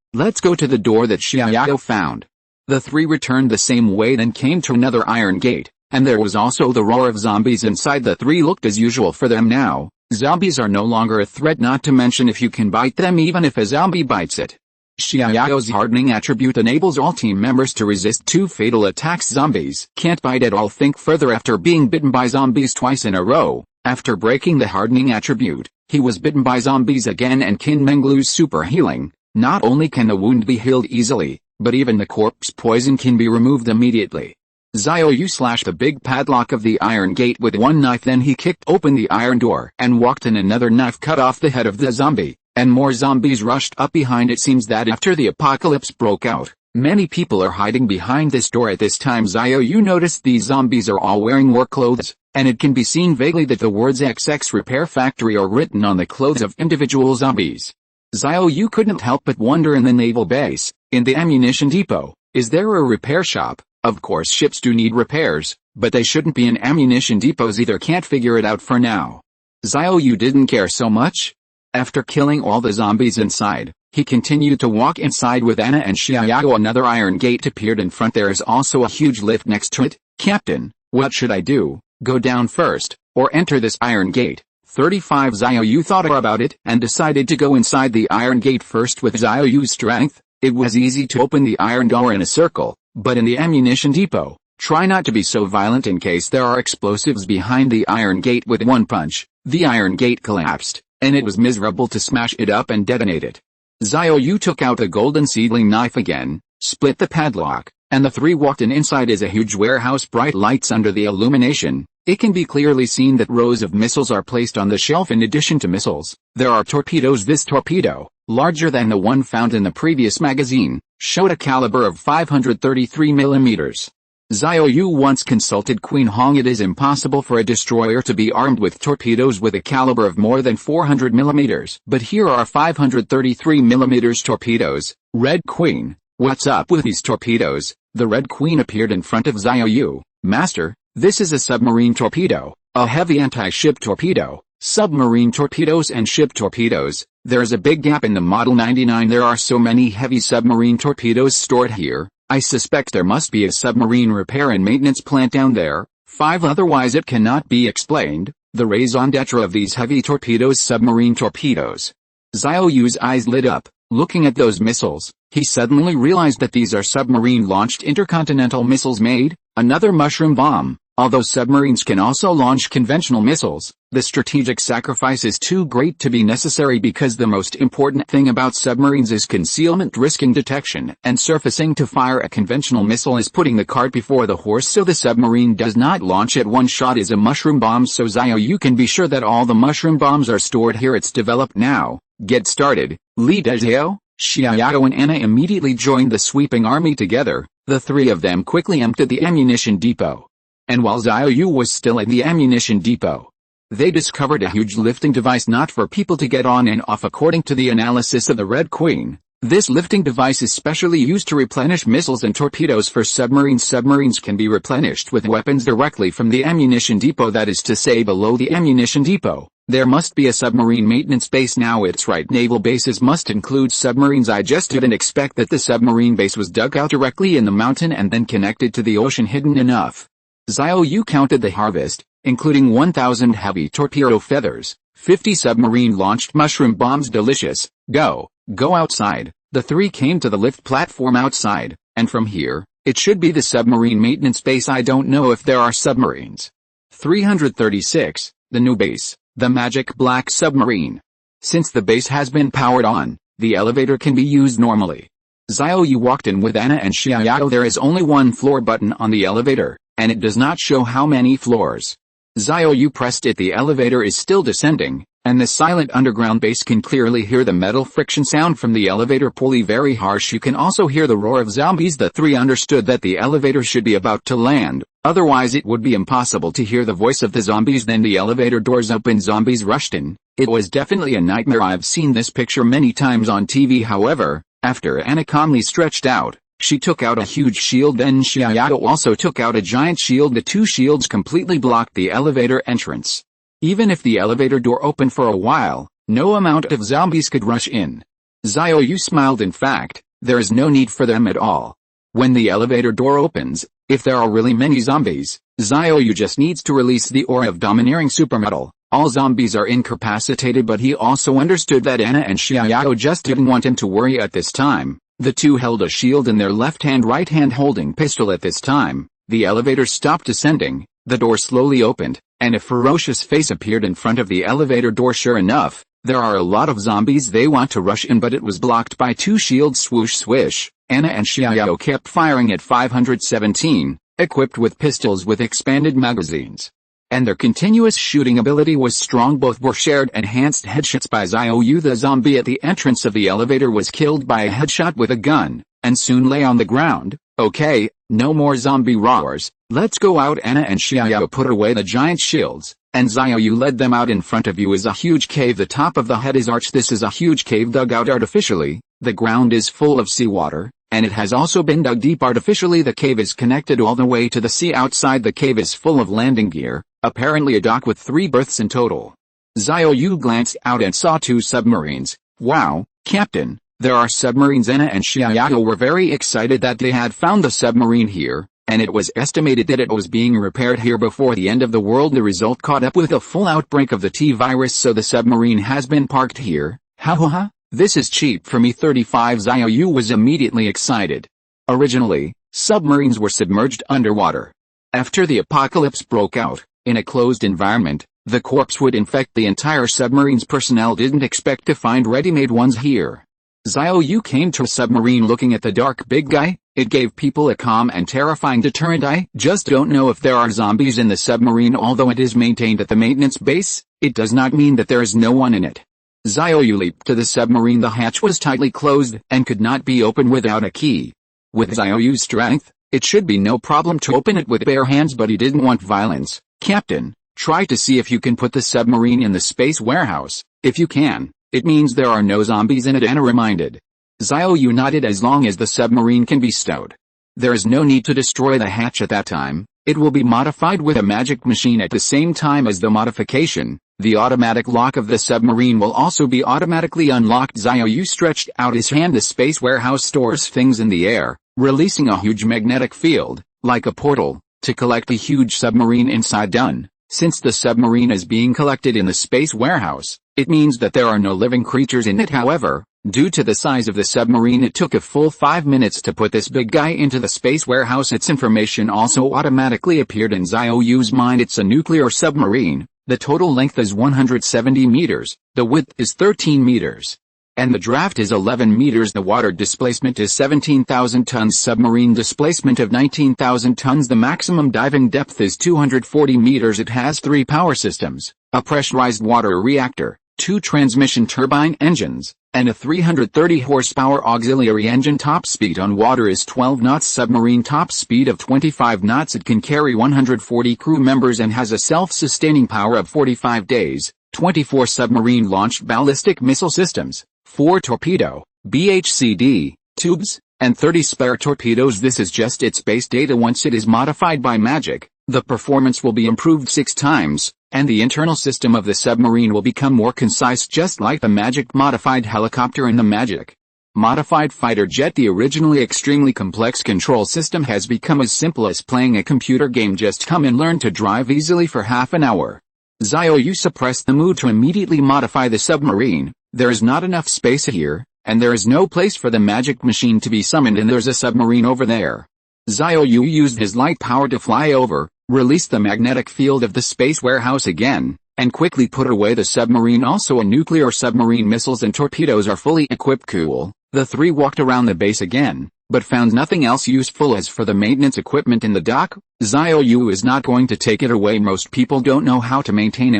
to the door that Xiao found." The 3 returned the same way, then came to another iron gate, and there was also the roar of zombies inside. The 3 looked as usual for them now. Zombies are no longer a threat, not to mention if you can bite them, even if a zombie bites it. Xiao's hardening attribute enables all team members to resist 2 fatal attacks. Zombies can't bite at all. Think further. After being bitten by zombies twice in a row, after breaking the hardening attribute, he was bitten by zombies again, and Qin Menglu's super healing. Not only can the wound be healed easily, but even the corpse poison can be removed immediately. Xiao Yu slashed the big padlock of the iron gate with one knife. Then he kicked open the iron door and walked in. Another knife cut off the head of the zombie, and more zombies rushed up behind. It seems that after the apocalypse broke out, Many people are hiding behind this door at this time. Xiao Yu noticed these zombies are all wearing work clothes, and it can be seen vaguely that the words XX Repair Factory are written on the clothes of individual zombies. Xiao Yu couldn't help but wonder, in the naval base, in the ammunition depot, is there a repair shop? Of course ships do need repairs, but they shouldn't be in ammunition depots either. Can't figure it out for now. Xiao Yu didn't care so much. After killing all the zombies inside, he continued to walk inside with An Xiaoran. Another iron gate appeared in front. There is also a huge lift next to it. Captain, what should I do? Go down first, or enter this iron gate? 35 Xiao Yu thought about it and decided to go inside the iron gate first. With Xiao Yu's strength, it was easy to open the iron door in a circle, but in the ammunition depot, try not to be so violent in case there are explosives behind the iron gate. With one punch, the iron gate collapsed, and it was miserable to smash it up and detonate it. Xiao Yu took out the golden seedling knife again, split the padlock, and the three walked in. Inside is a huge warehouse. Bright lights under the illumination. It can be clearly seen that rows of missiles are placed on the shelf. In addition to missiles, there are torpedoes. This torpedo, larger than the one found in the previous magazine, showed a caliber of 533 millimeters. Xiao Yu once consulted Queen Hong. It is impossible for a destroyer to be armed with torpedoes with a caliber of more than 400 millimeters. But here are 533 millimeters torpedoes. Red Queen, what's up with these torpedoes? The Red Queen appeared in front of Xiao Yu. Master, this is a submarine torpedo, a heavy anti-ship torpedo. Submarine torpedoes and ship torpedoes. There is a big gap in the Model 99. There are so many heavy submarine torpedoes stored here. I suspect there must be a submarine repair and maintenance plant down there. 5 Otherwise it cannot be explained. The raison d'etre of these heavy torpedoes, submarine torpedoes. Xiao Yu's eyes lit up. Looking at those missiles, he suddenly realized that these are submarine-launched intercontinental missiles. Made another mushroom bomb. Although submarines can also launch conventional missiles, the strategic sacrifice is too great to be necessary, because the most important thing about submarines is concealment. Risking detection and surfacing to fire a conventional missile is putting the cart before the horse, so the submarine does not launch it. One shot is a mushroom bomb, so Xiao Yu can be sure that all the mushroom bombs are stored here. It's developed now. Get started. Li Dezhao, Xiao and Anna immediately joined the sweeping army together. The three of them quickly emptied the ammunition depot. And while Xiao Yu was still at the ammunition depot, they discovered a huge lifting device not for people to get on and off. According to the analysis of the Red Queen, this lifting device is specially used to replenish missiles and torpedoes for submarines. Submarines can be replenished with weapons directly from the ammunition depot, that is to say below the ammunition depot. There must be a submarine maintenance base. Now it's right, naval bases must include submarines. I just didn't expect that the submarine base was dug out directly in the mountain and then connected to the ocean. Hidden enough. Xiao Yu counted the harvest, including 1,000 heavy torpedo feathers, 50 submarine-launched mushroom bombs. Delicious. Go outside. The three came to the lift platform outside, and from here, it should be the submarine maintenance base. I don't know if there are submarines. 336, the new base, the magic black submarine. Since the base has been powered on, the elevator can be used normally. Xiao Yu walked in with Anna and Xiao. There is only one floor button on the elevator, and it does not show how many floors. Xiao Yu pressed it. The elevator is still descending, and the silent underground base can clearly hear the metal friction sound from the elevator pulley, very harsh. You can also hear the roar of zombies. The three understood that the elevator should be about to land, otherwise it would be impossible to hear the voice of the zombies. Then the elevator doors opened. Zombies rushed in. It was definitely a nightmare. I've seen this picture many times on TV. However, after Anna calmly stretched out, she took out a huge shield. Then Xiao also took out a giant shield. The two shields completely blocked the elevator entrance. Even if the elevator door opened for a while, no amount of zombies could rush in. Xiao Yu smiled. In fact, there is no need for them at all. When the elevator door opens, if there are really many zombies, Xiao Yu just needs to release the aura of domineering supermetal. All zombies are incapacitated, but he also understood that Anna and Xiao just didn't want him to worry at this time. The two held a shield in their left hand, right hand holding pistol. At this time, the elevator stopped descending, the door slowly opened, and a ferocious face appeared in front of the elevator door. Sure enough, there are a lot of zombies. They want to rush in, but it was blocked by two shields. Swoosh swish. Anna and Xiao kept firing at 517, equipped with pistols with expanded magazines. And their continuous shooting ability was strong. Both were shared enhanced headshots by Xiao Yu. The zombie at the entrance of the elevator was killed by a headshot with a gun, and soon lay on the ground. Okay, no more zombie roars, let's go out. Anna and Xiao Yu put away the giant shields, and Xiao Yu led them out. In front of you is a huge cave. The top of the head is arched. This is a huge cave dug out artificially. The ground is full of seawater, and it has also been dug deep artificially. The cave is connected all the way to the sea. Outside the cave is full of landing gear, apparently a dock with 3 berths in total. Xiao Yu glanced out and saw 2 submarines. Wow, Captain, there are submarines. Anna and Xiao Yu were very excited that they had found the submarine here, and it was estimated that it was being repaired here before the end of the world. The result caught up with a full outbreak of the T-virus, so the submarine has been parked here. Ha ha ha, this is cheap for me. 35. Xiao Yu was immediately excited. Originally, submarines were submerged underwater. After the apocalypse broke out, in a closed environment, the corpse would infect the entire submarine's personnel. Didn't expect to find ready-made ones here. Xiao Yu came to a submarine looking at the dark big guy. It gave people a calm and terrifying deterrent. I just don't know if there are zombies in the submarine. Although it is maintained at the maintenance base, it does not mean that there is no one in it. Xiao Yu leaped to the submarine. The hatch was tightly closed and could not be opened without a key. With Xiao Yu's strength, it should be no problem to open it with bare hands, but he didn't want violence. Captain, try to see if you can put the submarine in the space warehouse. If you can, it means there are no zombies in it, Anna reminded. Xiao Yu nodded. As long as the submarine can be stowed, there is no need to destroy the hatch at that time. It will be modified with a magic machine. At the same time as the modification, the automatic lock of the submarine will also be automatically unlocked. Xiao Yu stretched out his hand. The space warehouse stores things in the air, releasing a huge magnetic field, like a portal, to collect the huge submarine inside. Done. Since the submarine is being collected in the space warehouse, it means that there are no living creatures in it. However, due to the size of the submarine, it took a full 5 minutes to put this big guy into the space warehouse. Its information also automatically appeared in Xiao Yu's mind. It's a nuclear submarine. The total length is 170 meters, the width is 13 meters, and the draft is 11 meters. The water displacement is 17,000 tons. Submarine displacement of 19,000 tons. The maximum diving depth is 240 meters. It has 3 power systems, a pressurized water reactor, 2 transmission turbine engines, and a 330 horsepower auxiliary engine. Top speed on water is 12 knots. Submarine top speed of 25 knots. It can carry 140 crew members and has a self-sustaining power of 45 days. 24 submarine launched ballistic missile systems, 4 torpedo, BHCD, tubes, and 30 spare torpedoes. This is just its base data. Once it is modified by magic, the performance will be improved 6 times, and the internal system of the submarine will become more concise, just like the magic modified helicopter and the magic modified fighter jet. The originally extremely complex control system has become as simple as playing a computer game. Just come and learn to drive easily for half an hour. Xiao Yu suppressed the mood to immediately modify the submarine. There is not enough space here, and there is no place for the magic machine to be summoned, and there's a submarine over there. Xiao Yu used his light power to fly over, released the magnetic field of the space warehouse again, and quickly put away the submarine. Also, a nuclear submarine missiles and torpedoes are fully equipped. Cool. The 3 walked around the base again, but found nothing else useful. As for the maintenance equipment in the dock, Xiao Yu is not going to take it away. Most people don't know how to maintain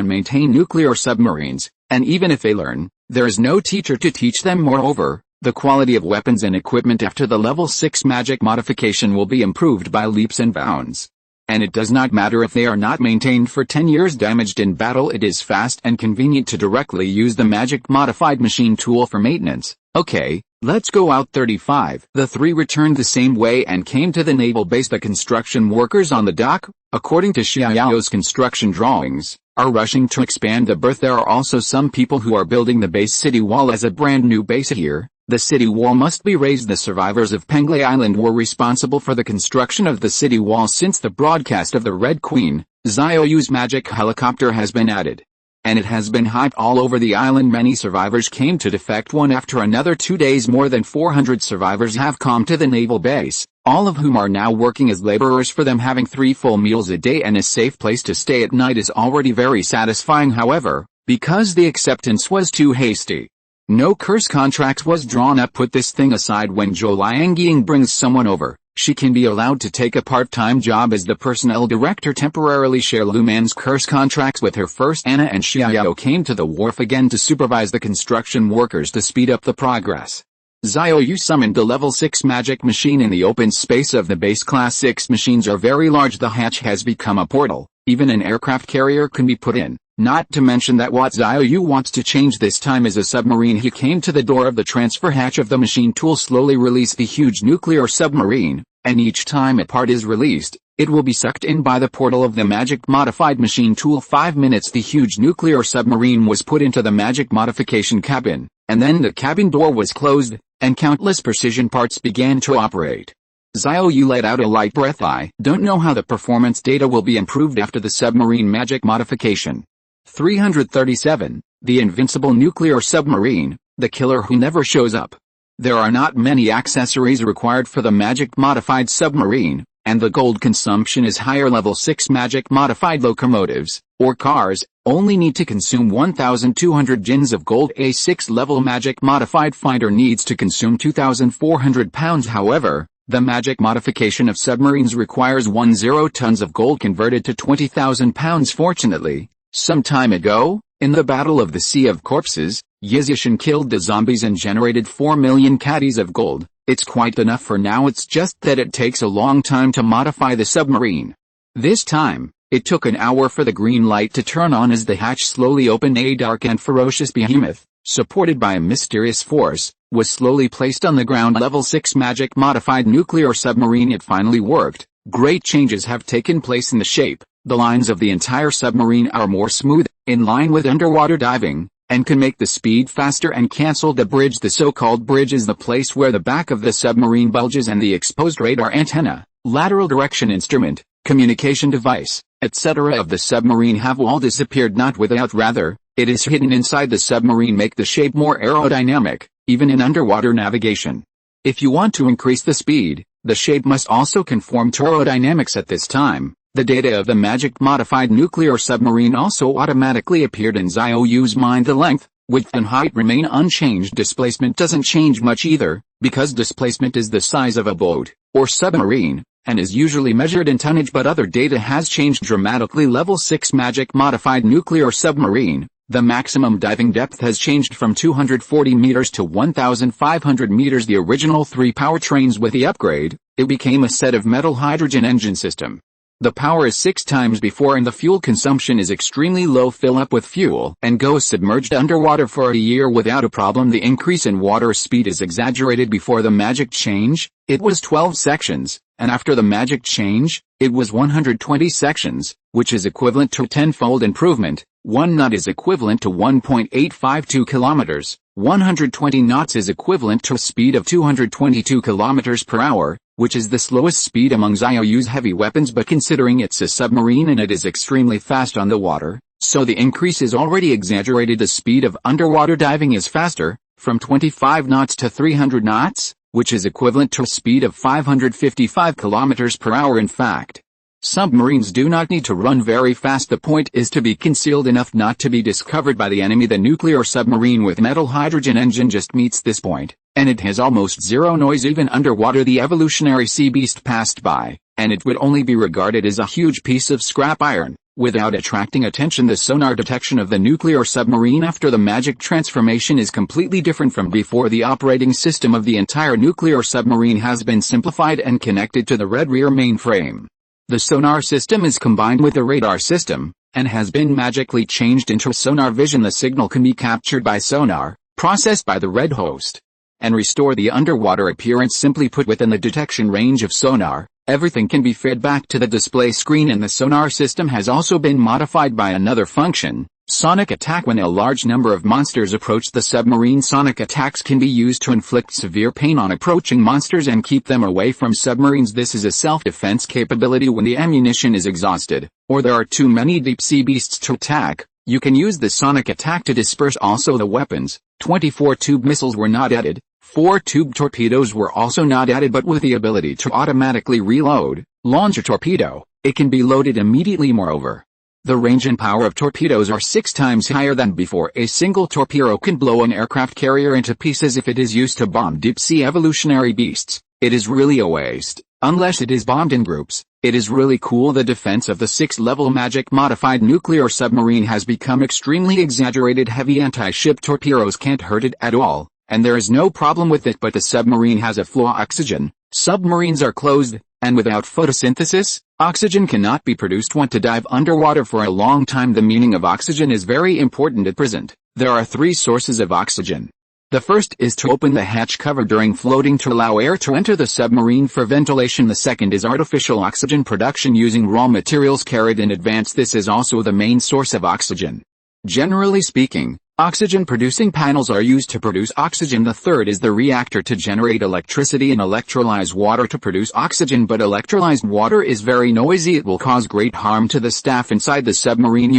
nuclear submarines, and even if they learn, there is no teacher to teach them. Moreover, the quality of weapons and equipment after the level 6 magic modification will be improved by leaps and bounds. And it does not matter if they are not maintained for 10 years. Damaged in battle, it is fast and convenient to directly use the magic modified machine tool for maintenance. Okay, let's go out. 35. The 3 returned the same way and came to the naval base. The construction workers on the dock, according to Xiao Yu's construction drawings, are rushing to expand the berth. There are also some people who are building the base city wall as a brand new base here. The city wall must be raised. The survivors of Penglai Island were responsible for the construction of the city wall. Since the broadcast of the Red Queen, Xiao Yu's magic helicopter has been added, and it has been hyped all over the island. Many survivors came to defect one after another. 2 days, more than 400 survivors have come to the naval base, all of whom are now working as laborers. For them, having 3 full meals a day and a safe place to stay at night is already very satisfying. However, because the acceptance was too hasty, no curse contracts was drawn up. Put this thing aside. When Zhou Liangying brings someone over, she can be allowed to take a part-time job as the personnel director temporarily. Share Luman's curse contracts with her first. Anna and Xiao Yu came to the wharf again to supervise the construction workers to speed up the progress. Xiao Yu summoned the level 6 magic machine in the open space of the base. Class 6 machines are very large. The hatch has become a portal. Even an aircraft carrier can be put in. Not to mention that what Xiao Yu wants to change this time is a submarine. He came to the door of the transfer hatch of the machine tool, slowly release the huge nuclear submarine, and each time a part is released, it will be sucked in by the portal of the magic modified machine tool. 5 minutes. The huge nuclear submarine was put into the magic modification cabin, and then the cabin door was closed, and countless precision parts began to operate. Xiao Yu let out a light breath. I don't know how the performance data will be improved after the submarine magic modification. 337. The invincible nuclear submarine, the killer who never shows up. There are not many accessories required for the magic modified submarine, and the gold consumption is higher. Level 6 magic modified locomotives, or cars, only need to consume 1,200 jins of gold. A 6 level magic modified fighter needs to consume 2,400 pounds. However, the magic modification of submarines requires 10 tons of gold converted to 20,000 pounds. Fortunately, some time ago, in the Battle of the Sea of Corpses, Yizishin killed the zombies and generated 4 million caddies of gold. It's quite enough for now. It's just that it takes a long time to modify the submarine. This time, it took an hour for the green light to turn on as the hatch slowly opened. A dark and ferocious behemoth, supported by a mysterious force, was slowly placed on the ground. Level 6 magic modified nuclear submarine. It finally worked. Great changes have taken place in the shape. The lines of the entire submarine are more smooth, in line with underwater diving, and can make the speed faster and cancel the bridge. The so-called bridge is the place where the back of the submarine bulges and the exposed radar antenna, lateral direction instrument, communication device, etc. of the submarine have all disappeared. Not without, rather, it is hidden inside the submarine. Make the shape more aerodynamic, even in underwater navigation. If you want to increase the speed, the shape must also conform to aerodynamics. At this time, the data of the magic modified nuclear submarine also automatically appeared in Xiao Yu's mind. The length, width and height remain unchanged. Displacement doesn't change much either, because displacement is the size of a boat, or submarine, and is usually measured in tonnage. But other data has changed dramatically. Level 6 magic modified nuclear submarine, the maximum diving depth has changed from 240 meters to 1,500 meters. The original 3 powertrains. With the upgrade, it became a set of metal hydrogen engine system. The power is 6 times before and the fuel consumption is extremely low. Fill up with fuel and go submerged underwater for a year without a problem. The increase in water speed is exaggerated. Before the magic change, it was 12 sections, and after the magic change, it was 120 sections, which is equivalent to a 10-fold improvement. 1 knot is equivalent to 1.852 kilometers. 120 knots is equivalent to a speed of 222 kilometers per hour, which is the slowest speed among Xiao Yu's heavy weapons. But considering it's a submarine and it is extremely fast on the water, so the increase is already exaggerated. The speed of underwater diving is faster, from 25 knots to 300 knots, which is equivalent to a speed of 555 kilometers per hour. In fact, submarines do not need to run very fast. The point is to be concealed enough not to be discovered by the enemy. The nuclear submarine with metal hydrogen engine just meets this point, and it has almost zero noise even underwater. The evolutionary sea beast passed by, and it would only be regarded as a huge piece of scrap iron, without attracting attention. The sonar detection of the nuclear submarine after the magic transformation is completely different from before. The operating system of the entire nuclear submarine has been simplified and connected to the red rear mainframe. The sonar system is combined with the radar system, and has been magically changed into sonar vision. The signal can be captured by sonar, processed by the red host, and restore the underwater appearance. Simply put, within the detection range of sonar, everything can be fed back to the display screen. And the sonar system has also been modified by another function, sonic attack. When a large number of monsters approach the submarine, sonic attacks can be used to inflict severe pain on approaching monsters and keep them away from submarines. This is a self-defense capability when the ammunition is exhausted, or there are too many deep sea beasts to attack. You can use the sonic attack to disperse. Also, the weapons, 24 tube missiles were not added. 4 tube torpedoes were also not added, but with the ability to automatically reload, launch a torpedo, it can be loaded immediately. Moreover, the range and power of torpedoes are 6 times higher than before. A single torpedo can blow an aircraft carrier into pieces. If it is used to bomb deep-sea evolutionary beasts, it is really a waste, unless it is bombed in groups. It is really cool. The defense of the 6th-level magic modified nuclear submarine has become extremely exaggerated. Heavy anti-ship torpedoes can't hurt it at all, and there is no problem with it, but the submarine has a flow oxygen. Submarines are closed, and without photosynthesis, oxygen cannot be produced. Want to dive underwater for a long time? The meaning of oxygen is very important at present. There are three sources of oxygen. The first is to open the hatch cover during floating to allow air to enter the submarine for ventilation. The second is artificial oxygen production using raw materials carried in advance. This is also the main source of oxygen. Generally speaking, oxygen-producing panels are used to produce oxygen. The third is the reactor to generate electricity and electrolyze water to produce oxygen. But electrolyzed water is very noisy. It will cause great harm to the staff inside the submarine.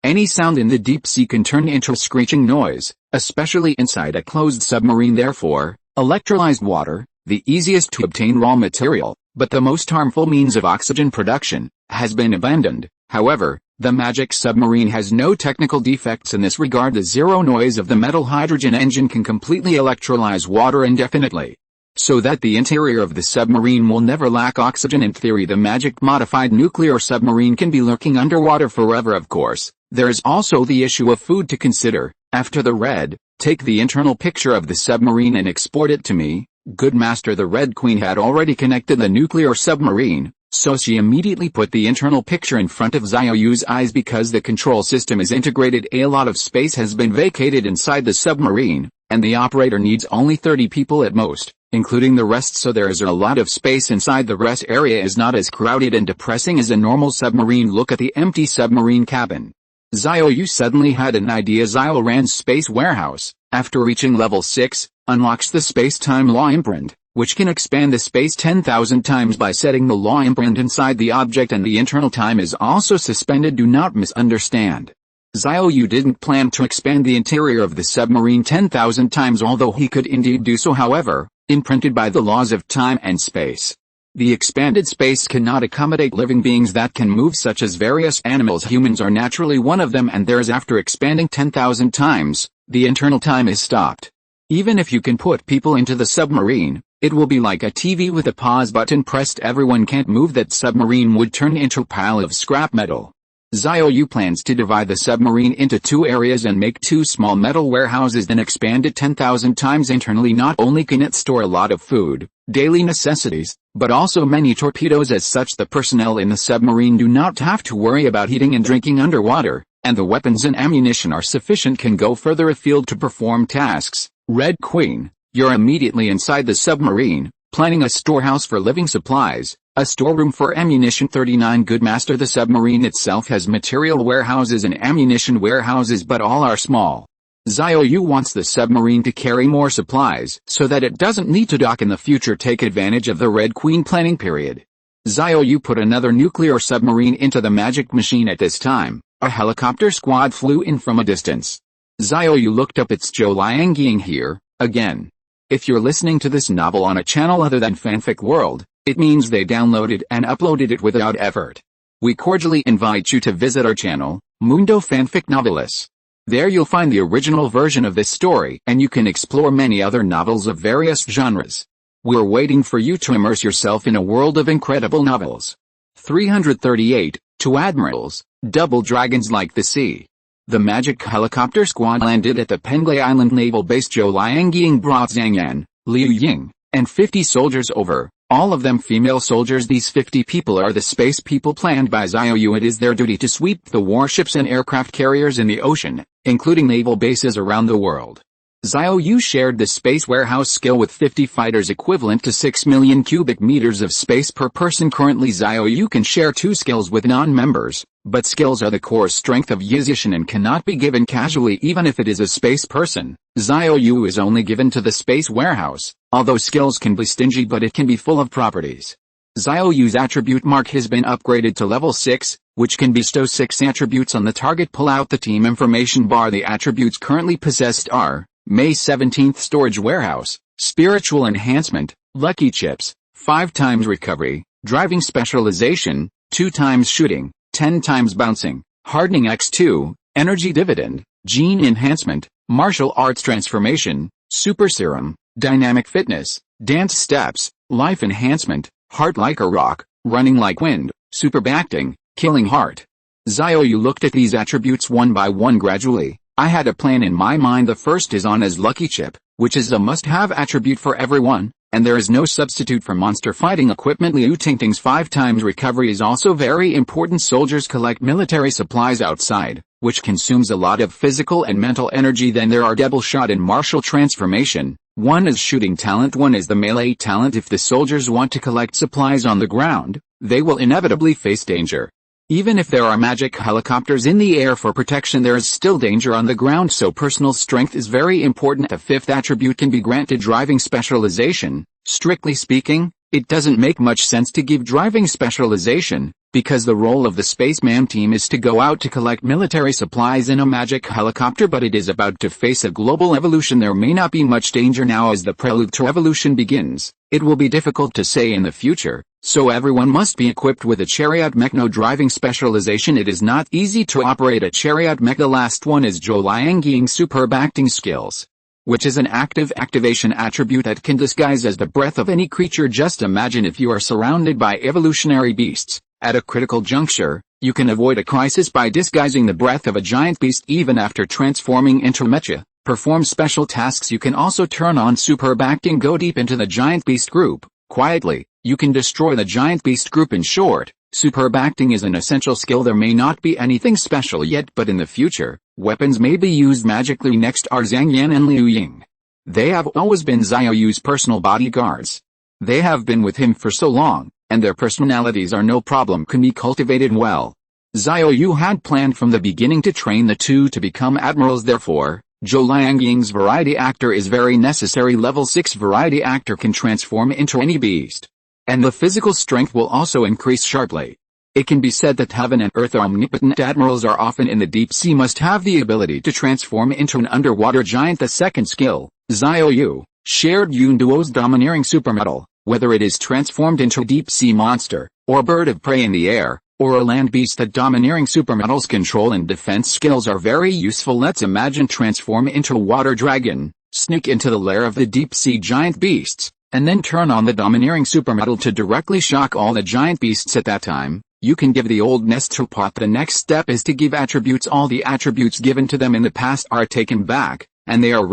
Any sound in the deep sea can turn into a screeching noise, especially inside a closed submarine. Therefore, electrolyzed water, the easiest to obtain raw material, but the most harmful means of oxygen production, has been abandoned. However, the magic submarine has no technical defects in this regard. The zero noise of the metal hydrogen engine can completely electrolyze water indefinitely, so that the interior of the submarine will never lack oxygen. In theory, the magic modified nuclear submarine can be lurking underwater forever. Of course, there is also the issue of food to consider. After the Red, take the internal picture of the submarine and export it to me. Good master, the Red Queen had already connected the nuclear submarine, so she immediately put the internal picture in front of Xiao Yu's eyes. Because the control system is integrated, a lot of space has been vacated inside the submarine, and the operator needs only 30 people at most, including the rest, so there is a lot of space inside. The rest area is not as crowded and depressing as a normal submarine. Look at the empty submarine cabin. Xiao Yu suddenly had an idea. Xiaoran's space warehouse, after reaching level 6, unlocks the space-time law imprint, which can expand the space 10,000 times by setting the law imprint inside the object, and the internal time is also suspended. Do not misunderstand. Xiao Yu didn't plan to expand the interior of the submarine 10,000 times, although he could indeed do so. However, imprinted by the laws of time and space, the expanded space cannot accommodate living beings that can move, such as various animals. Humans are naturally one of them, and theirs. After expanding 10,000 times, the internal time is stopped. Even if you can put people into the submarine, it will be like a TV with a pause button pressed. Everyone can't move. That submarine would turn into a pile of scrap metal. Xiao Yu plans to divide the submarine into 2 areas and make 2 small metal warehouses, then expand it 10,000 times internally. Not only can it store a lot of food, daily necessities, but also many torpedoes. As such, the personnel in the submarine do not have to worry about eating and drinking underwater, and the weapons and ammunition are sufficient, can go further afield to perform tasks. Red Queen, you're immediately inside the submarine, planning a storehouse for living supplies, a storeroom for ammunition. 39 Good master, the submarine itself has material warehouses and ammunition warehouses, but all are small. Xiao Yu wants the submarine to carry more supplies so that it doesn't need to dock in the future. Take advantage of the Red Queen planning period. Xiao Yu put another nuclear submarine into the magic machine. At this time, a helicopter squad flew in from a distance. Xiao Yu looked up. It's Zhou Liangying here, again. If you're listening to this novel on a channel other than Fanfic World, it means they downloaded and uploaded it without effort. We cordially invite you to visit our channel, Mundo Fanfic Novelis. There you'll find the original version of this story, and you can explore many other novels of various genres. We're waiting for you to immerse yourself in a world of incredible novels. 338, 2 admirals, double dragons like the sea. The magic helicopter squad landed at the Penglai Island Naval Base. Zhou Liangying brought Zhang Yan, Liu Ying, and 50 soldiers over, all of them female soldiers. These 50 people are the space people planned by Xiao Yu. It is their duty to sweep the warships and aircraft carriers in the ocean, including naval bases around the world. Xiao Yu shared the space warehouse skill with 50 fighters, equivalent to 6 million cubic meters of space per person. Currently, Xiao Yu can share 2 skills with non-members, but skills are the core strength of Yizishan and cannot be given casually even if it is a space person. Xiao Yu is only given to the space warehouse, although skills can be stingy, but it can be full of properties. Xiao Yu's attribute mark has been upgraded to level 6, which can bestow 6 attributes on the target. Pull out the team information bar. The attributes currently possessed are May 17th Storage Warehouse, Spiritual Enhancement, Lucky Chips, 5 times Recovery, Driving Specialization, 2 times Shooting, 10 times Bouncing, Hardening X2, Energy Dividend, Gene Enhancement, Martial Arts Transformation, Super Serum, Dynamic Fitness, Dance Steps, Life Enhancement, Heart Like a Rock, Running Like Wind, Superb Acting, Killing Heart. Xiao Yu looked at these attributes one by one gradually. I had a plan in my mind. The first is on as Lucky Chip, which is a must-have attribute for everyone, and there is no substitute for monster fighting equipment. Liu Tingting's 5 times recovery is also very important. Soldiers collect military supplies outside, which consumes a lot of physical and mental energy. Then there are double shot and martial transformation. One is shooting talent, one is the melee talent. If the soldiers want to collect supplies on the ground, they will inevitably face danger. Even if there are magic helicopters in the air for protection, there is still danger on the ground, so personal strength is very important. The 5th attribute can be granted driving specialization. Strictly speaking, it doesn't make much sense to give driving specialization, because the role of the spaceman team is to go out to collect military supplies in a magic helicopter, but it is about to face a global evolution. There may not be much danger now as the prelude to evolution begins. It will be difficult to say in the future, so everyone must be equipped with a chariot mech. No driving specialization. It is not easy to operate a chariot mech. The last one is Zhou Liangying's superb acting skills, which is an active activation attribute that can disguise as the breath of any creature. Just imagine if you are surrounded by evolutionary beasts. At a critical juncture, you can avoid a crisis by disguising the breath of a giant beast even after transforming into mecha. Perform special tasks. You can also turn on superb acting. Go deep into the giant beast group. Quietly, you can destroy the giant beast group. In short, superb acting is an essential skill. There may not be anything special yet, but in the future, weapons may be used magically. Next are Zhang Yan and Liu Ying. They have always been Xiao Yu's personal bodyguards. They have been with him for so long, and their personalities are no problem, can be cultivated well. Xiao Yu had planned from the beginning to train the two to become admirals. Therefore, Zhou Liangying's variety actor is very necessary. Level 6 variety actor can transform into any beast, and the physical strength will also increase sharply. It can be said that heaven and earth omnipotent admirals are often in the deep sea must have the ability to transform into an underwater giant. The second skill, Xiao Yu, shared Yun Duo's domineering supermetal. Whether it is transformed into a deep-sea monster, or bird of prey in the air, or a land beast, that domineering supermetal's control and defense skills are very useful. Let's imagine transform into a water dragon, sneak into the lair of the deep-sea giant beasts, and then turn on the domineering supermetal to directly shock all the giant beasts. At that time, you can give the old nest to pot. The next step is to give attributes. All the attributes given to them in the past are taken back, and they are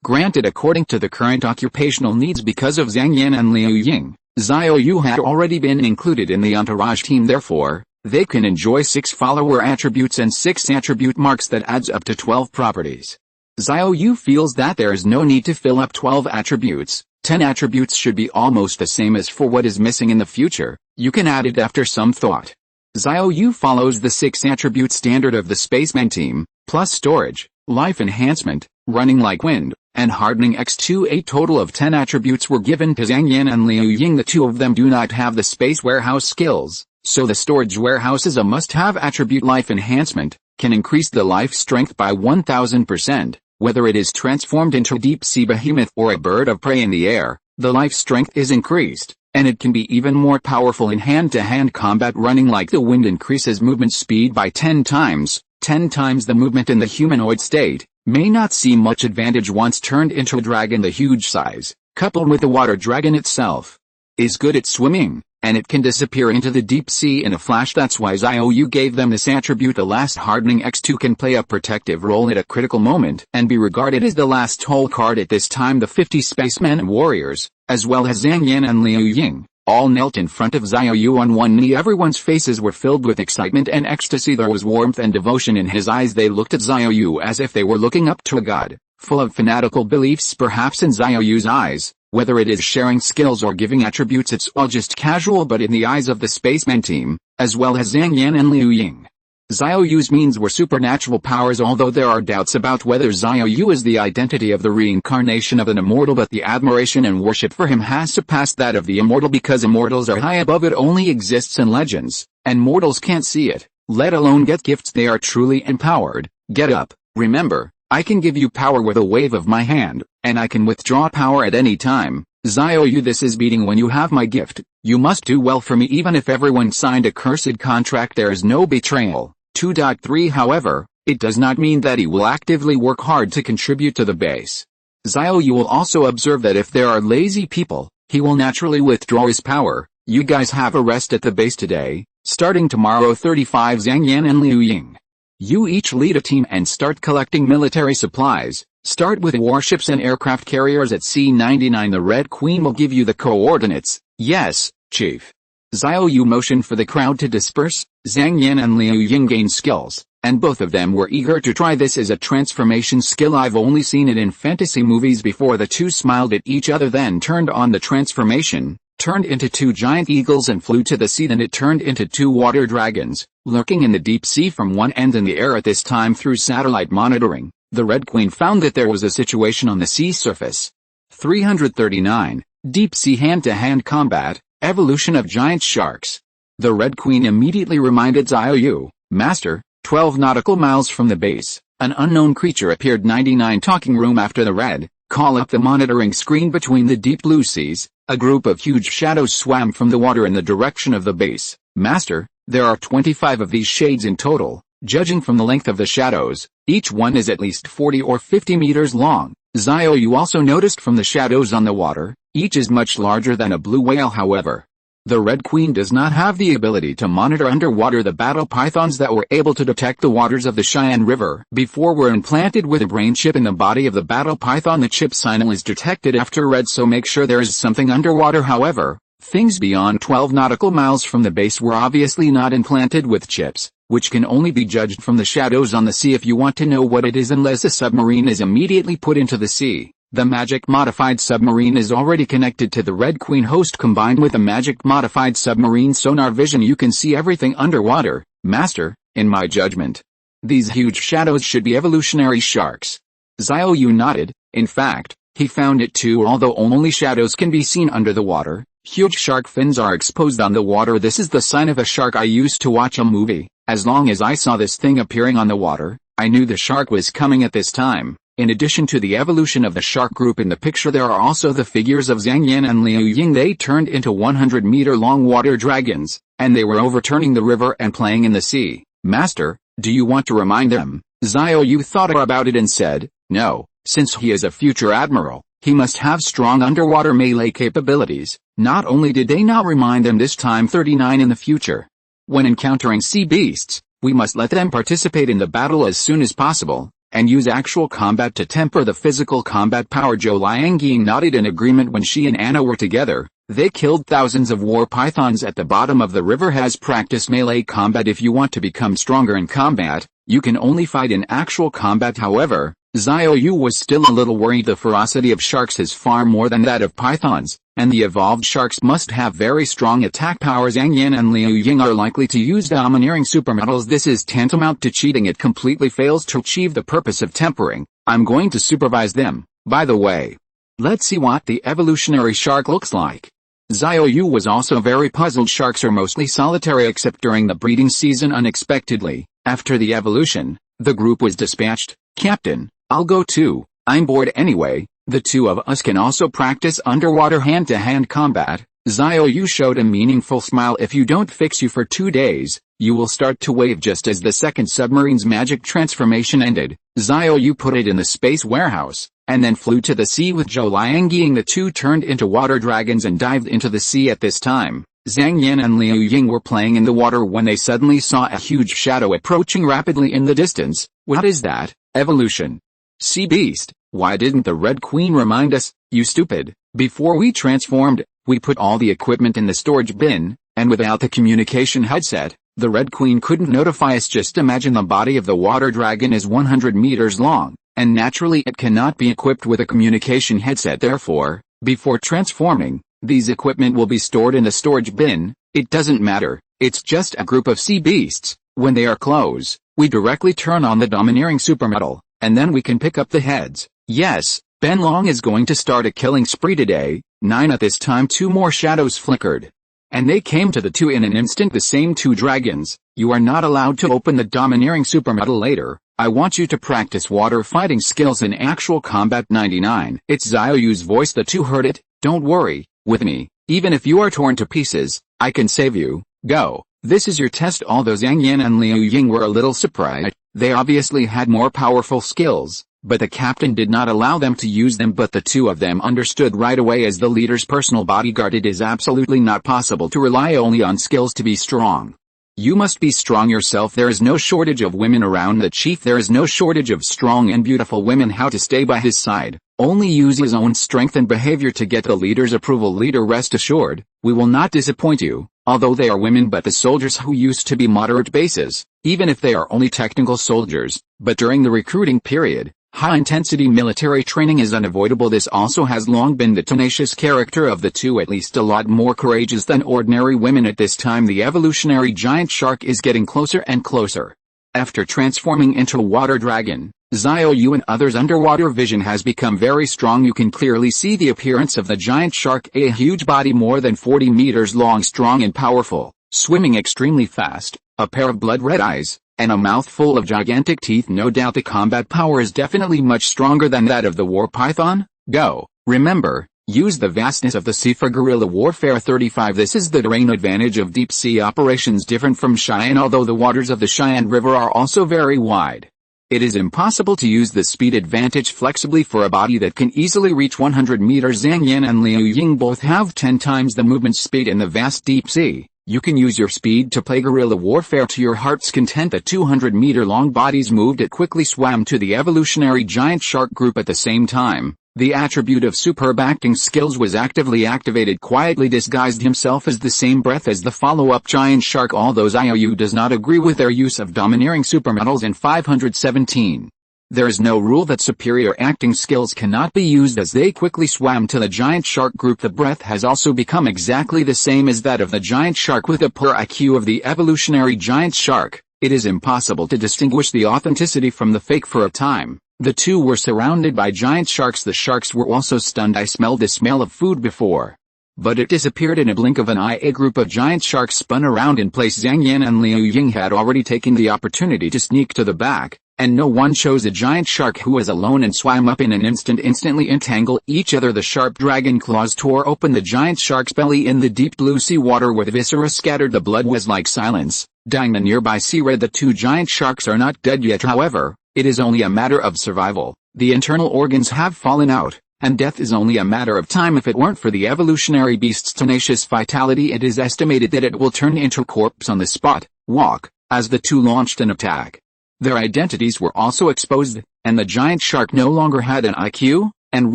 granted according to the current occupational needs. Because of Zhang Yan and Liu Ying, Xiao Yu had already been included in the entourage team. Therefore, they can enjoy 6 follower attributes and 6 attribute marks. That adds up to 12 properties. Xiao Yu feels that there is no need to fill up 12 attributes. 10 attributes should be almost the same as for what is missing in the future. You can add it after some thought. Xiao Yu follows the 6 attribute standard of the spaceman team, plus storage, life enhancement, running like wind, and hardening X2. A total of 10 attributes were given to Zhang Yan and Liu Ying. The two of them do not have the space warehouse skills, so the storage warehouse is a must-have attribute. Life enhancement can increase the life strength by 1000%. Whether it is transformed into a deep-sea behemoth or a bird of prey in the air, the life strength is increased, and it can be even more powerful in hand-to-hand combat. Running like the wind increases movement speed by 10 times, 10 times the movement in the humanoid state. May not see much advantage once turned into a dragon. The huge size, coupled with the water dragon itself, is good at swimming, and it can disappear into the deep sea in a flash. That's why Xiao Yu gave them this attribute. The last hardening X2 can play a protective role at a critical moment and be regarded as the last hole card. At this time the 50 spacemen and warriors, as well as Zhang Yan and Liu Ying, all knelt in front of Xiao Yu on one knee. Everyone's faces were filled with excitement and ecstasy. There was warmth and devotion in his eyes. They looked at Xiao Yu as if they were looking up to a god, full of fanatical beliefs. Perhaps in Xiao Yu's eyes, whether it is sharing skills or giving attributes, it's all just casual, but in the eyes of the spaceman team, as well as Zhang Yan and Liu Ying, Xiao Yu's means were supernatural powers. Although there are doubts about whether Xiao Yu is the identity of the reincarnation of an immortal, but the admiration and worship for him has surpassed that of the immortal, because immortals are high above it. Only exists in legends, and mortals can't see it, let alone get gifts. They are truly empowered. Get up, remember, I can give you power with a wave of my hand, and I can withdraw power at any time. Xiao Yu, this is beating. When you have my gift, you must do well for me. Even if everyone signed a cursed contract, there is no betrayal. 2.3 However, it does not mean that he will actively work hard to contribute to the base. Xiao Yu will also observe that if there are lazy people, he will naturally withdraw his power. You guys have a rest at the base today. Starting tomorrow 35 Zhang Yan and Liu Ying, you each lead a team and start collecting military supplies. Start with warships and aircraft carriers at C-99. The Red Queen will give you the coordinates. Yes, Chief. Xiao Yu motioned for the crowd to disperse. Zhang Yan and Liu Ying gained skills, and both of them were eager to try this as a transformation skill. I've only seen it in fantasy movies before. The two smiled at each other, then turned on the transformation, turned into two giant eagles and flew to the sea. Then it turned into two water dragons, lurking in the deep sea from one end in the air. At this time, through satellite monitoring, the Red Queen found that there was a situation on the sea surface. 339. Deep sea hand-to-hand combat, evolution of giant sharks. The Red Queen immediately reminded Xiao Yu, Master, 12 nautical miles from the base, an unknown creature appeared. 99 Talking room. After the red, call up the monitoring screen between the deep blue seas, a group of huge shadows swam from the water in the direction of the base. Master, there are 25 of these shades in total. Judging from the length of the shadows, each one is at least 40 or 50 meters long. Xiao Yu also noticed from the shadows on the water, each is much larger than a blue whale. However, the Red Queen does not have the ability to monitor underwater. The battle pythons that were able to detect the waters of the Xian River before were implanted with a brain chip in the body of the battle python. The chip signal is detected after red, so make sure there is something underwater. However, things beyond 12 nautical miles from the base were obviously not implanted with chips, which can only be judged from the shadows on the sea. If you want to know what it is, unless a submarine is immediately put into the sea, the magic modified submarine is already connected to the Red Queen host. Combined with the magic modified submarine sonar vision, you can see everything underwater. Master, in my judgment, these huge shadows should be evolutionary sharks. Xiao Yu nodded. In fact, he found it too. Although only shadows can be seen under the water, huge shark fins are exposed on the water. This is the sign of a shark. I used to watch a movie. As long as I saw this thing appearing on the water, I knew the shark was coming at this time. In addition to the evolution of the shark group in the picture, there are also the figures of Zhang Yan and Liu Ying. They turned into 100-meter-long water dragons, and they were overturning the river and playing in the sea. Master, do you want to remind them? Xiao Yu thought about it and said, no, since he is a future admiral, he must have strong underwater melee capabilities. Not only did they not remind them this time, 39 in the future. When encountering sea beasts, we must let them participate in the battle as soon as possible, and use actual combat to temper the physical combat power. Zhou Liangying nodded in agreement. When she and Anna were together, they killed thousands of war pythons at the bottom of the river. Has practiced melee combat. If you want to become stronger in combat, you can only fight in actual combat. However, Xiao Yu was still a little worried. The ferocity of sharks is far more than that of pythons, and the evolved sharks must have very strong attack power. Zhang Yan and Liu Ying are likely to use domineering supermetals. This is tantamount to cheating. It completely fails to achieve the purpose of tempering. I'm going to supervise them. By the way, let's see what the evolutionary shark looks like. Xiao Yu was also very puzzled. Sharks are mostly solitary except during the breeding season. Unexpectedly, after the evolution, the group was dispatched. Captain, I'll go too. I'm bored anyway. The two of us can also practice underwater hand-to-hand combat. Xiao Yu showed a meaningful smile. If you don't fix you for 2 days, you will start to wave. Just as the second submarine's magic transformation ended, Xiao Yu put it in the space warehouse, and then flew to the sea with Zhou Liangying. The two turned into water dragons and dived into the sea. At this time, Zhang Yan and Liu Ying were playing in the water when they suddenly saw a huge shadow approaching rapidly in the distance. What is that? Evolution. Sea beast. Why didn't the Red Queen remind us, you stupid? Before we transformed, we put all the equipment in the storage bin, and without the communication headset, the Red Queen couldn't notify us. Just imagine the body of the water dragon is 100 meters long, and naturally it cannot be equipped with a communication headset. Therefore, before transforming, these equipment will be stored in the storage bin. It doesn't matter, it's just a group of sea beasts. When they are close, we directly turn on the domineering supermetal, and then we can pick up the heads. Yes, Ben Long is going to start a killing spree today. 9 At this time 2 more shadows flickered, and they came to the two in an instant. The same 2 dragons. You are not allowed to open the domineering supermetal later. I want you to practice water fighting skills in actual combat. 99 It's Xiao Yu's voice. The two heard it. Don't worry, with me, even if you are torn to pieces, I can save you. Go. This is your test. Although Zhang Yan and Liu Ying were a little surprised, they obviously had more powerful skills, but the captain did not allow them to use them. But the two of them understood right away, as the leader's personal bodyguard, it is absolutely not possible to rely only on skills to be strong. You must be strong yourself. There is no shortage of women around the chief. There is no shortage of strong and beautiful women. How to stay by his side? Only use his own strength and behavior to get the leader's approval. Leader, rest assured, we will not disappoint you, although they are women but the soldiers who used to be moderate bases, even if they are only technical soldiers, but during the recruiting period, high-intensity military training is unavoidable. This also has long been the tenacious character of the two, at least a lot more courageous than ordinary women. At this time the evolutionary giant shark is getting closer and closer. After transforming into a water dragon, Xiao Yu and others' underwater vision has become very strong. You can clearly see the appearance of the giant shark, a huge body more than 40 meters long, strong and powerful, swimming extremely fast, a pair of blood-red eyes, and a mouth full of gigantic teeth. No doubt the combat power is definitely much stronger than that of the war python. Go. Remember, use the vastness of the sea for guerrilla warfare. 35. This is the terrain advantage of deep-sea operations, different from Xi'an. Although the waters of the Xi'an River are also very wide, it is impossible to use the speed advantage flexibly for a body that can easily reach 100 meters. Zhang Yan and Liu Ying both have 10 times the movement speed in the vast deep sea. You can use your speed to play guerrilla warfare to your heart's content. The 200-meter-long bodies moved. It quickly swam to the evolutionary giant shark group at the same time. The attribute of superb acting skills was actively activated. Quietly disguised himself as the same breath as the follow-up giant shark. Although Xiao Yu does not agree with their use of domineering supermetals in 517. There is no rule that superior acting skills cannot be used. As they quickly swam to the giant shark group, the breath has also become exactly the same as that of the giant shark. With the poor IQ of the evolutionary giant shark, it is impossible to distinguish the authenticity from the fake. For a time, the two were surrounded by giant sharks. The sharks were also stunned. I smelled the smell of food before, but it disappeared in a blink of an eye. A group of giant sharks spun around in place. Zhang Yan and Liu Ying had already taken the opportunity to sneak to the back, and no one chose a giant shark who was alone and swam up in an instant, instantly entangle each other. The sharp dragon claws tore open the giant shark's belly. In the deep blue sea water with viscera scattered, the blood was like silence, dying. The nearby sea red. The two giant sharks are not dead yet, however, it is only a matter of survival. The internal organs have fallen out, and death is only a matter of time. If it weren't for the evolutionary beast's tenacious vitality, it is estimated that it will turn into a corpse on the spot. Walk. As the two launched an attack, their identities were also exposed, and the giant shark no longer had an IQ, and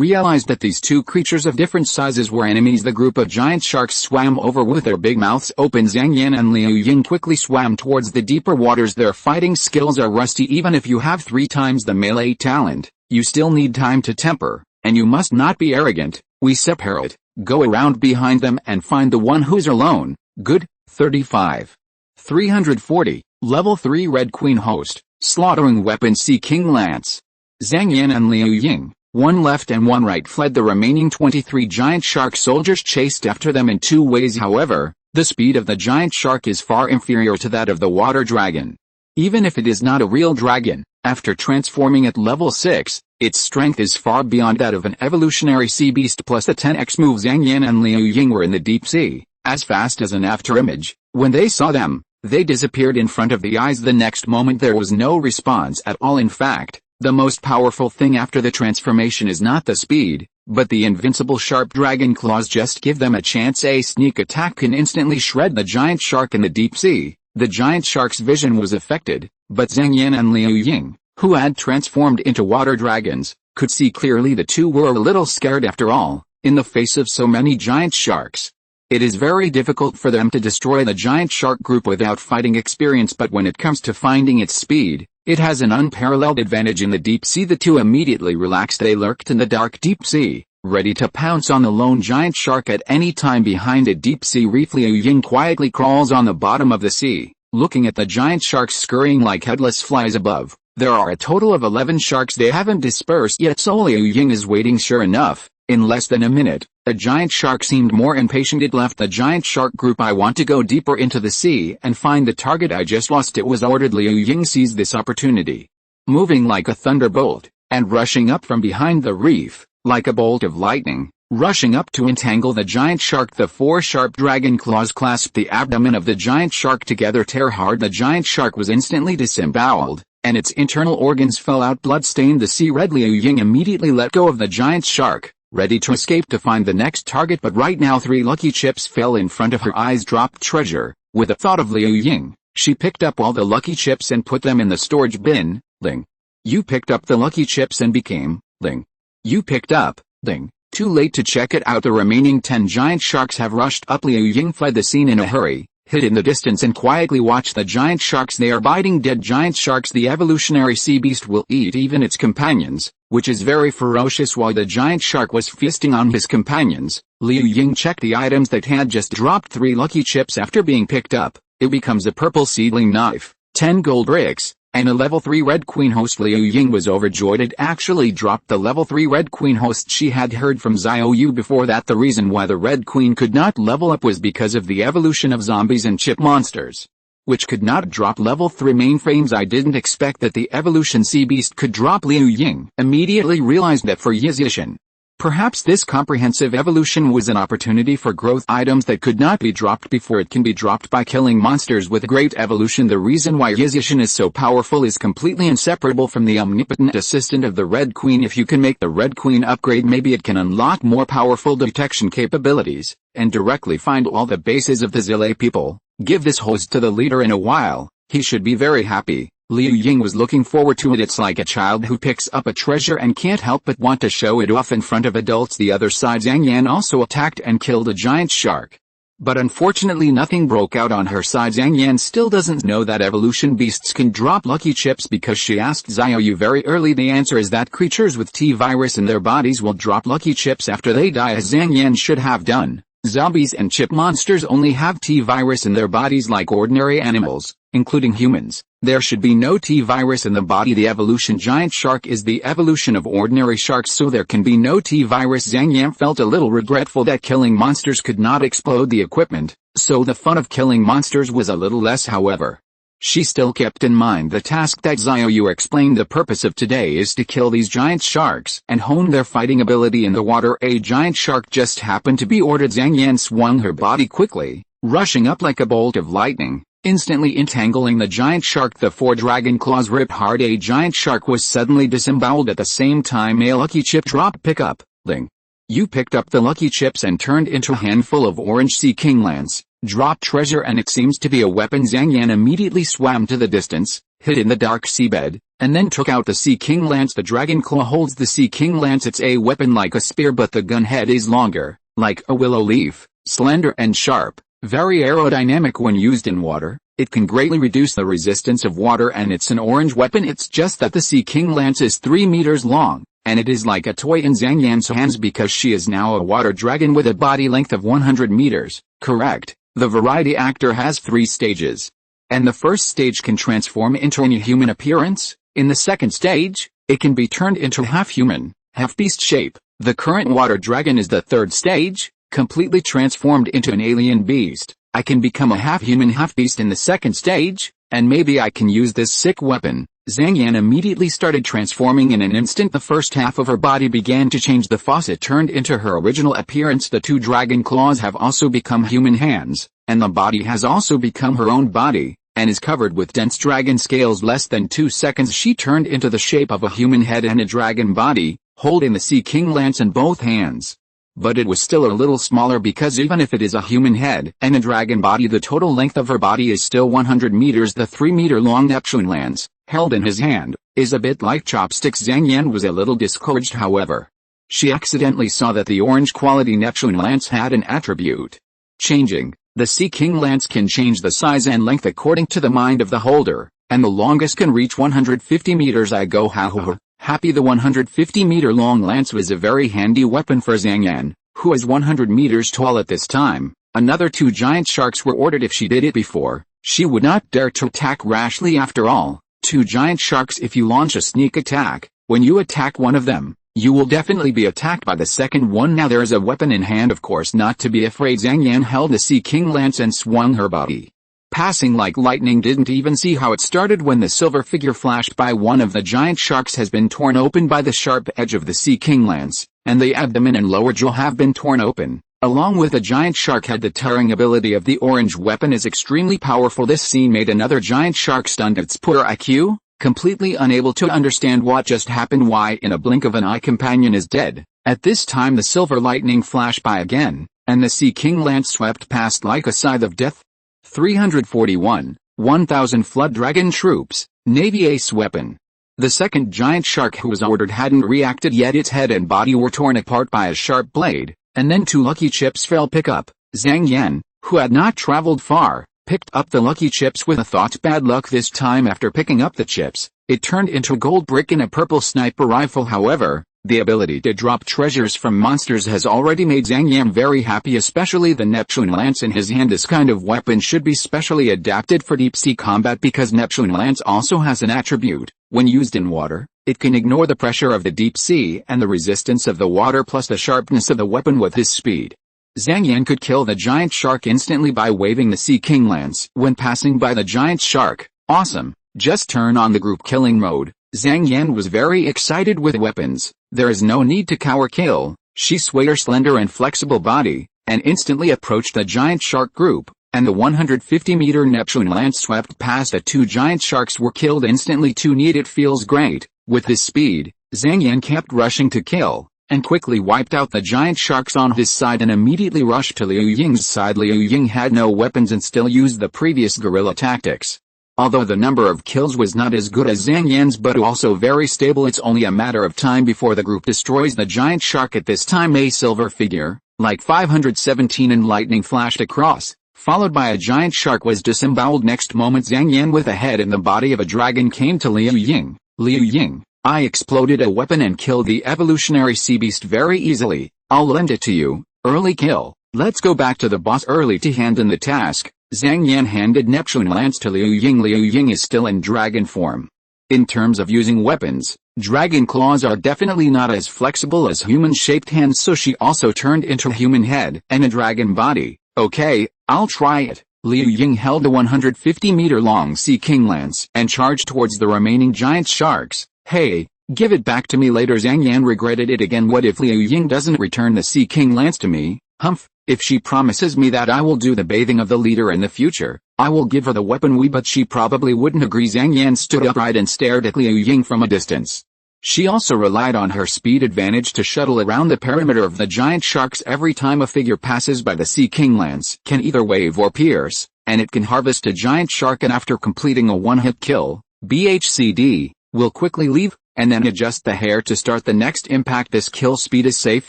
realized that these two creatures of different sizes were enemies. The group of giant sharks swam over with their big mouths open. Zhang Yan and Liu Ying quickly swam towards the deeper waters. Their fighting skills are rusty. Even if you have 3 times the melee talent, you still need time to temper, and you must not be arrogant. We separate, go around behind them and find the one who's alone. Good. 35. 340. Level 3 Red Queen Host, slaughtering weapon Sea King Lance. Zhang Yan and Liu Ying, one left and one right, fled. The remaining 23 giant shark soldiers chased after them in 2 ways. However, the speed of the giant shark is far inferior to that of the water dragon. Even if it is not a real dragon, after transforming at level 6, its strength is far beyond that of an evolutionary sea beast. Plus the 10x move. Zhang Yan and Liu Ying were in the deep sea, as fast as an afterimage. When they saw them, they disappeared in front of the eyes. The next moment there was no response at all. In fact, the most powerful thing after the transformation is not the speed, but the invincible sharp dragon claws. Just give them a chance. A sneak attack can instantly shred the giant shark in the deep sea. The giant shark's vision was affected, but Zhang Yan and Liu Ying, who had transformed into water dragons, could see clearly. The two were a little scared after all, in the face of so many giant sharks. It is very difficult for them to destroy the giant shark group without fighting experience, but when it comes to finding its speed, it has an unparalleled advantage in the deep sea. The two immediately relaxed. They lurked in the dark deep sea, ready to pounce on the lone giant shark at any time. Behind a deep sea reef, Liu Ying quietly crawls on the bottom of the sea, looking at the giant sharks scurrying like headless flies above. There are a total of 11 sharks. They haven't dispersed yet, so Liu Ying is waiting. Sure enough, in less than a minute, a giant shark seemed more impatient. It left the giant shark group. I want to go deeper into the sea and find the target I just lost, it was ordered. Liu Ying seized this opportunity, moving like a thunderbolt, and rushing up from behind the reef, like a bolt of lightning, rushing up to entangle the giant shark. The 4 sharp dragon claws clasped the abdomen of the giant shark together. Tear hard. The giant shark was instantly disemboweled, and its internal organs fell out. Blood stained the sea red. Liu Ying immediately let go of the giant shark, ready to escape to find the next target. But right now 3 lucky chips fell in front of her. Eyes dropped. Treasure. With the thought of Liu Ying, She picked up all the lucky chips and put them in the storage bin. Ling. You picked up the lucky chips and became, Ling. You picked up, Ling. Too late to check it out. The remaining 10 giant sharks have rushed up. Liu Ying fled the scene in a hurry, hid in the distance and quietly watched the giant sharks. They are biting dead giant sharks. The evolutionary sea beast will eat even its companions, which is very ferocious. While the giant shark was feasting on his companions, Liu Ying checked the items that had just dropped 3 lucky chips after being picked up. It becomes a purple seedling knife, 10 gold bricks, and a level 3 Red Queen host. Liu Ying was overjoyed. It actually dropped the level 3 Red Queen host. She had heard from Xiao Yu before that the reason why the Red Queen could not level up was because of the evolution of zombies and chip monsters, which could not drop level 3 mainframes. I didn't expect that the evolution sea beast could drop. Liu Ying immediately realized that for Yizishan, perhaps this comprehensive evolution was an opportunity for growth items that could not be dropped before. It can be dropped by killing monsters with great evolution. The reason why Yizishan is so powerful is completely inseparable from the omnipotent assistant of the Red Queen. If you can make the Red Queen upgrade, maybe it can unlock more powerful detection capabilities, and directly find all the bases of the Zile people. Give this host to the leader in a while, he should be very happy. Liu Ying was looking forward to it. It's like a child who picks up a treasure and can't help but want to show it off in front of adults. The other side, Zhang Yan also attacked and killed a giant shark. But unfortunately nothing broke out on her side. Zhang Yan still doesn't know that evolution beasts can drop lucky chips because she asked Xiao Yu very early. The answer is that creatures with T-virus in their bodies will drop lucky chips after they die, as Zhang Yan should have done. Zombies and chip monsters only have T-virus in their bodies like ordinary animals, including humans. There should be no T-virus in the body. The evolution giant shark is the evolution of ordinary sharks, so there can be no T-virus. Zhang Yan felt a little regretful that killing monsters could not explode the equipment, so the fun of killing monsters was a little less. However, she still kept in mind the task that Xiao Yu explained. The purpose of today is to kill these giant sharks and hone their fighting ability in the water. A giant shark just happened to be ordered. Zhang Yan swung her body quickly, rushing up like a bolt of lightning, instantly entangling the giant shark. The 4 dragon claws rip hard. A giant shark was suddenly disemboweled. At the same time, a lucky chip drop. Pick up, Ling. You picked up the lucky chips and turned into a handful of orange Sea King lance. Drop treasure, and it seems to be a weapon. Zhang Yan immediately swam to the distance, hid in the dark seabed, and then took out the Sea King lance. The dragon claw holds the Sea King lance. It's a weapon like a spear, but the gun head is longer, like a willow leaf, slender and sharp, very aerodynamic when used in water. It can greatly reduce the resistance of water, and it's an orange weapon. It's just that the Sea King lance is 3 meters long, and it is like a toy in Zhang Yan's hands because she is now a water dragon with a body length of 100 meters. Correct. The variety actor has 3 stages. And the first stage can transform into any human appearance. In the second stage, it can be turned into half-human, half-beast shape. The current water dragon is the 3rd stage, completely transformed into an alien beast. I can become a half-human, half-beast in the 2nd stage, and maybe I can use this sick weapon. Zhang Yan immediately started transforming. In an instant the first half of her body began to change. The faucet turned into her original appearance. The 2 dragon claws have also become human hands, and the body has also become her own body, and is covered with dense dragon scales. Less than 2 seconds she turned into the shape of a human head and a dragon body, holding the Sea King lance in both hands. But it was still a little smaller because even if it is a human head and a dragon body, the total length of her body is still 100 meters. The 3-meter-long Neptune lance, held in his hand, is a bit like chopsticks. Zhang Yan was a little discouraged. However, she accidentally saw that the orange quality Neptune lance had an attribute changing. The Sea King lance can change the size and length according to the mind of the holder, and the longest can reach 150 meters. I go happy. The 150-meter long lance was a very handy weapon for Zhang Yan, who is 100 meters tall at this time. Another 2 giant sharks were ordered. If she did it before, she would not dare to attack rashly. After all, 2 giant sharks, if you launch a sneak attack, when you attack one of them, you will definitely be attacked by the second one. Now there is a weapon in hand, of course not to be afraid. Zhang Yan held the Sea King lance and swung her body, passing like lightning. Didn't even see how it started when the silver figure flashed by. One of the giant sharks has been torn open by the sharp edge of the Sea King lance, and the abdomen and lower jaw have been torn open. Along with the giant shark head, the tearing ability of the orange weapon is extremely powerful. This scene made another giant shark stunned. Its poor IQ, completely unable to understand what just happened. Why, in a blink of an eye, companion is dead. At this time the silver lightning flashed by again, and the Sea King lance swept past like a scythe of death. 341. 1,000 Flood Dragon troops, Navy Ace weapon. The second giant shark who was ordered hadn't reacted yet. Its head and body were torn apart by a sharp blade, and then 2 lucky chips fell. Pick up. Zhang Yan, who had not traveled far, picked up the lucky chips with a thought. Bad luck this time. After picking up the chips, it turned into a gold brick and a purple sniper rifle. However, the ability to drop treasures from monsters has already made Zhang Yan very happy, especially the Neptune Lance in his hand. This kind of weapon should be specially adapted for deep sea combat because Neptune Lance also has an attribute. When used in water, it can ignore the pressure of the deep sea and the resistance of the water plus the sharpness of the weapon. With his speed, Zhang Yan could kill the giant shark instantly by waving the Sea King Lance when passing by the giant shark. Awesome! Just turn on the group killing mode. Zhang Yan was very excited with weapons. There is no need to cower kill. She swayed her slender and flexible body, and instantly approached the giant shark group, and the 150-meter Neptune Lance swept past. The 2 giant sharks were killed instantly. 2 neat. It feels great. With his speed, Zhang Yan kept rushing to kill, and quickly wiped out the giant sharks on his side and immediately rushed to Liu Ying's side. Liu Ying had no weapons and still used the previous guerrilla tactics. Although the number of kills was not as good as Zhang Yan's but also very stable, it's only a matter of time before the group destroys the giant shark. At this time a silver figure, like 517 and lightning flashed across, followed by a giant shark was disemboweled. Next moment Zhang Yan with the head and the body of a dragon came to Liu Ying. Liu Ying, I exploded a weapon and killed the evolutionary sea beast very easily. I'll lend it to you. Early kill. Let's go back to the boss early to hand in the task. Zhang Yan handed Neptune Lance to Liu Ying. Liu Ying is still in dragon form. In terms of using weapons, dragon claws are definitely not as flexible as human-shaped hands, so she also turned into a human head and a dragon body. Okay, I'll try it. Liu Ying held the 150-meter-long Sea King Lance and charged towards the remaining giant sharks. Hey, give it back to me later. Zhang Yan regretted it again. What if Liu Ying doesn't return the Sea King Lance to me? Humph. If she promises me that I will do the bathing of the leader in the future, I will give her the weapon. But she probably wouldn't agree. Zhang Yan stood upright and stared at Liu Ying from a distance. She also relied on her speed advantage to shuttle around the perimeter of the giant sharks. Every time a figure passes by, the Sea King Lance can either wave or pierce, and it can harvest a giant shark, and after completing a one-hit kill, BHCD will quickly leave, and then adjust the hair to start the next impact. This kill speed is safe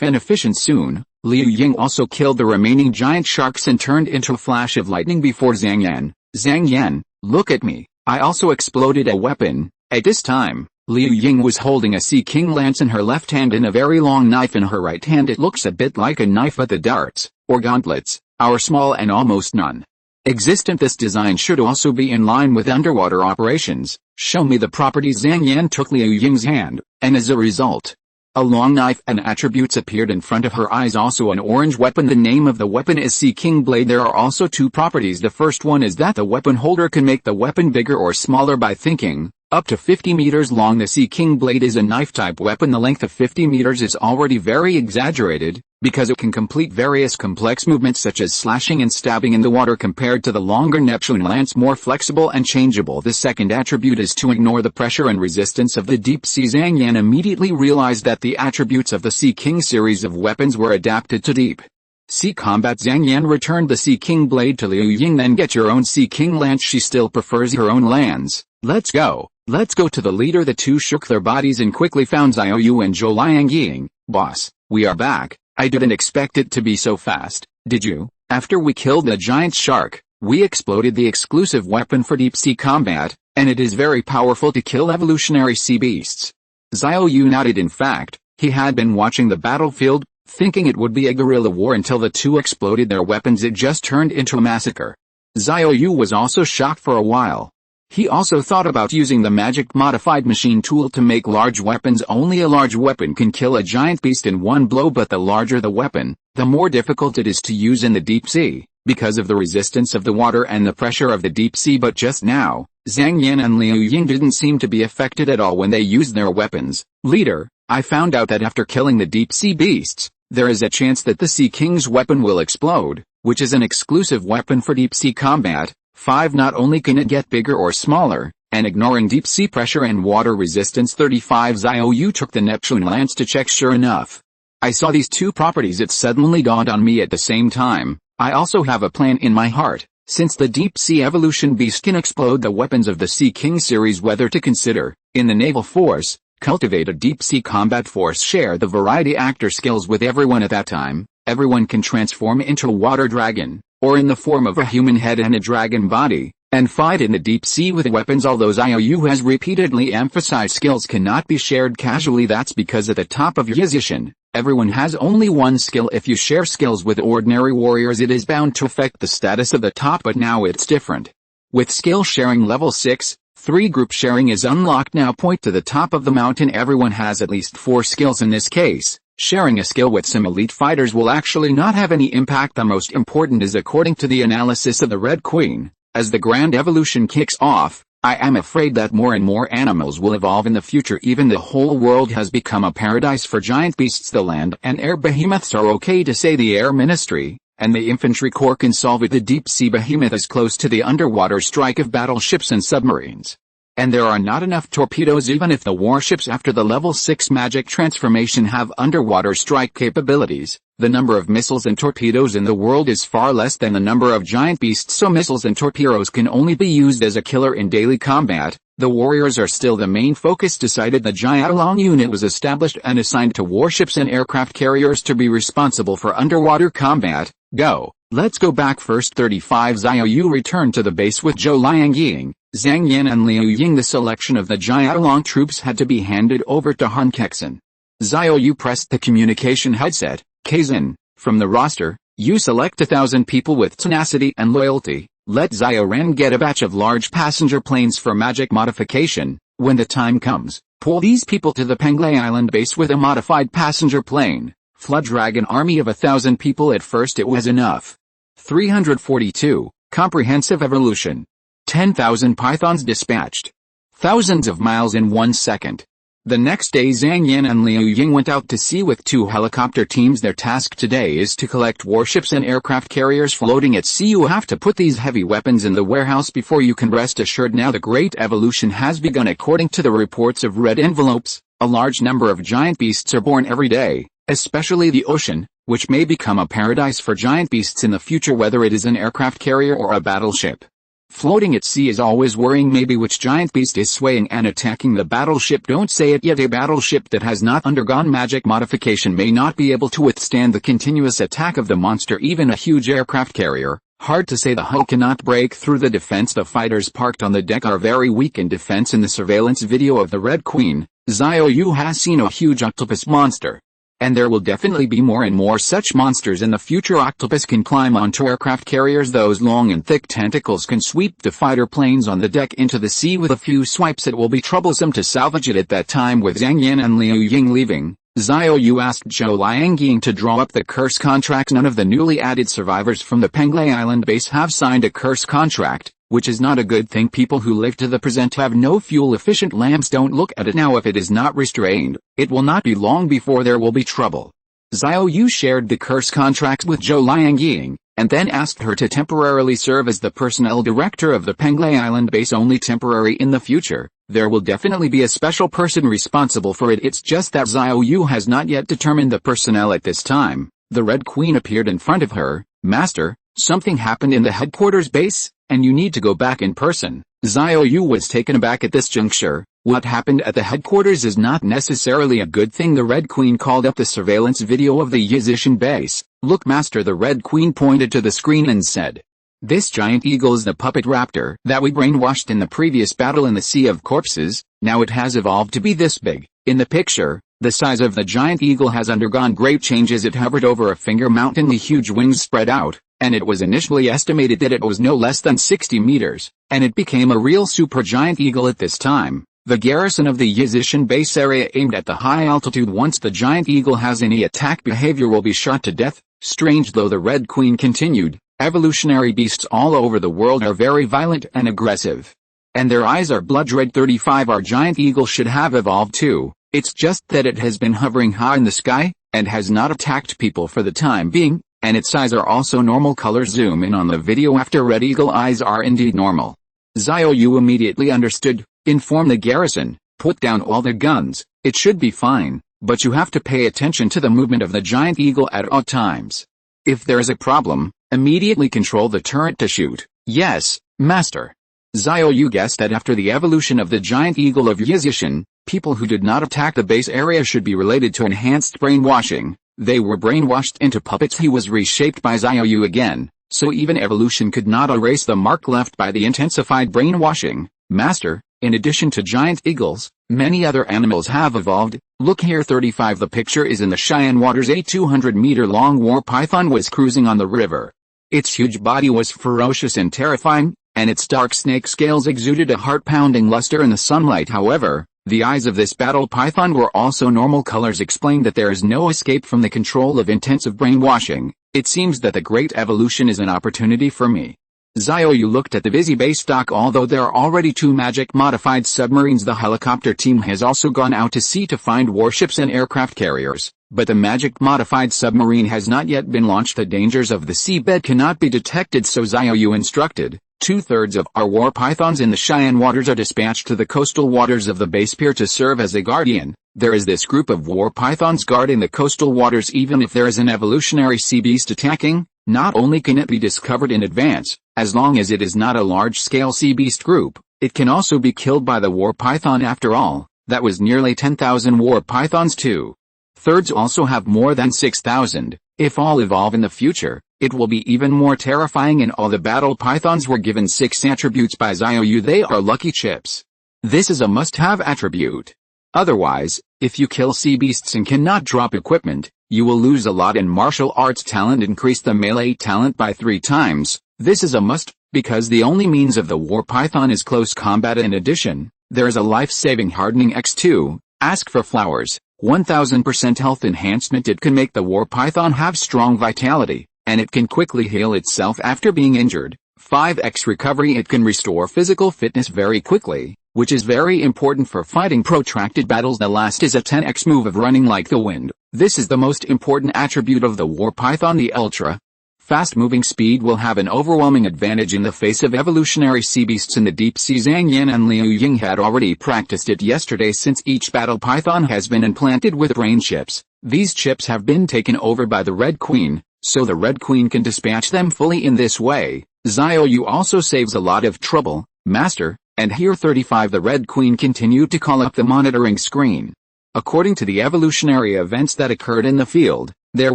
and efficient. Soon, Liu Ying also killed the remaining giant sharks and turned into a flash of lightning before Zhang Yan. Zhang Yan, look at me. I also exploded a weapon. At this time, Liu Ying was holding a Sea King Lance in her left hand and a very long knife in her right hand. It looks a bit like a knife, but the darts, or gauntlets, are small and almost non-existent. This design should also be in line with underwater operations. Show me the properties. Zhang Yan took Liu Ying's hand, and as a result, a long knife and attributes appeared in front of her eyes. Also an orange weapon. The name of the weapon is Sea King Blade. There are also 2 properties. The first one is that the weapon holder can make the weapon bigger or smaller by thinking. Up to 50 meters long. The Sea King Blade is a knife-type weapon. The length of 50 meters is already very exaggerated, because it can complete various complex movements such as slashing and stabbing in the water compared to the longer Neptune Lance, more flexible and changeable. The second attribute is to ignore the pressure and resistance of the deep sea. Zhang Yan immediately realized that the attributes of the Sea King series of weapons were adapted to deep sea combat. Zhang Yan returned the Sea King Blade to Liu Ying. Then get your own Sea King Lance. She still prefers her own lands. Let's go. Let's go to the leader. The 2 shook their bodies and quickly found Xiao Yu and Zhou Liangying. Boss, we are back. I didn't expect it to be so fast, did you? After we killed the giant shark, we exploded the exclusive weapon for deep sea combat, and it is very powerful to kill evolutionary sea beasts. Xiao Yu nodded. In fact, he had been watching the battlefield, thinking it would be a guerrilla war until the 2 exploded their weapons. It just turned into a massacre. Xiao Yu was also shocked for a while. He also thought about using the magic modified machine tool to make large weapons. Only a large weapon can kill a giant beast in one blow, but the larger the weapon, the more difficult it is to use in the deep sea, because of the resistance of the water and the pressure of the deep sea. But just now, Zhang Yan and Liu Ying didn't seem to be affected at all when they used their weapons. Leader, I found out that after killing the deep sea beasts, there is a chance that the Sea King's weapon will explode, which is an exclusive weapon for deep sea combat. 5. Not only can it get bigger or smaller, and ignoring deep sea pressure and water resistance. 35. Xiao Yu took the Neptune Lance to check. Sure enough, I saw these 2 properties. It suddenly dawned on me at the same time. I also have a plan in my heart. Since the deep sea evolution beast can explode the weapons of the Sea King series, whether to consider, in the naval force, cultivate a deep sea combat force, share the variety actor skills with everyone at that time, everyone can transform into a water dragon, or in the form of a human head and a dragon body, and fight in the deep sea with weapons. Although Xiao Yu has repeatedly emphasized skills cannot be shared casually, that's because at the top of your position, everyone has only one skill. If you share skills with ordinary warriors, it is bound to affect the status of the top, but now it's different. With skill sharing level 6, 3 group sharing is unlocked. Now point to the top of the mountain. Everyone has at least 4 skills in this case. Sharing a skill with some elite fighters will actually not have any impact. The most important is, according to the analysis of the Red Queen, as the grand evolution kicks off, I am afraid that more and more animals will evolve in the future. Even the whole world has become a paradise for giant beasts. The land and air behemoths are okay to say. The Air Ministry and the Infantry Corps can solve it. The deep sea behemoth is close to the underwater strike of battleships and submarines. And there are not enough torpedoes. Even if the warships after the level 6 magic transformation have underwater strike capabilities, the number of missiles and torpedoes in the world is far less than the number of giant beasts, so missiles and torpedoes can only be used as a killer in daily combat. The warriors are still the main focus. Decided, the Jiaolong unit was established and assigned to warships and aircraft carriers to be responsible for underwater combat. Go. Let's go back first. 35 Xiao Yu returned to the base with Zhou Liangying, Zhang Yan and Liu Ying. The selection of the Jiaolong troops had to be handed over to Han Kexin. Xiao Yu pressed the communication headset. Kexin, from the roster, you select 1,000 people with tenacity and loyalty. Let Xiaoran get a batch of large passenger planes for magic modification. When the time comes, pull these people to the Penglai Island base with a modified passenger plane. Flood Dragon army of 1,000 people. At first it was enough. 342, comprehensive evolution. 10,000 pythons dispatched. Thousands of miles in 1 second. The next day Zhang Yan and Liu Ying went out to sea with 2 helicopter teams. Their task today is to collect warships and aircraft carriers floating at sea. You have to put these heavy weapons in the warehouse before you can rest assured. Now the great evolution has begun. According to the reports of red envelopes, a large number of giant beasts are born every day, especially the ocean, which may become a paradise for giant beasts in the future, whether it is an aircraft carrier or a battleship. Floating at sea is always worrying. Maybe which giant beast is swaying and attacking the battleship. Don't say it yet. A battleship that has not undergone magic modification may not be able to withstand the continuous attack of the monster. Even a huge aircraft carrier, hard to say. The hull cannot break through the defense. The fighters parked on the deck are very weak in defense. In the surveillance video of the Red Queen, Xiao Yu has seen a huge octopus monster. And there will definitely be more and more such monsters in the future. Octopus can climb onto aircraft carriers. Those long and thick tentacles can sweep the fighter planes on the deck into the sea with a few swipes. It will be troublesome to salvage it. At that time, with Zhang Yan and Liu Ying leaving, Xiao Yu asked Zhou Liangying to draw up the curse contracts. None of the newly added survivors from the Penglai Island base have signed a curse contract, which is not a good thing. People who live to the present have no fuel-efficient lamps. Don't look at it now. If it is not restrained, it will not be long before there will be trouble. Xiao Yu shared the curse contracts with Zhou Liangying, and then asked her to temporarily serve as the personnel director of the Penglai Island base. Only temporary in the future. There will definitely be a special person responsible for it. It's just that Xiao Yu has not yet determined the personnel at this time. The Red Queen appeared in front of her. Master, something happened in the headquarters base, and you need to go back in person. Xiao Yu was taken aback at this juncture. What happened at the headquarters is not necessarily a good thing. The Red Queen called up the surveillance video of the Yizishan base. Look, Master. The Red Queen pointed to the screen and said, this giant eagle is the puppet raptor that we brainwashed in the previous battle in the Sea of Corpses. Now it has evolved to be this big. In the picture, the size of the giant eagle has undergone great changes. It hovered over a finger mountain. The huge wings spread out, and it was initially estimated that it was no less than 60 meters, and it became a real supergiant eagle at this time. The garrison of the Yizishan base area aimed at the high altitude. Once the giant eagle has any attack behavior will be shot to death. Strange though, the Red Queen continued, evolutionary beasts all over the world are very violent and aggressive. And their eyes are blood red. 35 Our giant eagle should have evolved too. It's just that it has been hovering high in the sky, and has not attacked people for the time being, and its eyes are also normal color. Zoom in on the video after red eagle eyes are indeed normal. Xiao Yu immediately understood. Inform the garrison, put down all the guns, it should be fine, but you have to pay attention to the movement of the giant eagle at all times. If there is a problem, Immediately control the turret to shoot. Yes, Master. Xiao Yu guessed that after the evolution of the giant eagle of Yizhishan, people who did not attack the base area should be related to enhanced brainwashing. They were brainwashed into puppets. He was reshaped by Xiao Yu again, so even evolution could not erase the mark left by the intensified brainwashing. Master, in addition to giant eagles, many other animals have evolved. Look here. 35. The picture is in the Cheyenne waters. A 200-meter-long war python was cruising on the river. Its huge body was ferocious and terrifying, and its dark snake scales exuded a heart-pounding luster in the sunlight. However, the eyes of this battle python were also normal colors, explained that there is no escape from the control of intensive brainwashing. It seems that the great evolution is an opportunity for me. Xiao Yu looked at the busy base dock. Although there are already 2 magic-modified submarines, the helicopter team has also gone out to sea to find warships and aircraft carriers, but the magic-modified submarine has not yet been launched. The dangers of the seabed cannot be detected, so Xiao Yu instructed. 2/3 of our war pythons in the Cheyenne waters are dispatched to the coastal waters of the base pier to serve as a guardian. There is this group of war pythons guarding the coastal waters. Even if there is an evolutionary sea beast attacking, not only can it be discovered in advance, as long as it is not a large-scale sea beast group, it can also be killed by the war python. After all, that was nearly 10,000 war pythons. 2/3 also have more than 6,000. If all evolve in the future, it will be even more terrifying. And all the battle pythons were given 6 attributes by Xiao Yu. They are lucky chips. This is a must-have attribute. Otherwise, if you kill sea beasts and cannot drop equipment, you will lose a lot in martial arts talent. Increase the melee talent by 3 times. This is a must, because the only means of the war python is close combat. In addition, there is a life-saving hardening X2. Ask for flowers. 1000% health enhancement. It can make the war python have strong vitality, and it can quickly heal itself after being injured. 5x recovery. It can restore physical fitness very quickly, which is very important for fighting protracted battles. The last is a 10x move of running like the wind. This is the most important attribute of the war python. The ultra fast moving speed will have an overwhelming advantage in the face of evolutionary sea beasts in the deep sea. Zhang Yan and Liu Ying had already practiced it yesterday. Since each battle python has been implanted with brain chips, these chips have been taken over by the Red Queen, so the Red Queen can dispatch them fully. In this way, Xiao Yu also saves a lot of trouble. Master, and here 35. The Red Queen continued to call up the monitoring screen. According to the evolutionary events that occurred in the field, there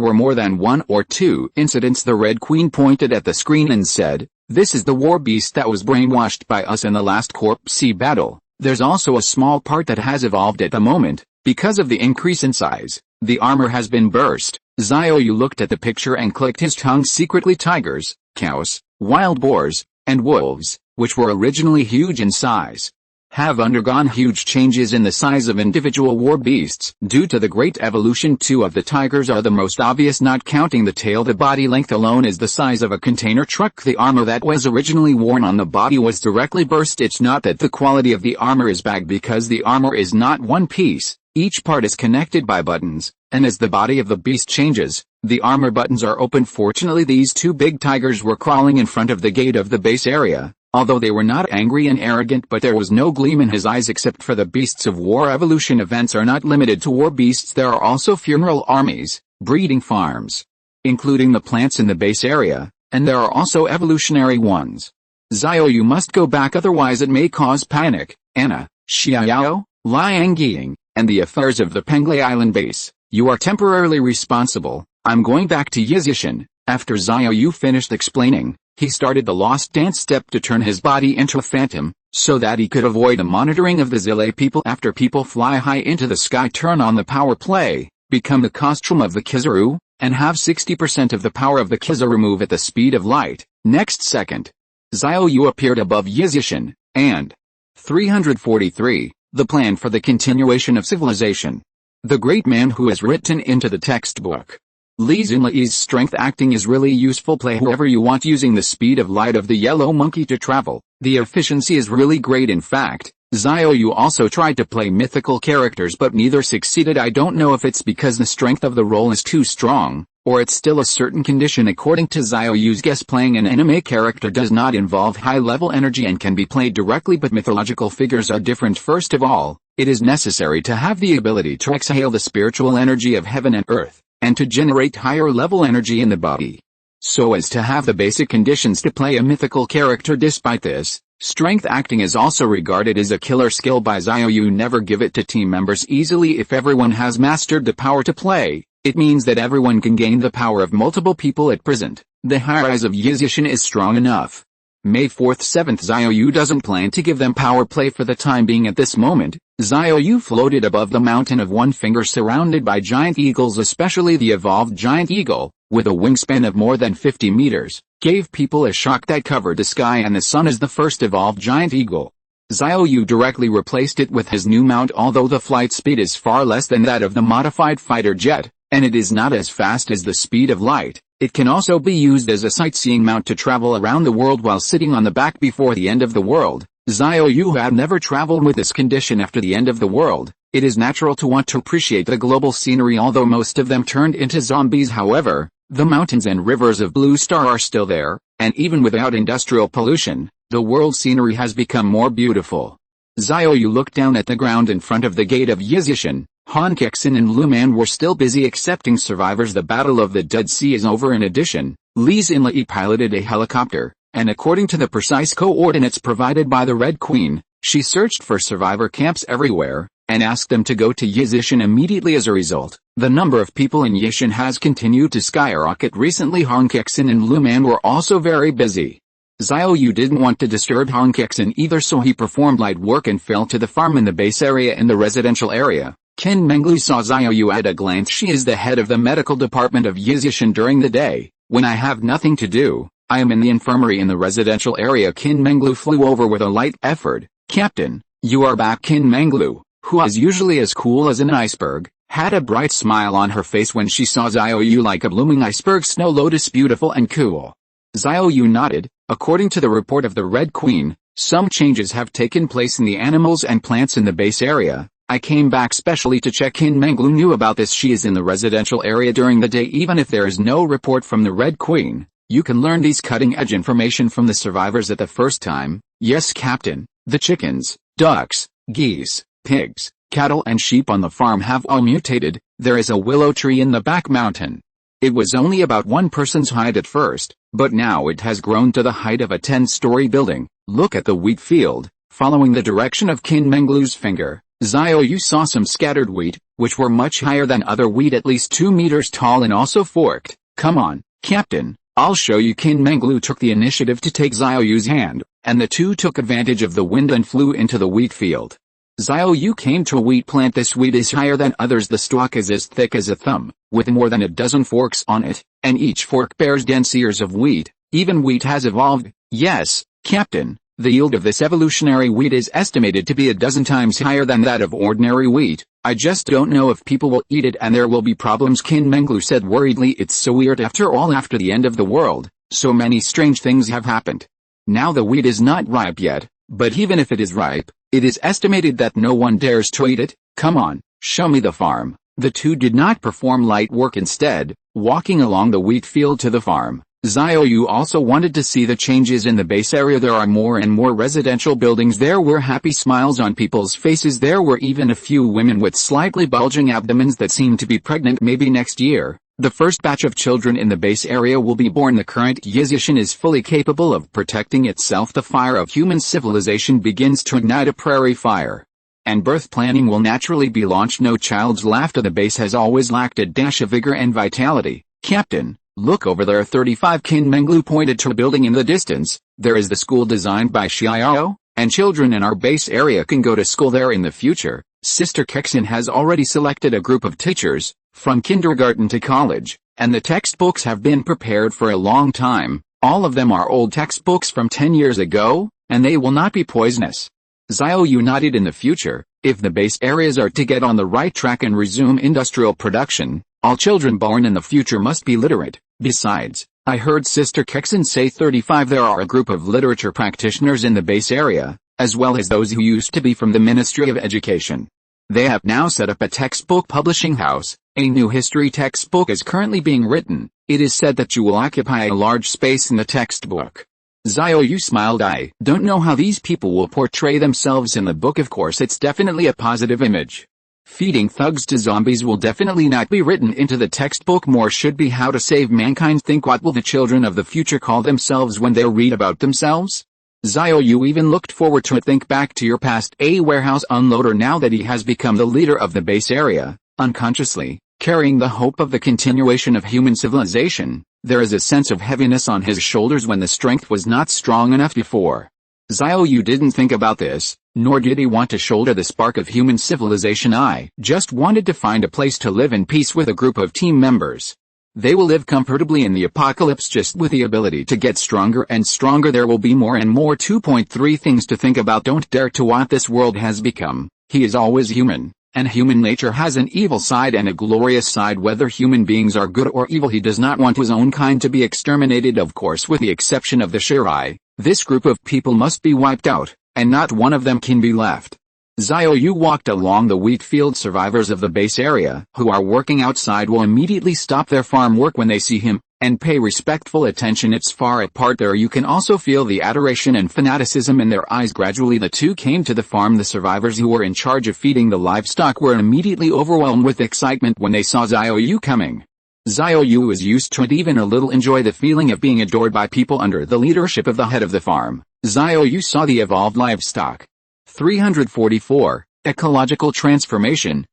were more than 1 or 2 incidents. The Red Queen pointed at the screen and said, "This is the war beast that was brainwashed by us in the last Corp Sea battle. There's also a small part that has evolved at the moment. Because of the increase in size, the armor has been burst." Xiao Yu looked at the picture and clicked his tongue secretly. Tigers, cows, wild boars, and wolves, which were originally huge in size, have undergone huge changes in the size of individual war beasts. Due to the great evolution, 2 of the tigers are the most obvious, not counting the tail. The body length alone is the size of a container truck. The armor that was originally worn on the body was directly burst. It's not that the quality of the armor is bad, because the armor is not one piece. Each part is connected by buttons, and as the body of the beast changes, the armor buttons are opened. Fortunately, these 2 big tigers were crawling in front of the gate of the base area. Although they were not angry and arrogant, but there was no gleam in his eyes except for the beasts of war. Evolution events are not limited to war beasts. There are also funeral armies, breeding farms, including the plants in the base area, and there are also evolutionary ones. Xiao Yu must go back, otherwise it may cause panic. An Xiaoran, Liang, and the affairs of the Penglai Island base. You are temporarily responsible. I'm going back to Yizhishan. After Xiao Yu finished explaining, he started the lost dance step to turn his body into a phantom, so that he could avoid the monitoring of the Zile people. After people fly high into the sky, turn on the power play, become the costume of the Kizaru, and have 60% of the power of the Kizaru move at the speed of light. Next second, Xiao Yu appeared above Yizhishan, and 343, the plan for the continuation of civilization. The great man who has written into the textbook. Li Xunli's strength acting is really useful. Play whoever you want using the speed of light of the yellow monkey to travel. The efficiency is really great. In fact, Xiao Yu also tried to play mythical characters, but neither succeeded. I don't know if it's because the strength of the role is too strong, or it's still a certain condition. According to Xiao Yu's guess, playing an anime character does not involve high-level energy and can be played directly, but mythological figures are different. First of all, it is necessary to have the ability to exhale the spiritual energy of heaven and earth, and to generate higher level energy in the body. so as to have the basic conditions to play a mythical character. Despite this, strength acting is also regarded as a killer skill by Xiao Yu. Never give it to team members easily. If everyone has mastered the power to play, it means that everyone can gain the power of multiple people at present. The high rise of Yizishan is strong enough. May 4th 7th Xiao Yu doesn't plan to give them power play for the time being. At this moment, Xiao Yu floated above the mountain of one finger surrounded by giant eagles, especially the evolved giant eagle, with a wingspan of more than 50 meters, gave people a shock that covered the sky and the sun as the first evolved giant eagle. Xiao Yu directly replaced it with his new mount. Although the flight speed is far less than that of the modified fighter jet, and it is not as fast as the speed of light, it can also be used as a sightseeing mount to travel around the world while sitting on the back. Before the end of the world, Xiao Yu had never traveled with this condition. After the end of the world, it is natural to want to appreciate the global scenery. Although most of them turned into zombies, however, the mountains and rivers of Blue Star are still there, and even without industrial pollution, the world scenery has become more beautiful. Xiao Yu looked down at the ground in front of the gate of Yizishan. Han Kexin and Lu Man were still busy accepting survivors. The Battle of the Dead Sea is over. In addition, Li Xinlei piloted a helicopter, and according to the precise coordinates provided by the Red Queen, she searched for survivor camps everywhere, and asked them to go to Yizishan immediately. As a result, the number of people in Yizishan has continued to skyrocket. Recently Han Kexin and Lu Man were also very busy. Xiao Yu didn't want to disturb Han Kexin either, so he performed light work and fell to the farm in the base area in the residential area. Qin Menglu saw Xiao Yu at a glance. She is the head of the medical department of Yizishan. During the day, when I have nothing to do, I am in the infirmary in the residential area. Qin Menglu flew over with a light effort. Captain, you are back. Qin Menglu, who is usually as cool as an iceberg, had a bright smile on her face when she saw Xiao Yu like a blooming iceberg snow lotus, beautiful and cool. Xiao Yu nodded. According to the report of the Red Queen, some changes have taken place in the animals and plants in the base area. I came back specially to check. Qin Menglu knew about this. She is in the residential area during the day. Even if there is no report from the Red Queen, you can learn these cutting-edge information from the survivors at the first time. Yes, Captain. The chickens, ducks, geese, pigs, cattle and sheep on the farm have all mutated. There is a willow tree in the back mountain. It was only about one person's height at first, but now it has grown to the height of a 10-story building. Look at the wheat field. Following the direction of Qin Menglu's finger, Xiao Yu saw some scattered wheat, which were much higher than other wheat, at least 2 meters tall and also forked. Come on, Captain, I'll show you. Qin Menglu took the initiative to take Xiao Yu's hand, and the two took advantage of the wind and flew into the wheat field. Xiao Yu came to a wheat plant. This wheat is higher than others. The stalk is as thick as a thumb, with more than a dozen forks on it, and each fork bears dense ears of wheat. Even wheat has evolved. Yes, Captain. The yield of this evolutionary wheat is estimated to be a dozen times higher than that of ordinary wheat. I just don't know if people will eat it and there will be problems, Qin Menglu said worriedly. It's so weird. After all, after the end of the world, so many strange things have happened. Now the wheat is not ripe yet, but even if it is ripe, it is estimated that no one dares to eat it. Come on, show me the farm. The two did not perform light work, instead, walking along the wheat field to the farm. Xiao Yu also wanted to see the changes in the base area. There are more and more residential buildings. There were happy smiles on people's faces. There were even a few women with slightly bulging abdomens that seemed to be pregnant. Maybe next year, the first batch of children in the base area will be born. The current Yizishan is fully capable of protecting itself. The fire of human civilization begins to ignite a prairie fire, and birth planning will naturally be launched. No child's laughter. The base has always lacked a dash of vigor and vitality. Captain, look over there. 35 Qin Menglu pointed to a building in the distance. There is the school designed by Xiao Yu, and children in our base area can go to school there in the future. Sister Kexin has already selected a group of teachers, from kindergarten to college, and the textbooks have been prepared for a long time. All of them are old textbooks from 10 years ago, and they will not be poisonous. Xiao Yu nodded. In the future, if the base areas are to get on the right track and resume industrial production, all children born in the future must be literate. Besides, I heard Sister Kexin say 35 there are a group of literature practitioners in the base area, as well as those who used to be from the Ministry of Education. They have now set up a textbook publishing house. A new history textbook is currently being written. It is said that you will occupy a large space in the textbook. Xiao Yu smiled. I don't know how these people will portray themselves in the book. Of course, it's definitely a positive image. Feeding thugs to zombies will definitely not be written into the textbook. More should be how to save mankind. Think, what will the children of the future call themselves when they read about themselves? Xiao Yu even looked forward to it. Think back to your past, a warehouse unloader. Now that he has become the leader of the base area, unconsciously, carrying the hope of the continuation of human civilization, there is a sense of heaviness on his shoulders when the strength was not strong enough before. Xiao Yu didn't think about this, nor did he want to shoulder the spark of human civilization. I just wanted to find a place to live in peace with a group of team members. They will live comfortably in the apocalypse, just with the ability to get stronger and stronger. There will be more and more. 2.3 Things to think about. Don't dare to what this world has become. He is always human, and human nature has an evil side and a glorious side. Whether human beings are good or evil, he does not want his own kind to be exterminated. Of course, with the exception of the Shirai, this group of people must be wiped out, and not one of them can be left. Xiao Yu walked along the wheat field. Survivors of the base area who are working outside will immediately stop their farm work when they see him, and pay respectful attention. It's far apart there. You can also feel the adoration and fanaticism in their eyes. Gradually the two came to the farm. The survivors who were in charge of feeding the livestock were immediately overwhelmed with excitement when they saw Xiao Yu coming. Xiao Yu was used to it, even a little enjoy the feeling of being adored by people under the leadership of the head of the farm. Xiao Yu saw the evolved livestock. 344. Ecological transformation.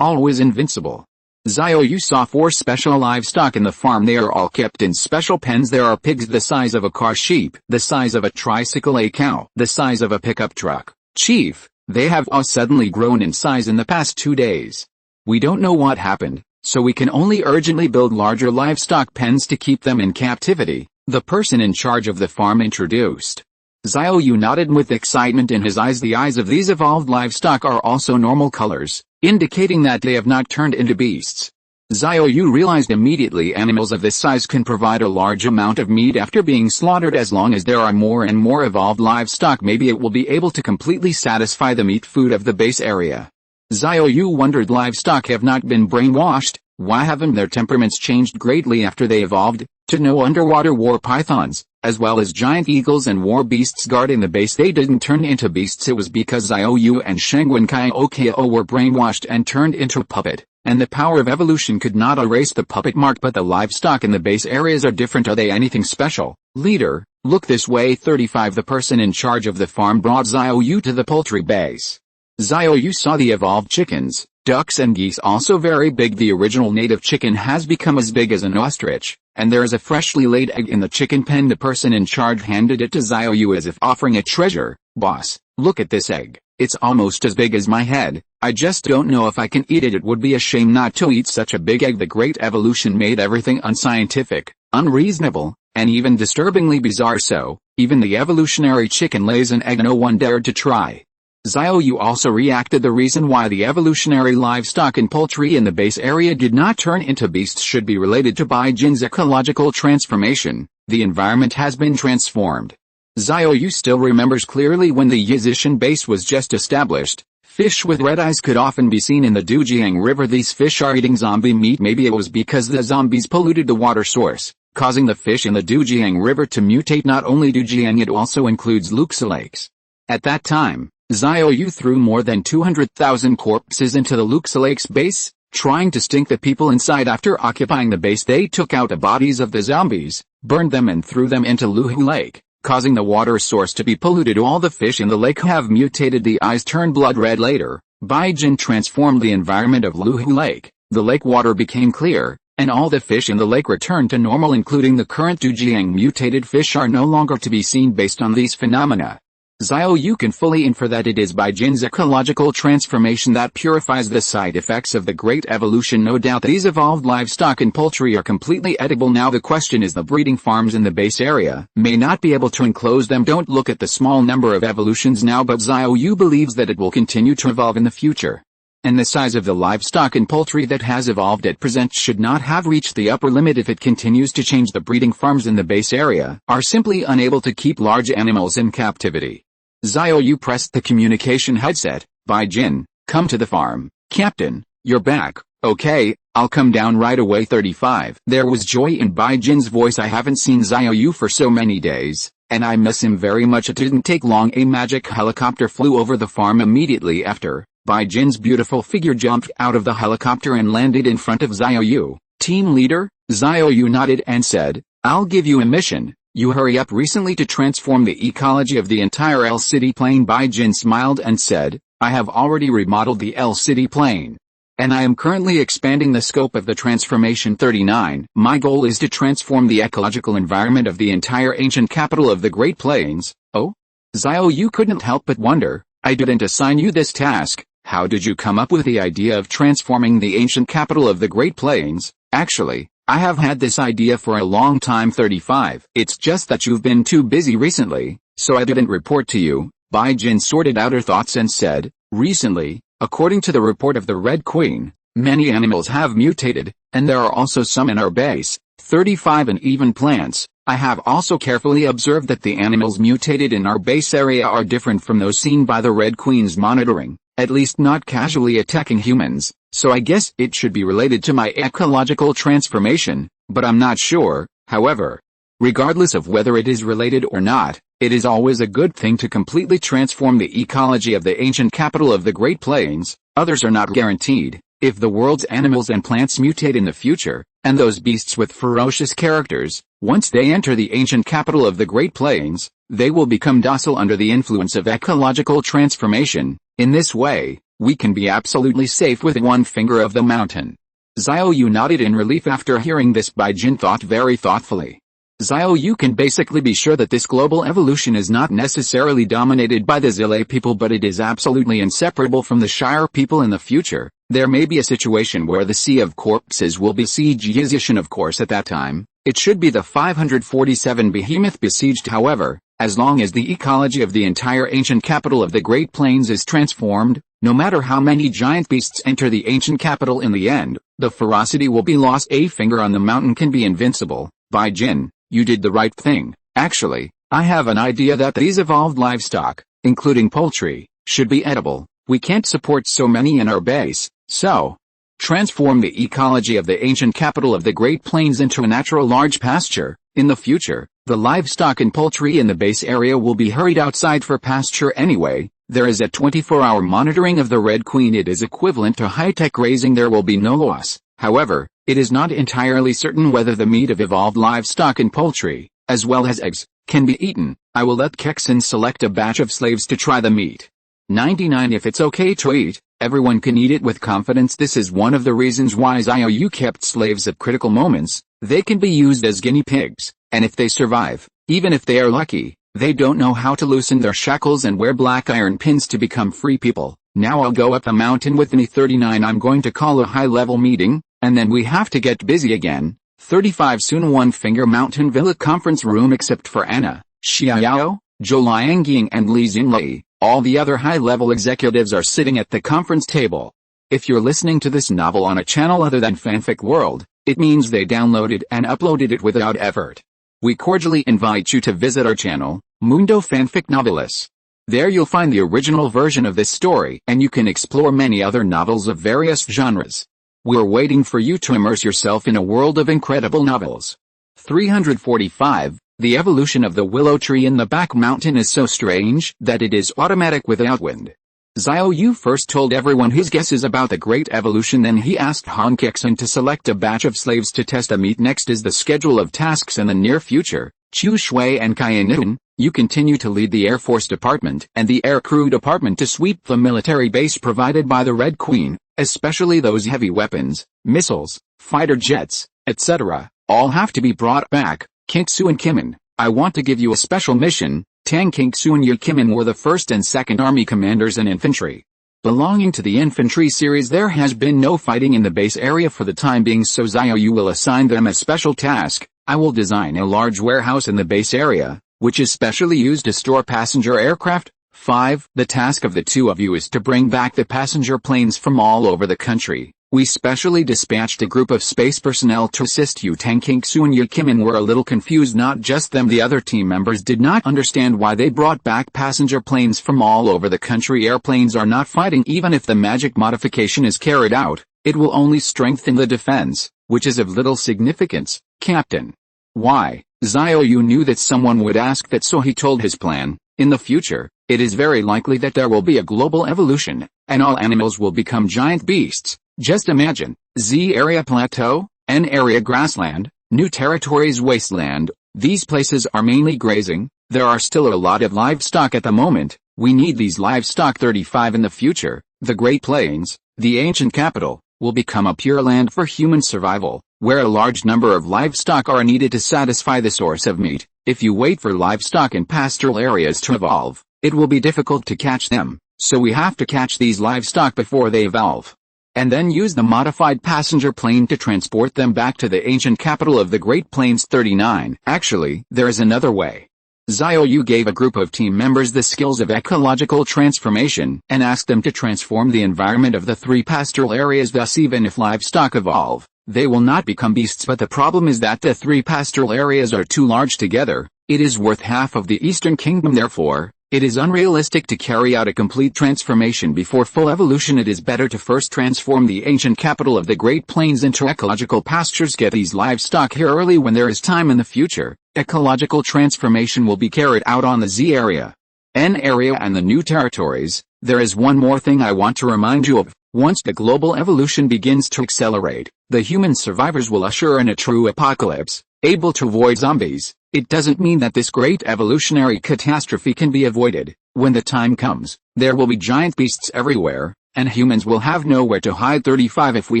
Always invincible. Xiao Yu saw 4 special livestock in the farm. They are all kept in special pens. There are pigs the size of a car, sheep the size of a tricycle, a cow the size of a pickup truck. Chief, they have all suddenly grown in size in the past 2 days. We don't know what happened, so we can only urgently build larger livestock pens to keep them in captivity, the person in charge of the farm introduced. Xiao Yu nodded with excitement in his eyes. The eyes of these evolved livestock are also normal colors, indicating that they have not turned into beasts. Xiao Yu realized immediately animals of this size can provide a large amount of meat after being slaughtered. As long as there are more and more evolved livestock, maybe it will be able to completely satisfy the meat food of the base area. Xiao Yu wondered, livestock have not been brainwashed. Why haven't their temperaments changed greatly after they evolved? To know underwater war pythons, as well as giant eagles and war beasts guarding the base, they didn't turn into beasts. It was because Xiao Yu and Shengwen Kaiokao were brainwashed and turned into a puppet, and the power of evolution could not erase the puppet mark. But the livestock in the base areas are different. Are they anything special? Leader, look this way. 35 The person in charge of the farm brought Xiao Yu to the poultry base. Xiao Yu saw the evolved chickens, ducks and geese, also very big. The original native chicken has become as big as an ostrich, and there is a freshly laid egg in the chicken pen. The person in charge handed it to Xiao Yu as if offering a treasure. Boss, look at this egg. It's almost as big as my head. I just don't know if I can eat it. It would be a shame not to eat such a big egg. The great evolution made everything unscientific, unreasonable, and even disturbingly bizarre. So, even the evolutionary chicken lays an egg no one dared to try. Xiao Yu also reacted. The reason why the evolutionary livestock and poultry in the base area did not turn into beasts should be related to Bai Jin's ecological transformation. The environment has been transformed. Xiao Yu still remembers clearly when the Yizishan base was just established. Fish with red eyes could often be seen in the Dujiang River. These fish are eating zombie meat. Maybe it was because the zombies polluted the water source, causing the fish in the Dujiang River to mutate. Not only Dujiang, it also includes lurks lakes. At that time, Xiao Yu threw more than 200,000 corpses into the lurks lake's base, trying to stink the people inside. After occupying the base, they took out the bodies of the zombies, burned them and threw them into Luhu Lake, causing the water source to be polluted. All the fish in the lake have mutated. The eyes turned blood red. Later, Bai Jin transformed the environment of Luhu Lake. The lake water became clear, and all the fish in the lake returned to normal, including the current Dujiang. Mutated fish are no longer to be seen. Based on these phenomena, Xiao Yu can fully infer that it is Bai Jin's ecological transformation that purifies the side effects of the Great Evolution. No doubt these evolved livestock and poultry are completely edible. Now the question is, the breeding farms in the base area may not be able to enclose them. Don't look at the small number of evolutions now, but Xiao Yu believes that it will continue to evolve in the future. And the size of the livestock and poultry that has evolved at present should not have reached the upper limit if it continues to change. The breeding farms in the base area are simply unable to keep large animals in captivity. Xiao Yu pressed the communication headset. Bai Jin, come to the farm. Captain, you're back. Okay, I'll come down right away. 35 There was joy in Bai Jin's voice. I haven't seen Xiao Yu for so many days, and I miss him very much. It didn't take long. A magic helicopter flew over the farm immediately after. Bai Jin's beautiful figure jumped out of the helicopter and landed in front of Xiao Yu. Team leader, Xiao Yu nodded and said, "I'll give you a mission. You hurry up recently to transform the ecology of the entire L City Plain." Bai Jin smiled and said, "I have already remodeled the L City Plain. And I am currently expanding the scope of the transformation 39. My goal is to transform the ecological environment of the entire ancient capital of the Great Plains." Oh? Xiao Yu couldn't help but wonder, "I didn't assign you this task. How did you come up with the idea of transforming the ancient capital of the Great Plains?" "Actually, I have had this idea for a long time." 35. "It's just that you've been too busy recently, so I didn't report to you." Bai Jin sorted out her thoughts and said, "Recently, according to the report of the Red Queen, many animals have mutated, and there are also some in our base, 35, and even plants. I have also carefully observed that the animals mutated in our base area are different from those seen by the Red Queen's monitoring, at least not casually attacking humans, so I guess it should be related to my ecological transformation, but I'm not sure. However, regardless of whether it is related or not, it is always a good thing to completely transform the ecology of the ancient capital of the Great Plains. Others are not guaranteed. If the world's animals and plants mutate in the future, and those beasts with ferocious characters, once they enter the ancient capital of the Great Plains, they will become docile under the influence of ecological transformation. In this way, we can be absolutely safe within one finger of the mountain." Xiao Yu nodded in relief after hearing this. Bai Jin thought very thoughtfully. Xiao Yu can basically be sure that this global evolution is not necessarily dominated by the Zile people, but it is absolutely inseparable from the Shire people in the future. There may be a situation where the Sea of Corpses will besiege Yizishan. Of course, at that time, it should be the 547 behemoth besieged. However, as long as the ecology of the entire ancient capital of the Great Plains is transformed, no matter how many giant beasts enter the ancient capital in the end, the ferocity will be lost. A finger on the mountain can be invincible. Bai Jin, you did the right thing. Actually, I have an idea that these evolved livestock, including poultry, should be edible. We can't support so many in our base, so transform the ecology of the ancient capital of the Great Plains into a natural large pasture. In the future, the livestock and poultry in the base area will be hurried outside for pasture anyway. There is a 24-hour monitoring of the Red Queen. It is equivalent to high-tech grazing. There will be no loss. However, it is not entirely certain whether the meat of evolved livestock and poultry, as well as eggs, can be eaten. I will let Kexin select a batch of slaves to try the meat. 99. If it's okay to eat, everyone can eat it with confidence. This is one of the reasons why Xiao Yu kept slaves at critical moments. They can be used as guinea pigs, and if they survive, even if they are lucky, they don't know how to loosen their shackles and wear black iron pins to become free people. Now I'll go up the mountain with me. 39. I'm going to call a high-level meeting, and then we have to get busy again. 35. Soon One Finger Mountain Villa conference room. Except for Anna, Xiao, Zhou Liangying and Li Xinlei, all the other high-level executives are sitting at the conference table. If you're listening to this novel on a channel other than Fanfic World, it means they downloaded and uploaded it without effort. We cordially invite you to visit our channel, Mundo Fanfic Novelis. There you'll find the original version of this story, and you can explore many other novels of various genres. We're waiting for you to immerse yourself in a world of incredible novels. 345. The evolution of the willow tree in the back mountain is so strange that it is automatic without wind. Xiao Yu first told everyone his guesses about the great evolution, then he asked Han Kexin to select a batch of slaves to test the meat. Next is the schedule of tasks in the near future. Chu Shui and Kaianun, you continue to lead the Air Force Department and the Air Crew Department to sweep the military base provided by the Red Queen, especially those heavy weapons, missiles, fighter jets, etc. All have to be brought back. Kingsu and Kimin, I want to give you a special mission. Tang Kingsu and Yu Kimin were the 1st and 2nd Army commanders in infantry. Belonging to the infantry series, there has been no fighting in the base area for the time being, so Xiao Yu will assign them a special task. I will design a large warehouse in the base area, which is specially used to store passenger aircraft. 5. The task of the two of you is to bring back the passenger planes from all over the country. We specially dispatched a group of space personnel to assist you. Tang Kingsu and Yu Kimin were a little confused. Not just them, the other team members did not understand why they brought back passenger planes from all over the country. Airplanes are not fighting. Even if the magic modification is carried out, it will only strengthen the defense, which is of little significance, Captain. Why? Xiao Yu knew that someone would ask that, so he told his plan. In the future, It is very likely that there will be a global evolution, and all animals will become giant beasts. Just imagine, Z area plateau, N area grassland, new territories wasteland. These places are mainly grazing. There are still a lot of livestock at the moment. We need these livestock 35 in the future. The Great Plains, the ancient capital, will become a pure land for human survival, where a large number of livestock are needed to satisfy the source of meat. If you wait for livestock in pastoral areas to evolve, it will be difficult to catch them, so we have to catch these livestock before they evolve. And then use the modified passenger plane to transport them back to the ancient capital of the Great Plains 39. Actually, there is another way. Xiao Yu gave a group of team members the skills of ecological transformation and asked them to transform the environment of the 3 pastoral areas. Thus, even if livestock evolve, they will not become beasts. But the problem is that the 3 pastoral areas are too large together. It is worth half of the Eastern Kingdom. Therefore, it is unrealistic to carry out a complete transformation before full evolution. It is better to first transform the ancient capital of the Great Plains into ecological pastures. Get these livestock here early. When there is time in the future, ecological transformation will be carried out on the Z area, N area and the new territories. There is one more thing I want to remind you of. Once the global evolution begins to accelerate, the human survivors will usher in a true apocalypse, able to avoid zombies. It doesn't mean that this great evolutionary catastrophe can be avoided. When the time comes, there will be giant beasts everywhere, and humans will have nowhere to hide. 35 If we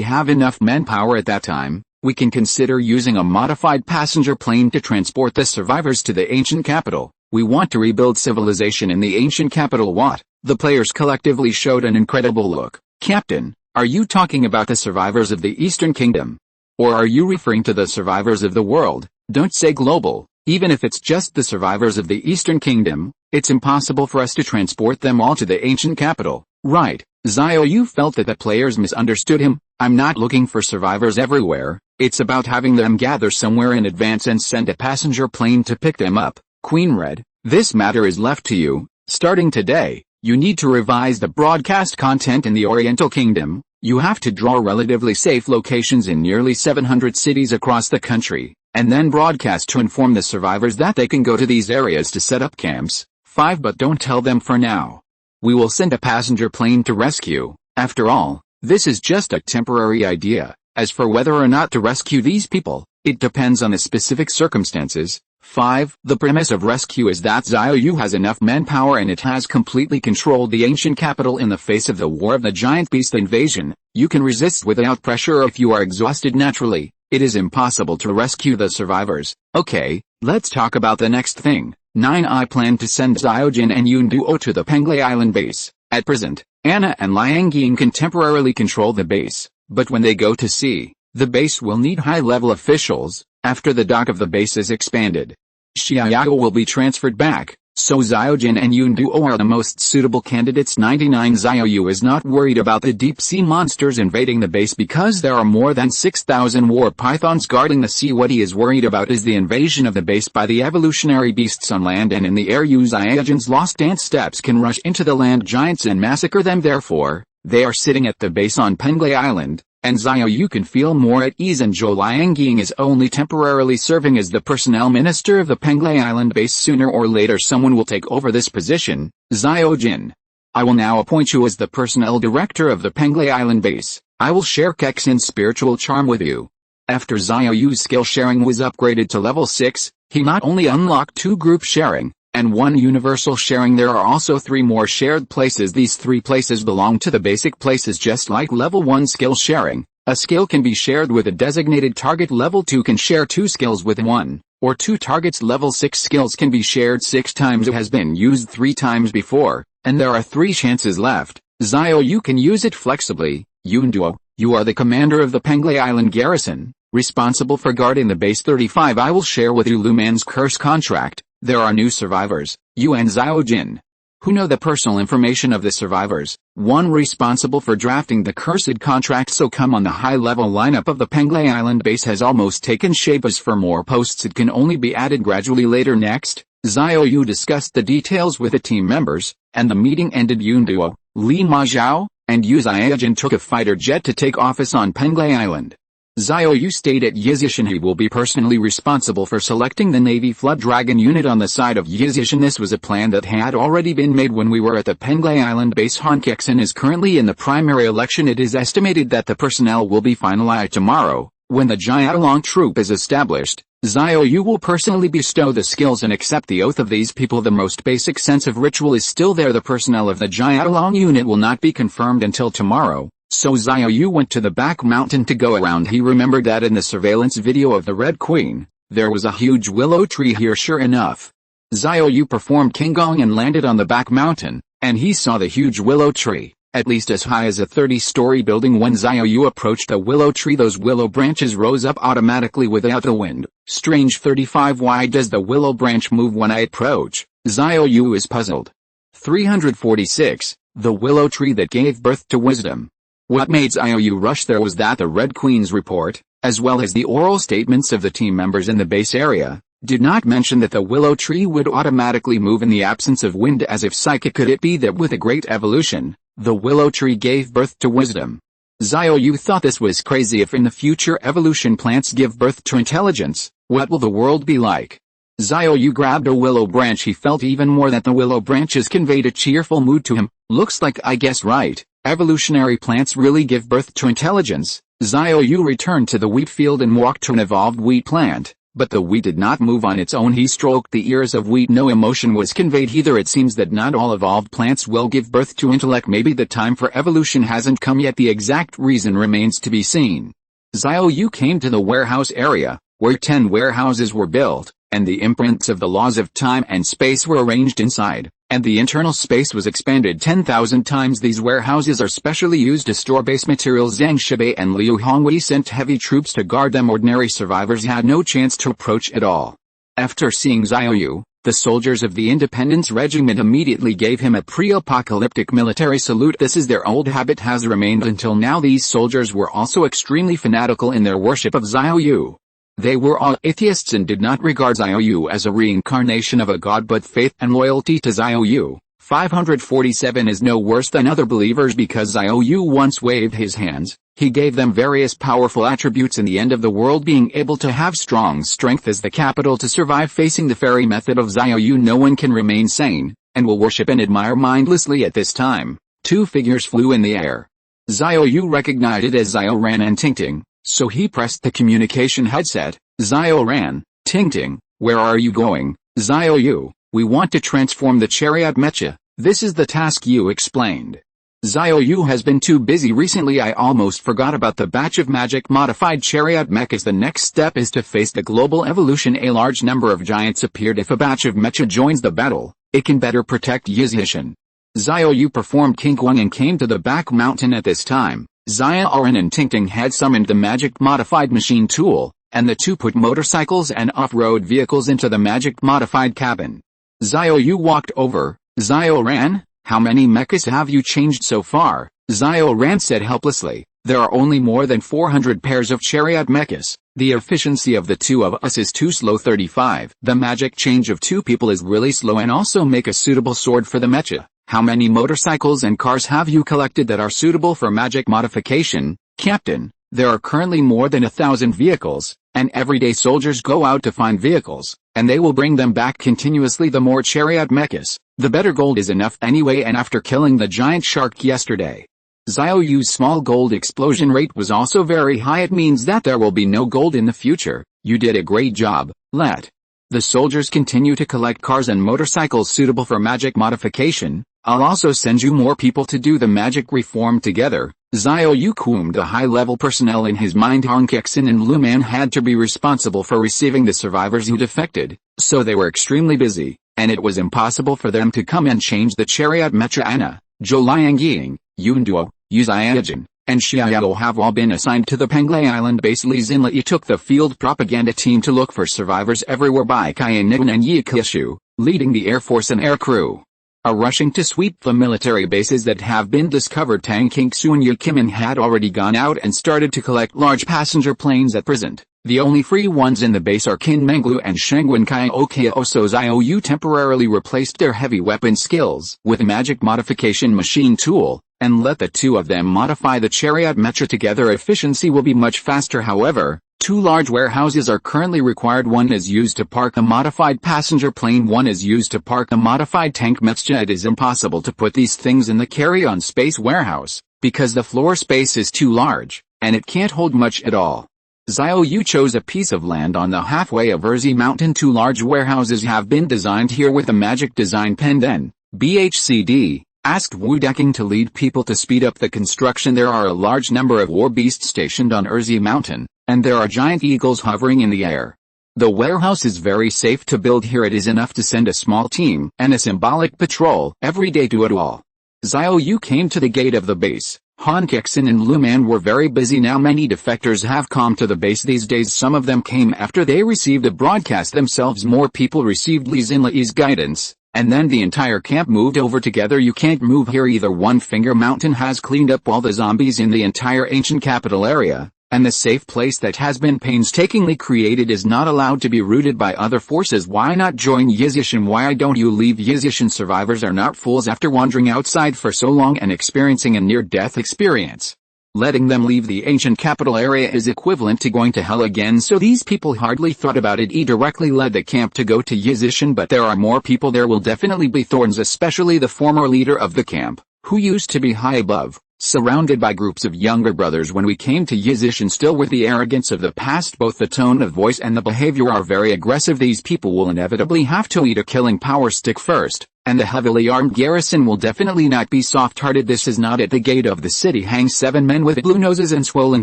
have enough manpower at that time, we can consider using a modified passenger plane to transport the survivors to the ancient capital. We want to rebuild civilization in the ancient capital. What? The players collectively showed an incredible look. Captain, are you talking about the survivors of the Eastern Kingdom? Or are you referring to the survivors of the world? Don't say global. Even if it's just the survivors of the Eastern Kingdom, it's impossible for us to transport them all to the ancient capital. Right. Xiao Yu felt that the players misunderstood him. I'm not looking for survivors everywhere. It's about having them gather somewhere in advance and send a passenger plane to pick them up. Queen Red, this matter is left to you. Starting today, you need to revise the broadcast content in the Oriental Kingdom. You have to draw relatively safe locations in nearly 700 cities across the country, and then broadcast to inform the survivors that they can go to these areas to set up camps. 5 But don't tell them for now. We will send a passenger plane to rescue. After all, this is just a temporary idea. As for whether or not to rescue these people, it depends on the specific circumstances. 5 The premise of rescue is that Xiao Yu has enough manpower and it has completely controlled the ancient capital in the face of the war of the giant beast invasion. You can resist without pressure. If you are exhausted naturally, it is impossible to rescue the survivors. Okay, let's talk about the next thing. 9 I plan to send Xiao Jin and Yun Duo to the Penglai Island base. At present, Anna and Liang Ying can temporarily control the base, but when they go to sea, the base will need high-level officials. After the dock of the base is expanded, Xiao Yu will be transferred back, so Xiao Jin and Yun Duo are the most suitable candidates. 99 Xiao Yu is not worried about the deep-sea monsters invading the base because there are more than 6,000 war pythons guarding the sea. What he is worried about is the invasion of the base by the evolutionary beasts on land and in the air. Xiao Jin's lost dance steps can rush into the land giants and massacre them. Therefore, they are sitting at the base on Penglai Island, and Xiao Yu can feel more at ease. And Zhou Liangying is only temporarily serving as the personnel minister of the Penglai Island base. Sooner or later someone will take over this position. Xiao Jin, I will now appoint you as the personnel director of the Penglai Island base. I will share Kexin's spiritual charm with you. After Xiao Yu's skill sharing was upgraded to level 6, he not only unlocked 2 group sharing, and 1 universal sharing. There are also 3 more shared places. These 3 places belong to the basic places. Just like level 1 skill sharing, a skill can be shared with a designated target. Level 2 can share 2 skills with 1 or 2 targets. Level 6 skills can be shared 6 times. It has been used 3 times before, and there are 3 chances left. Xiao Yu can use it flexibly. Yun Duo, you are the commander of the Penglai Island garrison, responsible for guarding the base. 35 I will share with you Lu Man's curse contract. There are new survivors, you and Xiao Jin, who know the personal information of the survivors. 1 responsible for drafting the cursed contract. So come on. The high-level lineup of the Penglai Island base has almost taken shape. As for more posts, it can only be added gradually later. Next, Xiao Yu discussed the details with the team members, and the meeting ended. Yun Duo, Li Ma Zhao, and Yu Xiaojin took a fighter jet to take office on Penglai Island. Xiao Yu stated Yizishan he will be personally responsible for selecting the Navy Flood Dragon unit on the side of Yizishan. This was a plan that had already been made when we were at the Penglai Island base. Han Kexin is currently in the primary election. It is estimated that the personnel will be finalized tomorrow. When the Jiaolong troop is established, Xiao Yu will personally bestow the skills and accept the oath of these people. The most basic sense of ritual is still there. The personnel of the Jiaolong unit will not be confirmed until tomorrow. So Xiao Yu went to the back mountain to go around. He remembered that in the surveillance video of the Red Queen, there was a huge willow tree here. Sure enough, Xiao Yu performed Qinggong and landed on the back mountain, and he saw the huge willow tree, at least as high as a 30-story building. When Xiao Yu approached the willow tree, those willow branches rose up automatically without the wind. Strange. 35. Why does the willow branch move when I approach? Xiao Yu is puzzled. 346. The willow tree that gave birth to wisdom. What made Xiao Yu rush there was that the Red Queen's report, as well as the oral statements of the team members in the base area, did not mention that the willow tree would automatically move in the absence of wind. As if psychic. Could it be that with a great evolution, the willow tree gave birth to wisdom? Xiao Yu thought this was crazy. If in the future evolution plants give birth to intelligence, what will the world be like? Xiao Yu grabbed a willow branch. He felt even more that the willow branches conveyed a cheerful mood to him. Looks like I guess right. Evolutionary plants really give birth to intelligence. Xiao Yu returned to the wheat field and walked to an evolved wheat plant, but the wheat did not move on its own. He stroked the ears of wheat. No emotion was conveyed either. It seems that not all evolved plants will give birth to intellect. Maybe the time for evolution hasn't come yet. The exact reason remains to be seen. Xiao Yu came to the warehouse area, where 10 warehouses were built, and the imprints of the laws of time and space were arranged inside, and the internal space was expanded 10,000 times. These warehouses are specially used to store base materials. Zhang Shibei and Liu Hongwei sent heavy troops to guard them. Ordinary survivors had no chance to approach at all. After seeing Xiao Yu, the soldiers of the Independence Regiment immediately gave him a pre-apocalyptic military salute. This is their old habit, has remained until now. These soldiers were also extremely fanatical in their worship of Xiao Yu. They were all atheists and did not regard Xiao Yu as a reincarnation of a god, but faith and loyalty to Xiao Yu. 547 is no worse than other believers because Xiao Yu once waved his hands. He gave them various powerful attributes in the end of the world, being able to have strong strength as the capital to survive. Facing the fairy method of Xiao Yu, no one can remain sane, and will worship and admire mindlessly. At this time, 2 figures flew in the air. Xiao Yu recognized it as Xiaoran and Tingting, so he pressed the communication headset. Xiaoran, Tingting, where are you going? Xiao Yu, we want to transform the chariot mecha. This is the task, you explained. Xiao Yu has been too busy recently. I almost forgot about the batch of magic modified chariot mechas. The next step is to face the global evolution. A large number of giants appeared. If a batch of mecha joins the battle, it can better protect Yizishan. Xiao Yu performed Qinggong and came to the back mountain. At this time, Xiaoran and Tingting had summoned the magic modified machine tool, and the 2 put motorcycles and off-road vehicles into the magic modified cabin. Xiao Yu walked over. Xiaoran, how many mechas have you changed so far? Xiaoran said helplessly, there are only more than 400 pairs of chariot mechas. The efficiency of the 2 of us is too slow. 35. The magic change of 2 people is really slow, and also make a suitable sword for the mecha. How many motorcycles and cars have you collected that are suitable for magic modification? Captain, there are currently more than 1,000 vehicles, and everyday soldiers go out to find vehicles, and they will bring them back continuously. The more chariot mechas, the better. Gold is enough anyway, and after killing the giant shark yesterday, Xiao Yu's small gold explosion rate was also very high. It means that there will be no gold in the future. You did a great job. Let the soldiers continue to collect cars and motorcycles suitable for magic modification. I'll also send you more people to do the magic reform together. Xiao Yu combed the high-level personnel in his mind. Han Kexin and Lu Man had to be responsible for receiving the survivors who defected, so they were extremely busy, and it was impossible for them to come and change the chariot mecha. Anna, Zhou Liangying, Yun Duo, Yu Xiaojin, and Xiao Yu have all been assigned to the Penglai Island base. Li Xinli took the field propaganda team to look for survivors everywhere by Kaiyan Nigun and Yi Kishu, leading the Air Force and air crew, are rushing to sweep the military bases that have been discovered. Tang Qingsu and Yu Kimin had already gone out and started to collect large passenger planes at present. The only free ones in the base are Qin Menglu and Shengwen Kai Okao. So Xiao Yu temporarily replaced their heavy weapon skills with a magic modification machine tool, and let the two of them modify the chariot mecha together. Efficiency will be much faster. However, two large warehouses are currently required. One is used to park a modified passenger plane, one is used to park a modified tank mecha. It is impossible to put these things in the carry-on space warehouse, because the floor space is too large, and it can't hold much at all. Xiao Yu chose a piece of land on the halfway of Erzi Mountain. Two large warehouses have been designed here with a magic design pen. Then, BHCD asked Wu Deking to lead people to speed up the construction. There are a large number of war beasts stationed on Erzi Mountain, and there are giant eagles hovering in the air. The warehouse is very safe to build here. It is enough to send a small team and a symbolic patrol every day to it all. Xiao Yu came to the gate of the base. Han Kexin and Lu Man were very busy now. Many defectors have come to the base these days. Some of them came after they received a broadcast themselves. More people received Li Xinli's guidance, and then the entire camp moved over together. You can't move here either. One Finger Mountain has cleaned up all the zombies in the entire ancient capital area, and the safe place that has been painstakingly created is not allowed to be rooted by other forces. Why not join Yizishan? Why don't you leave Yizishan? Survivors are not fools. After wandering outside for so long and experiencing a near-death experience, letting them leave the ancient capital area is equivalent to going to hell again. So these people hardly thought about it. He directly led the camp to go to Yizishan, but there are more people. There will definitely be thorns, especially the former leader of the camp, who used to be high above, surrounded by groups of younger brothers. When we came to Yizishan, still with the arrogance of the past, both the tone of voice and the behavior are very aggressive. These people will inevitably have to eat a killing power stick first, and the heavily armed garrison will definitely not be soft-hearted. This is not at the gate of the city hang 7 men with blue noses and swollen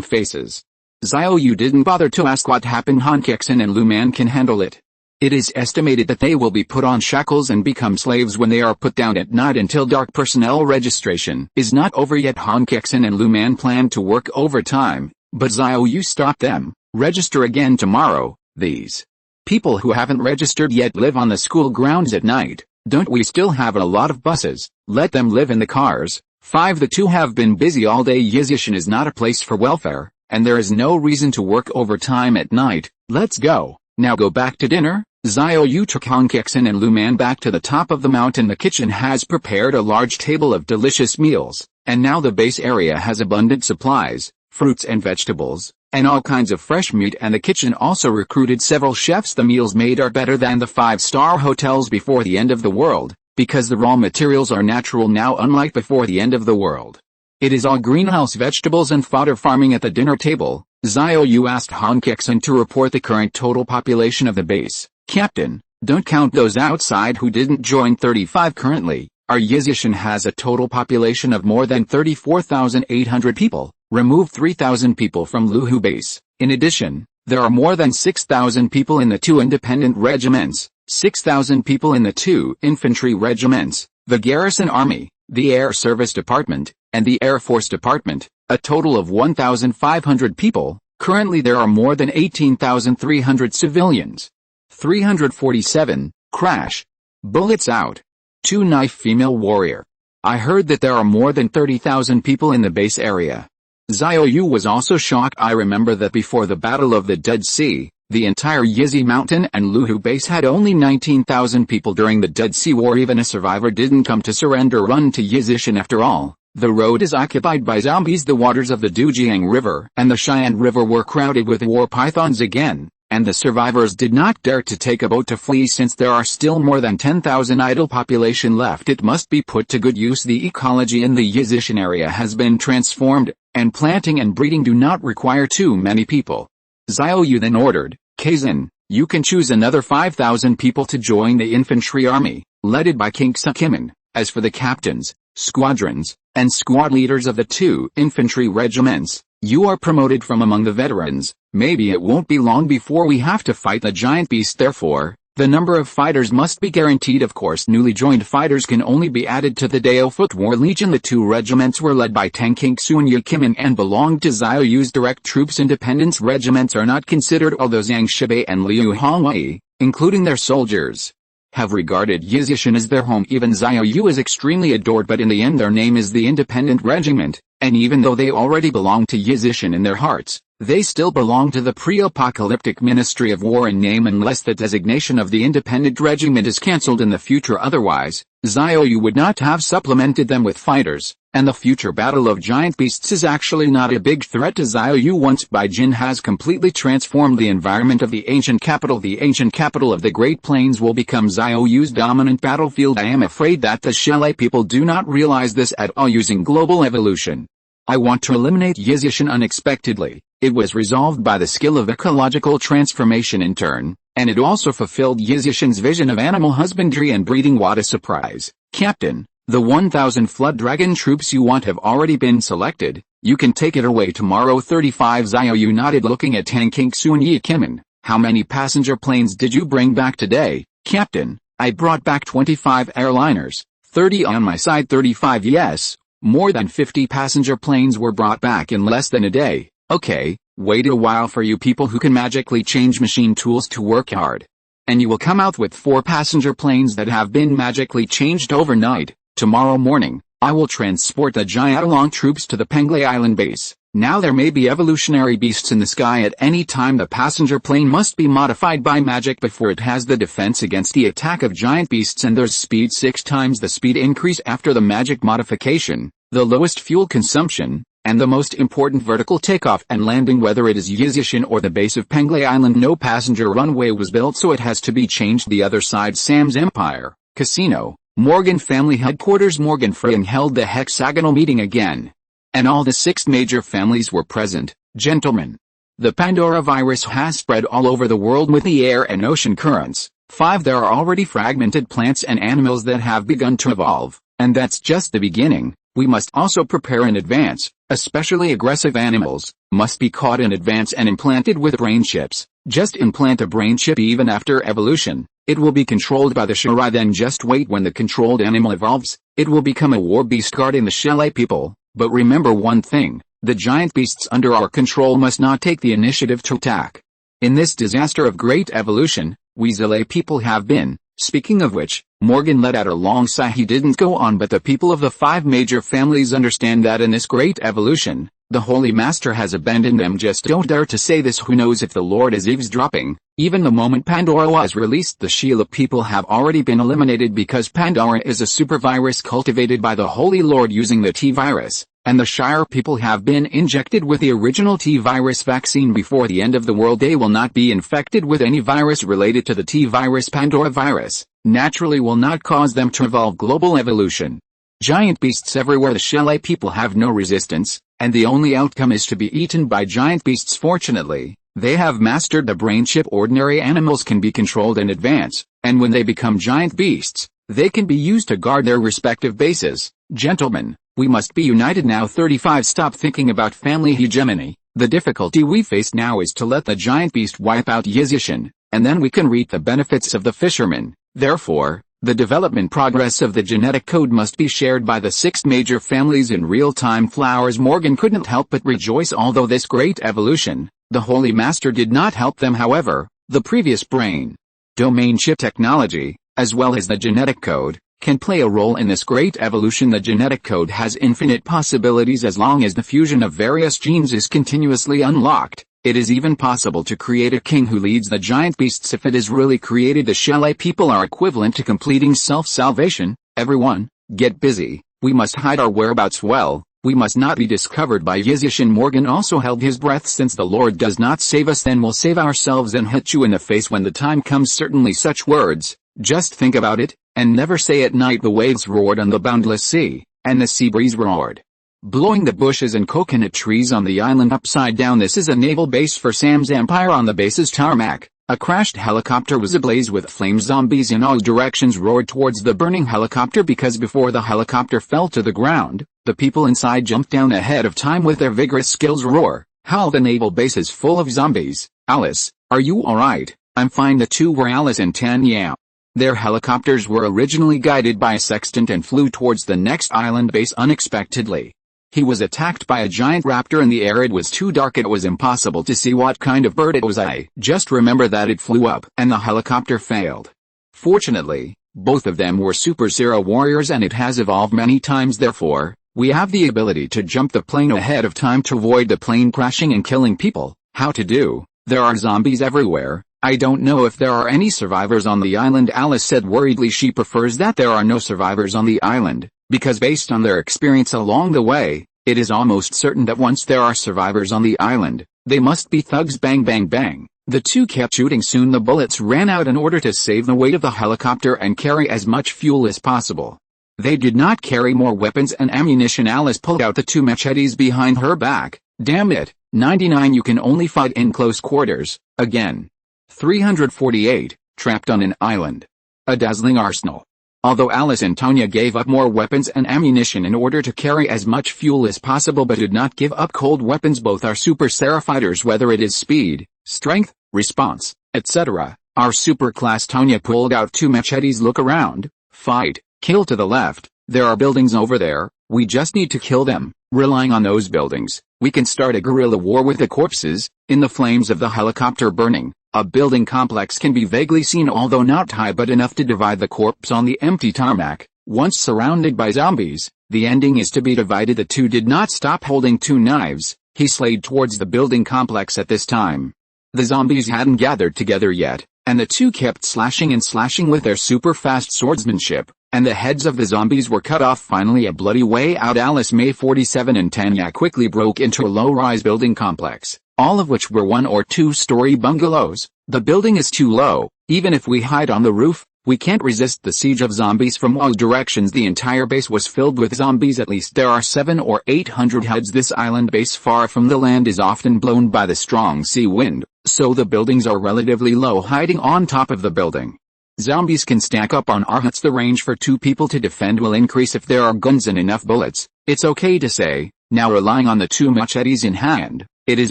faces. Xiao Yu didn't bother to ask what happened. Han Kexin and Lu Man can handle it. It is estimated that they will be put on shackles and become slaves when they are put down at night until dark. Personnel registration is not over yet. Han Kexin and Lu Man plan to work overtime, but Xiao Yu stopped them. Register again tomorrow. These people who haven't registered yet live on the school grounds at night. Don't we still have a lot of buses? Let them live in the cars. 5. The two have been busy all day. Yizishan is not a place for welfare, and there is no reason to work overtime at night. Let's go. Now go back to dinner. Xiao Yu took Han Kexin and Lu Man back to the top of the mountain. The kitchen has prepared a large table of delicious meals, and now the base area has abundant supplies, fruits and vegetables, and all kinds of fresh meat. And the kitchen also recruited several chefs. The meals made are better than the 5-star hotels before the end of the world, because the raw materials are natural now, unlike before the end of the world. It is all greenhouse vegetables and fodder farming. At the dinner table, Xiao Yu asked Han Kexin to report the current total population of the base. Captain, don't count those outside who didn't join. 35 currently. Our Yizishan has a total population of more than 34,800 people. Remove 3,000 people from Luhu base. In addition, there are more than 6,000 people in the 2 independent regiments, 6,000 people in the 2 infantry regiments, the garrison army, the air service department, and the air force department, a total of 1,500 people. Currently there are more than 18,300 civilians. 347, crash. Bullets out. 2 knife female warrior. I heard that there are more than 30,000 people in the base area. Xiao Yu was also shocked. I remember that before the Battle of the Dead Sea, the entire Yizi Mountain and Luhu base had only 19,000 people. During the Dead Sea War, even a survivor didn't come to surrender. Run to Yizishan. After all, the road is occupied by zombies. The waters of the Dujiang River and the Cheyenne River were crowded with war pythons again, and the survivors did not dare to take a boat to flee. Since there are still more than 10,000 idle population left, it must be put to good use. The ecology in the Yizishan area has been transformed, and planting and breeding do not require too many people. Xiao Yu then ordered, Kexin, you can choose another 5,000 people to join the infantry army, led by King Sakiman. As for the captains, squadrons, and squad leaders of the 2 infantry regiments, you are promoted from among the veterans. Maybe it won't be long before we have to fight the giant beast. Therefore, the number of fighters must be guaranteed. Of course, newly joined fighters can only be added to the Dao Foot War Legion. The 2 regiments were led by Tang Kingsu and Yakiman and belonged to Xiao Yu's direct troops. Independence regiments are not considered, although Zhang Shibei and Liu Hongwei, including their soldiers, have regarded Yizishan as their home. Even Xiao Yu is extremely adored, but in the end their name is the Independent Regiment, and even though they already belong to Yizishan in their hearts, they still belong to the pre-apocalyptic Ministry of War in name, unless the designation of the Independent Regiment is cancelled in the future. Otherwise, Xiao Yu would not have supplemented them with fighters, and the future battle of giant beasts is actually not a big threat to Xiao Yu once Baijin has completely transformed the environment of the ancient capital. The ancient capital of the Great Plains will become Xiao Yu's dominant battlefield. I am afraid that the Shelai people do not realize this at all. Using global evolution, I want to eliminate Yizishan unexpectedly. It was resolved by the skill of ecological transformation in turn, and it also fulfilled Yizishan's vision of animal husbandry and breeding. What a surprise, Captain! The 1,000 flood dragon troops you want have already been selected. You can take it away tomorrow. 35 Xiao Yu nodded, looking at Han Kexin Yi Kimin. How many passenger planes did you bring back today, Captain? I brought back 25 airliners, 30 on my side. 35 Yes, more than 50 passenger planes were brought back in less than a day. Okay, wait a while for you people who can magically change machine tools to work hard. And you will come out with 4 passenger planes that have been magically changed overnight. Tomorrow morning, I will transport the Jiaolong troops to the Penglai Island base. Now there may be evolutionary beasts in the sky at any time. The passenger plane must be modified by magic before it has the defense against the attack of giant beasts, and there's speed 6 times the speed increase after the magic modification, the lowest fuel consumption, and the most important vertical takeoff and landing. Whether it is Yizishan or the base of Penglai Island, no passenger runway was built, so it has to be changed. The other side, Sam's Empire, Casino, Morgan family headquarters. Morgan Freying held the hexagonal meeting again. And all the 6 major families were present. Gentlemen, the Pandora virus has spread all over the world with the air and ocean currents. 5 There are already fragmented plants and animals that have begun to evolve, and that's just the beginning. We must also prepare in advance. Especially aggressive animals must be caught in advance and implanted with brain chips. Just implant a brain chip even after evolution. It will be controlled by the Shirai, then just wait. When the controlled animal evolves, it will become a war beast guarding the Shelai people. But remember one thing, the giant beasts under our control must not take the initiative to attack. In this disaster of great evolution, we Shelai people have been. Speaking of which, Morgan let out a long sigh. He didn't go on, but the people of the 5 major families understand that in this great evolution, the Holy Master has abandoned them. Just don't dare to say this. Who knows if the Lord is eavesdropping? Even the moment Pandora was released, the Sheila people have already been eliminated because Pandora is a super virus cultivated by the Holy Lord using the T-virus, and the Shire people have been injected with the original T-virus vaccine. Before the end of the world, they will not be infected with any virus related to the T-virus. Pandora virus naturally will not cause them to evolve. Global evolution. Giant beasts everywhere. The Shelai people have no resistance, and the only outcome is to be eaten by giant beasts. Fortunately, they have mastered the brain chip. Ordinary animals can be controlled in advance, and when they become giant beasts, they can be used to guard their respective bases. Gentlemen, we must be united now. 35 Stop thinking about family hegemony. The difficulty we face now is to let the giant beast wipe out Yizishan, and then we can reap the benefits of the fishermen. Therefore, the development progress of the genetic code must be shared by the 6 major families in real time. Flowers. Morgan couldn't help but rejoice. Although this great evolution, the Holy Master did not help them. However, the previous brain domain chip technology, as well as the genetic code, can play a role in this great evolution. The genetic code has infinite possibilities as long as the fusion of various genes is continuously unlocked. It is even possible to create a king who leads the giant beasts. If it is really created, the Shelai people are equivalent to completing self-salvation. Everyone, get busy. We must hide our whereabouts well. We must not be discovered by Yizishan. Morgan also held his breath. Since the Lord does not save us, then we'll save ourselves and hit you in the face when the time comes. Certainly such words, just think about it, and never say at night. The waves roared on the boundless sea, and the sea breeze roared, blowing the bushes and coconut trees on the island upside down. This is a naval base for Sam's Empire. On the base's tarmac, a crashed helicopter was ablaze with flames. Zombies in all directions roared towards the burning helicopter because before the helicopter fell to the ground, the people inside jumped down ahead of time with their vigorous skills. Roar. How the naval base is full of zombies. Alice, are you alright? I'm fine. The two were Alice and Tanya. Their helicopters were originally guided by a sextant and flew towards the next island base unexpectedly. He was attacked by a giant raptor in the air. It was too dark. It was impossible to see what kind of bird it was. I just remember that it flew up and the helicopter failed. Fortunately, both of them were Super Zero warriors and it has evolved many times. Therefore, we have the ability to jump the plane ahead of time to avoid the plane crashing and killing people. How to do? There are zombies everywhere. I don't know if there are any survivors on the island. Alice said worriedly. She prefers that there are no survivors on the island. because based on their experience along the way, it is almost certain that once there are survivors on the island, they must be thugs. Bang bang bang. The two kept shooting. Soon the bullets ran out in order to save the weight of the helicopter and carry as much fuel as possible. They did not carry more weapons and ammunition. Alice pulled out the two machetes behind her back. Damn it, 99, you can only fight in close quarters, again. 348, trapped on an island. A dazzling arsenal. Although Alice and Tonya gave up more weapons and ammunition in order to carry as much fuel as possible but did not give up cold weapons, both are super Sarah fighters, whether it is speed, strength, response, etc. Our super class Tonya pulled out two machetes. Look around, fight, kill to the left, there are buildings over there, we just need to kill them. Relying on those buildings, we can start a guerrilla war with the corpses. In the flames of the helicopter burning, a building complex can be vaguely seen, although not high but enough to divide the corpse on the empty tarmac. Once surrounded by zombies, the ending is to be divided. The two did not stop holding two knives. He slayed towards the building complex at this time. The zombies hadn't gathered together yet, and the two kept slashing and slashing with their super fast swordsmanship, and the heads of the zombies were cut off. Finally, a bloody way out. Alice, May 47 and Tanya quickly broke into a low-rise building complex, all of which were one or two-story bungalows. The building is too low. Even if we hide on the roof, we can't resist the siege of zombies from all directions. The entire base was filled with zombies. At least there are 700 or 800 heads. This island base far from the land is often blown by the strong sea wind, so the buildings are relatively low. Hiding on top of the building, zombies can stack up on our huts. The range for two people to defend will increase if there are guns and enough bullets. It's okay to say, now relying on the two machetes in hand, it is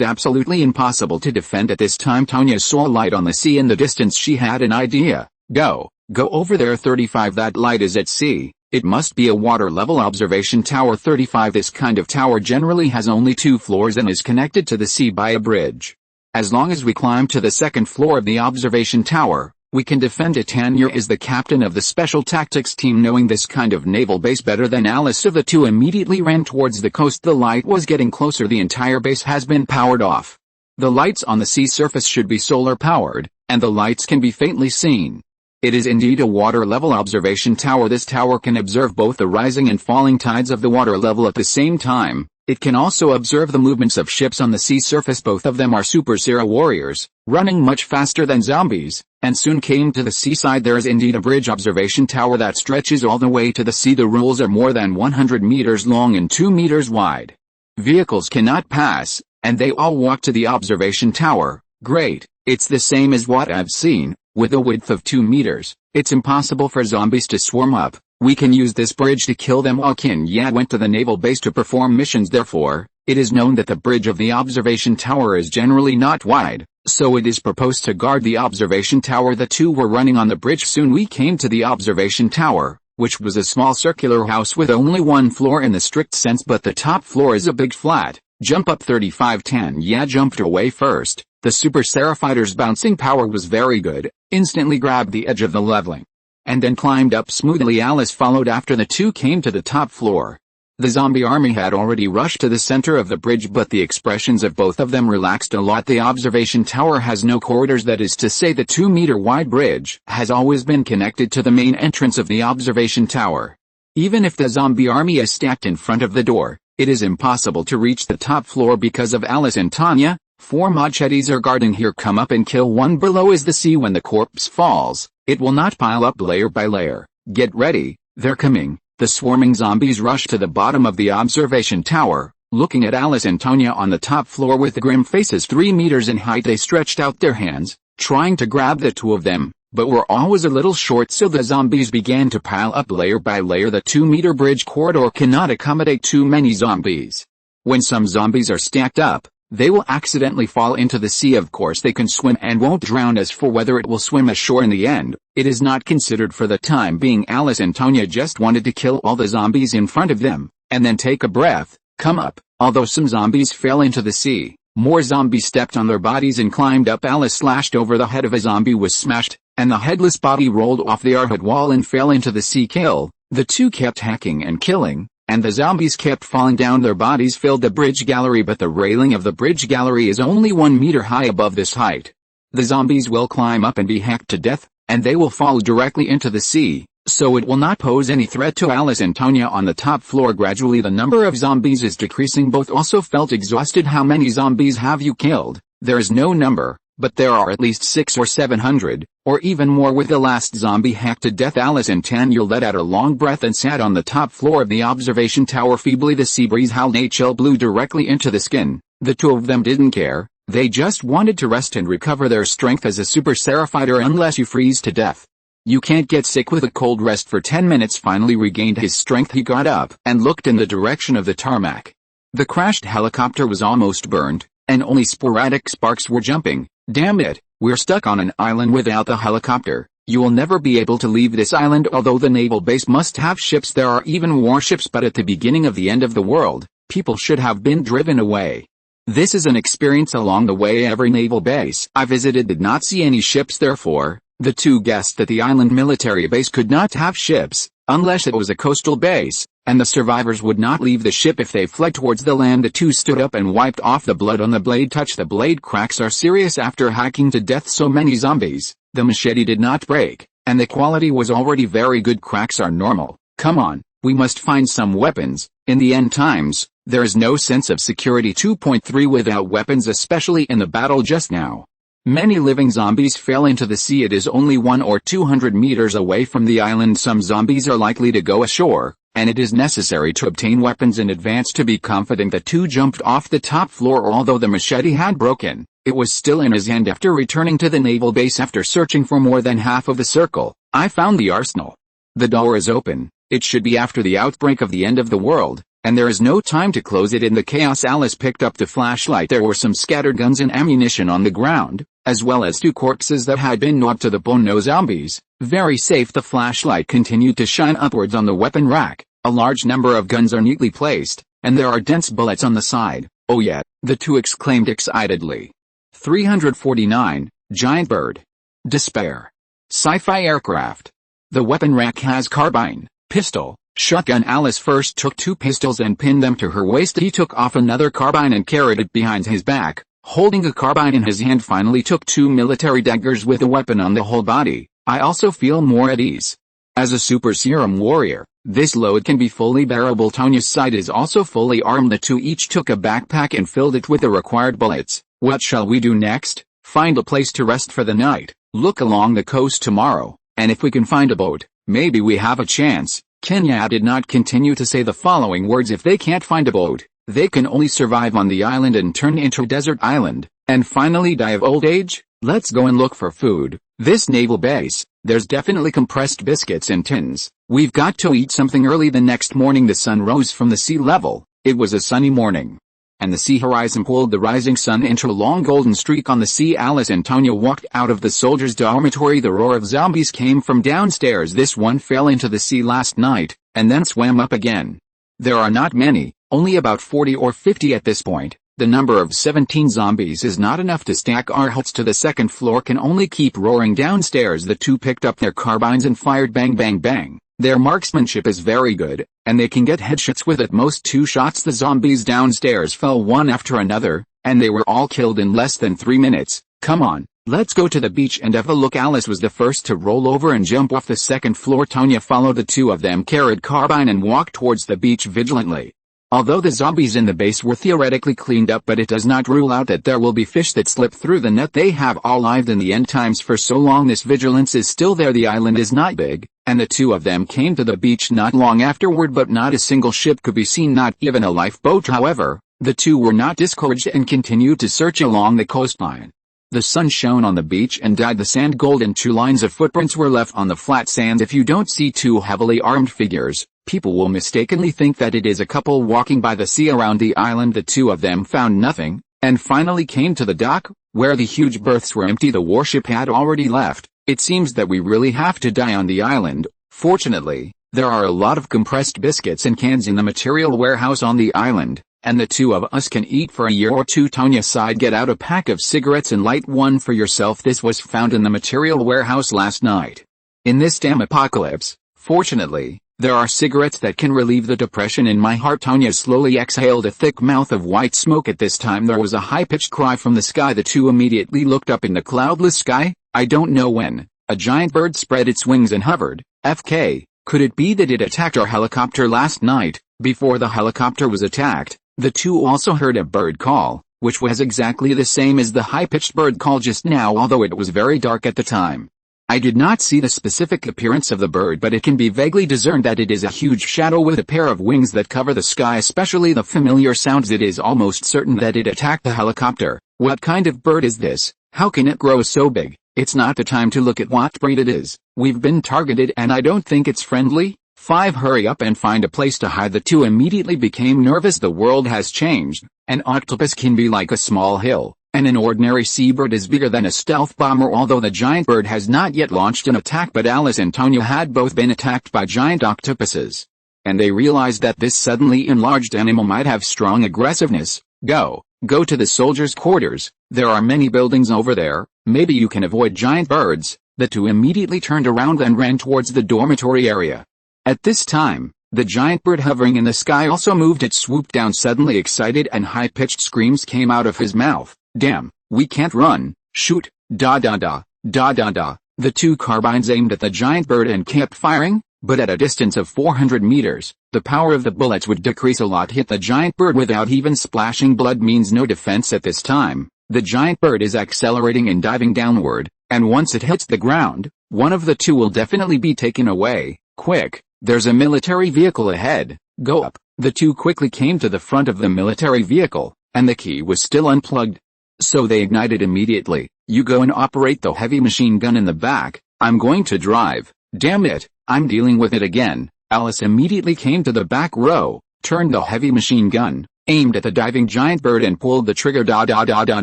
absolutely impossible to defend at this time. Tonya saw light on the sea in the distance. She had an idea. Go over there. 35, that light is at sea. It must be a water level observation tower. 35, this kind of tower generally has only 2 floors and is connected to the sea by a bridge. As long as we climb to the 2nd floor of the observation tower, we can defend it. Tanya is the captain of the special tactics team. Knowing this kind of naval base better than Alice, so the two immediately ran towards the coast. The light was getting closer. The entire base has been powered off. The lights on the sea surface should be solar powered, and the lights can be faintly seen. It is indeed a water level observation tower. This tower can observe both the rising and falling tides of the water level at the same time. It can also observe the movements of ships on the sea surface. Both of them are super Sarah warriors, running much faster than zombies, and soon came to the seaside. There is indeed a bridge observation tower that stretches all the way to the sea. The rules are more than 100 meters long and 2 meters wide. Vehicles cannot pass, and they all walk to the observation tower. Great, it's the same as what I've seen, with a width of 2 meters. It's impossible for zombies to swarm up. We can use this bridge to kill them all. Qin Yad went to the naval base to perform missions. Therefore, it is known that the bridge of the observation tower is generally not wide, so it is proposed to guard the observation tower. The two were running on the bridge. Soon we came to the observation tower, which was a small circular house with only 1 floor in the strict sense, but the top floor is a big flat. Jump up. 35. Tanya jumped away first. The Super Sarah fighter's bouncing power was very good, instantly grabbed the edge of the leveling, and then climbed up smoothly. Alice followed after the two came to the top floor. The zombie army had already rushed to the center of the bridge, but the expressions of both of them relaxed a lot. The observation tower has no corridors, that is to say the 2-meter wide bridge has always been connected to the main entrance of the observation tower. Even if the zombie army is stacked in front of the door, it is impossible to reach the top floor because of Alice and Tanya. 4 machetes are guarding here. Come up and kill one. Below is the sea. When the corpse falls, it will not pile up layer by layer. Get ready, they're coming. The swarming zombies rush to the bottom of the observation tower, looking at Alice and Tonya on the top floor with grim faces. 3 meters in height, they stretched out their hands, trying to grab the two of them, but were always a little short, so the zombies began to pile up layer by layer. The 2-meter bridge corridor cannot accommodate too many zombies. When some zombies are stacked up, they will accidentally fall into the sea. Of course they can swim and won't drown. As for whether it will swim ashore in the end, it is not considered for the time being. Alice and Tonya just wanted to kill all the zombies in front of them, and then take a breath, come up. Although some zombies fell into the sea, more zombies stepped on their bodies and climbed up. Alice slashed over the head of a zombie, was smashed, and the headless body rolled off the arhut wall and fell into the sea. Kill. The two kept hacking and killing, and the zombies kept falling down. Their bodies filled the bridge gallery, but the railing of the bridge gallery is only 1 meter high. Above this height, the zombies will climb up and be hacked to death, and they will fall directly into the sea. so it will not pose any threat to Alice and Tanya on the top floor. Gradually the number of zombies is decreasing. Both also felt exhausted. How many zombies have you killed? There is no number, but there are at least 600 or 700, or even more. With the last zombie hacked to death, Alice and Tanya let out a long breath and sat on the top floor of the observation tower. Feebly the sea breeze howled. A chill blew directly into the skin. The two of them didn't care. They just wanted to rest and recover their strength as a super fighter. Unless you freeze to death, you can't get sick with a cold. Rest for 10 minutes. Finally regained his strength, he got up and looked in the direction of the tarmac. The crashed helicopter was almost burned, and only sporadic sparks were jumping. Damn it, we're stuck on an island without the helicopter. You will never be able to leave this island. Although the naval base must have ships, there are even warships. But at the beginning of the end of the world, people should have been driven away. This is an experience along the way. Every naval base I visited did not see any ships. Therefore, the two guessed that the island military base could not have ships, unless it was a coastal base, and the survivors would not leave the ship if they fled towards the land. The two stood up and wiped off the blood on the blade. Touch the blade. Cracks are serious after hacking to death so many zombies. The machete did not break, and the quality was already very good. Cracks are normal. Come on, we must find some weapons. In the end times, there is no sense of security 2.3 without weapons, especially in the battle just now. Many living zombies fell into the sea. It is only 100 or 200 meters away from the island. Some zombies are likely to go ashore, and it is necessary to obtain weapons in advance to be confident. The two jumped off the top floor. Although the machete had broken, it was still in his hand. After returning to the naval base after searching for more than half of the circle, I found the arsenal. The door is open. It should be after the outbreak of the end of the world, and there is no time to close it. In the chaos, Alice picked up the flashlight. There were some scattered guns and ammunition on the ground, as well as two corpses that had been gnawed to the bone. No zombies. Very safe. The flashlight continued to shine upwards on the weapon rack. A large number of guns are neatly placed, and there are dense bullets on the side. Oh yeah, the two exclaimed excitedly. 349, Giant Bird. Despair. Sci-fi aircraft. The weapon rack has carbine, pistol, shotgun. Alice first took two pistols and pinned them to her waist. He took off another carbine and carried it behind his back, holding a carbine in his hand. Finally took two military daggers with a weapon on the whole body. I also feel more at ease. As a super serum warrior, this load can be fully bearable. Tanya's side is also fully armed. The two each took a backpack and filled it with the required bullets. What shall we do next? Find a place to rest for the night, look along the coast tomorrow, and if we can find a boat, maybe we have a chance. Kenya did not continue to say the following words: if they can't find a boat, they can only survive on the island and turn into a desert island, and finally die of old age. Let's go and look for food. This naval base, there's definitely compressed biscuits in tins. We've got to eat something early. The next morning the sun rose from the sea level. It was a sunny morning, and the sea horizon pulled the rising sun into a long golden streak on the sea. Alice and Tanya walked out of the soldiers' dormitory. The roar of zombies came from downstairs. This one fell into the sea last night, and then swam up again. There are not many, only about 40 or 50 at this point. The number of 17 zombies is not enough to stack our huts to the second floor. Can only keep roaring downstairs. The two picked up their carbines and fired. Bang bang bang. Their marksmanship is very good, and they can get headshots with at most 2 shots. The zombies downstairs fell one after another, and they were all killed in less than 3 minutes. Come on, let's go to the beach and have a look. Alice was the first to roll over and jump off the second floor. Tanya followed. The two of them carried carbine and walked towards the beach vigilantly. Although the zombies in the base were theoretically cleaned up, but it does not rule out that there will be fish that slip through the net. They have all lived in the end times for so long. This vigilance is still there. The island is not big, and the two of them came to the beach not long afterward, but not a single ship could be seen, not even a lifeboat. However, the two were not discouraged and continued to search along the coastline. The sun shone on the beach and dyed the sand gold, and 2 lines of footprints were left on the flat sand. If you don't see 2 heavily armed figures, people will mistakenly think that it is a couple walking by the sea around the island. The two of them found nothing, and finally came to the dock, where the huge berths were empty. The warship had already left. It seems that we really have to die on the island. Fortunately, there are a lot of compressed biscuits and cans in the material warehouse on the island, and the two of us can eat for a year or two. Tanya sighed. Get out a pack of cigarettes and light one for yourself. This was found in the material warehouse last night. In this damn apocalypse, fortunately, there are cigarettes that can relieve the depression in my heart. Tanya slowly exhaled a thick mouth of white smoke. At this time there was a high-pitched cry from the sky. The two immediately looked up in the cloudless sky. I don't know when, a giant bird spread its wings and hovered, FK, could it be that it attacked our helicopter last night? Before the helicopter was attacked, the two also heard a bird call, which was exactly the same as the high-pitched bird call just now, although it was very dark at the time. I did not see the specific appearance of the bird, but it can be vaguely discerned that it is a huge shadow with a pair of wings that cover the sky. Especially the familiar sounds, it is almost certain that it attacked the helicopter. What kind of bird is this? How can it grow so big? It's not the time to look at what breed it is. We've been targeted and I don't think it's friendly. 5. Hurry up and find a place to hide. The two immediately became nervous. The world has changed. An octopus can be like a small hill, and an ordinary seabird is bigger than a stealth bomber. Although the giant bird has not yet launched an attack, but Alice and Tanya had both been attacked by giant octopuses. And they realized that this suddenly enlarged animal might have strong aggressiveness. Go to the soldiers' quarters. There are many buildings over there. Maybe you can avoid giant birds. The two immediately turned around and ran towards the dormitory area. At this time, the giant bird hovering in the sky also moved. It swooped down suddenly, excited, and high-pitched screams came out of his mouth. Damn, we can't run. Shoot. Da da da. Da da da. The two carbines aimed at the giant bird and kept firing, but at a distance of 400 meters, the power of the bullets would decrease a lot. Hit the giant bird without even splashing blood means no defense at this time. The giant bird is accelerating and diving downward, and once it hits the ground, one of the two will definitely be taken away. Quick, there's a military vehicle ahead. Go up. The two quickly came to the front of the military vehicle, and the key was still unplugged. So they ignited immediately. You go and operate the heavy machine gun in the back. I'm going to drive. Damn it, I'm dealing with it again. Alice immediately came to the back row, turned the heavy machine gun, aimed at the diving giant bird and pulled the trigger. Da da da da